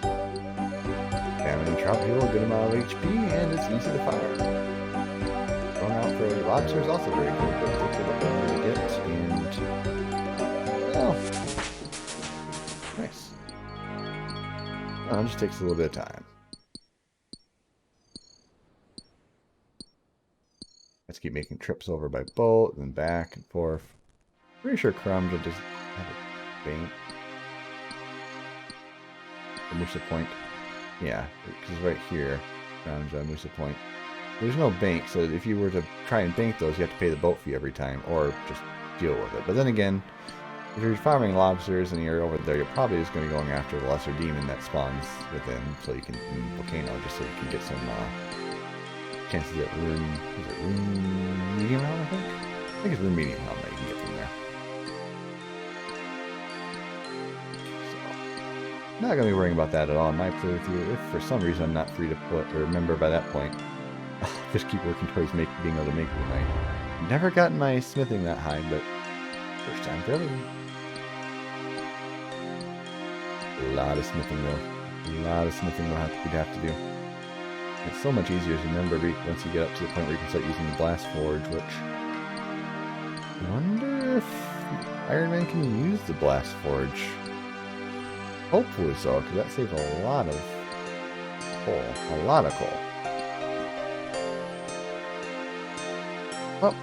salmon and trout heal a good amount of HP and it's easy to fire. Going out for lobster is also very good, but it takes a bit longer to get, and, well, nice. Well, it just takes a little bit of time. Let's keep making trips over by boat, and then back and forth. Pretty sure Crumb will just have a bank. Musa Point. Yeah, because right here, around Musa Point. There's no bank, so if you were to try and bank those, you have to pay the boat fee every time, or just deal with it. But then again, if you're farming lobsters and you're over there, you're probably just going to be going after the lesser demon that spawns within, so you can, in Volcano, just so you can get some chances at rune, is it rune medium helm, I think? I think it's rune medium helm that you can get from there. Not going to be worrying about that at all in my playthrough. If for some reason I'm not free to put or remember by that point, I'll just keep working towards being able to make it tonight. Never gotten my smithing that high, but first time for everything. A lot of smithing though. A lot of smithing we'd have to do. It's so much easier to remember once you get up to the point where you can start using the blast forge, which I wonder if Ironman can use the blast forge. Hopefully so, because that saves a lot of coal. A lot of coal. Well,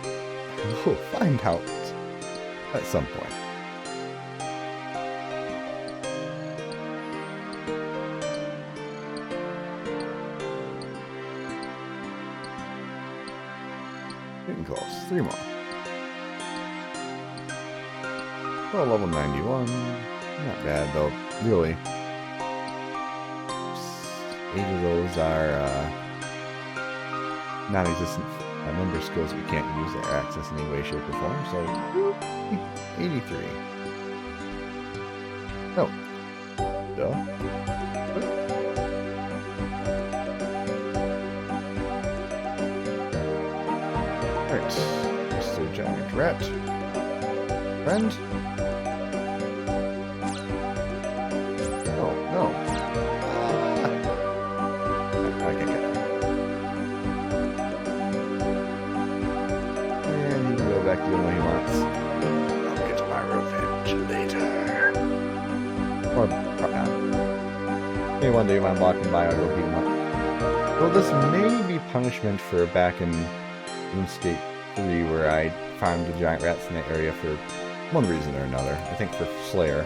we'll find out at some point. Getting close. 3 more. Well, level 91. Not bad, though. Really. 8 of those are non-existent member skills that we can't use or access in any way, shape, or form. So, 83. Oh. Duh. Alright. This is a giant rat. Friend? Doing what he wants. I'll get my revenge later. Or not. Maybe one day when I'm walking by, I'll go beat him up. Well, this may be punishment for back in RuneScape 3, where I farmed the giant rats in that area for one reason or another. I think for Slayer.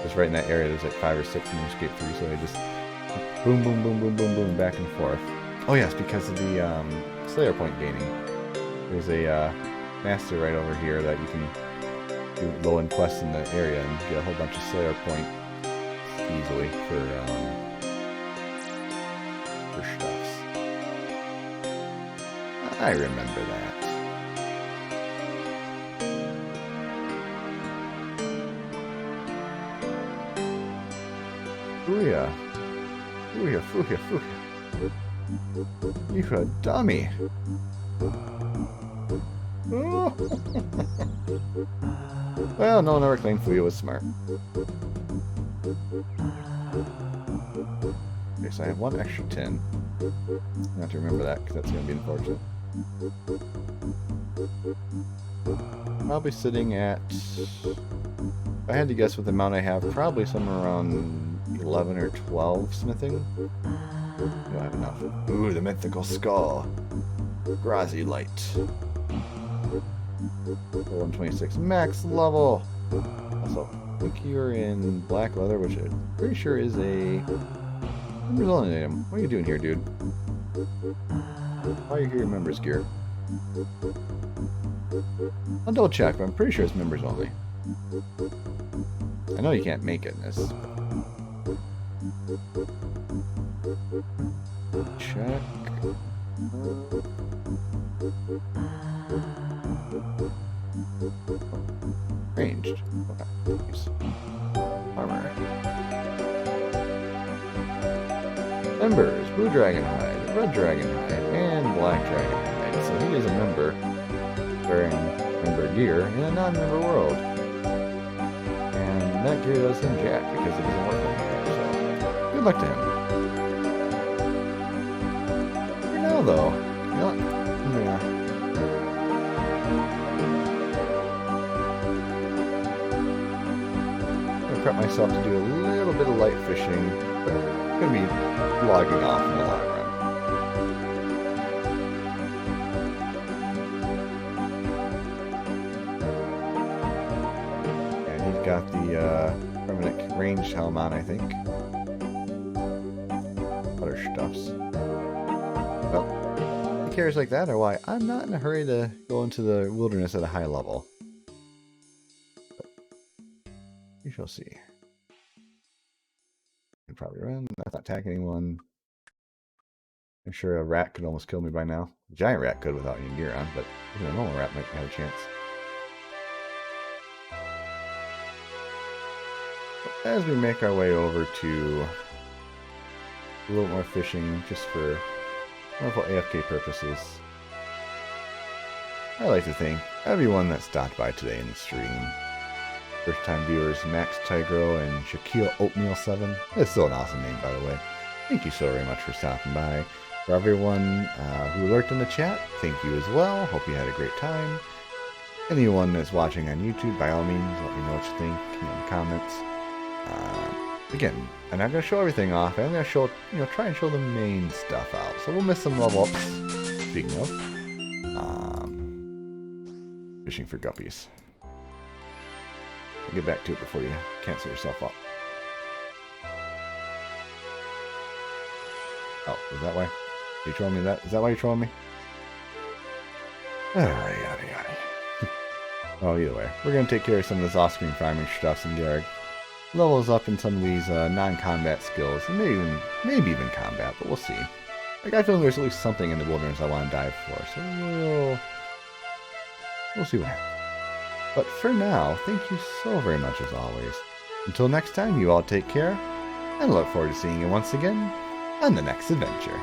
Just right in that area, there's like 5 or 6 in RuneScape 3, so I just boom, boom, boom, boom, boom, boom, back and forth. Oh yes, because of the Slayer point gaining. There's a master right over here that you can do low-end quests in the area and get a whole bunch of Slayer point easily for stuffs. I remember that. Fooya. Fooya, fooya, fooya. You're a dummy. Oh. Well, no one ever claimed Fuya was smart. Okay, so I have 1 extra 10. I have to remember that because that's going to be unfortunate. I'll be sitting at, if I had to guess what the amount I have, probably somewhere around 11 or 12 smithing. Don't have enough. Ooh, the mythical skull. Grazi Light. 126 max level. Also, I think you're in black leather, which I'm pretty sure is a members only item. What are you doing here, dude? Why are you here in members gear? I'll double check, but I'm pretty sure it's members only. I know you can't make it in this. Check. Ranged. Okay. Use armor. Members, blue dragon hide, red dragon hide, and black dragon hide. So he is a member wearing member gear in a non-member world. And that gear does him jack because it doesn't work anymore. So good luck to him. For now, though, you know what? I'm gonna prep myself to do a little bit of light fishing, but I'm gonna be logging off in the long run. Got the permanent range helm on, I think. Other stuffs. Well, carries like that are why I'm not in a hurry to go into the wilderness at a high level. But we shall see. Can probably run, not attack anyone. I'm sure a rat could almost kill me by now. A giant rat could without any gear on, but even a normal rat might have a chance. As we make our way over to a little more fishing, just for wonderful AFK purposes, I'd like to thank everyone that stopped by today in the stream. First time viewers Max Tigro and Shaquille Oatmeal 7. That's still an awesome name, by the way. Thank you so very much for stopping by. For everyone who lurked in the chat, thank you as well. Hope you had a great time. Anyone that's watching on YouTube, by all means, let me know what you think in the comments. Again, I'm not going to show everything off. I'm going to show, try and show the main stuff out. So we'll miss some level ups, speaking of. Fishing for guppies. I'll get back to it before you cancel yourself up. Oh, is that why? Are you trolling me that? Is that why you're trolling me? Alright, yada yada. Oh, either way. We're going to take care of some of this off-screen farming stuff and Garrick. Levels up in some of these non-combat skills, and maybe even combat, but we'll see. Like, I feel there's at least something in the wilderness I want to dive for, so we'll see what happens. But for now, thank you so very much as always. Until next time, you all take care, and I look forward to seeing you once again on the next adventure.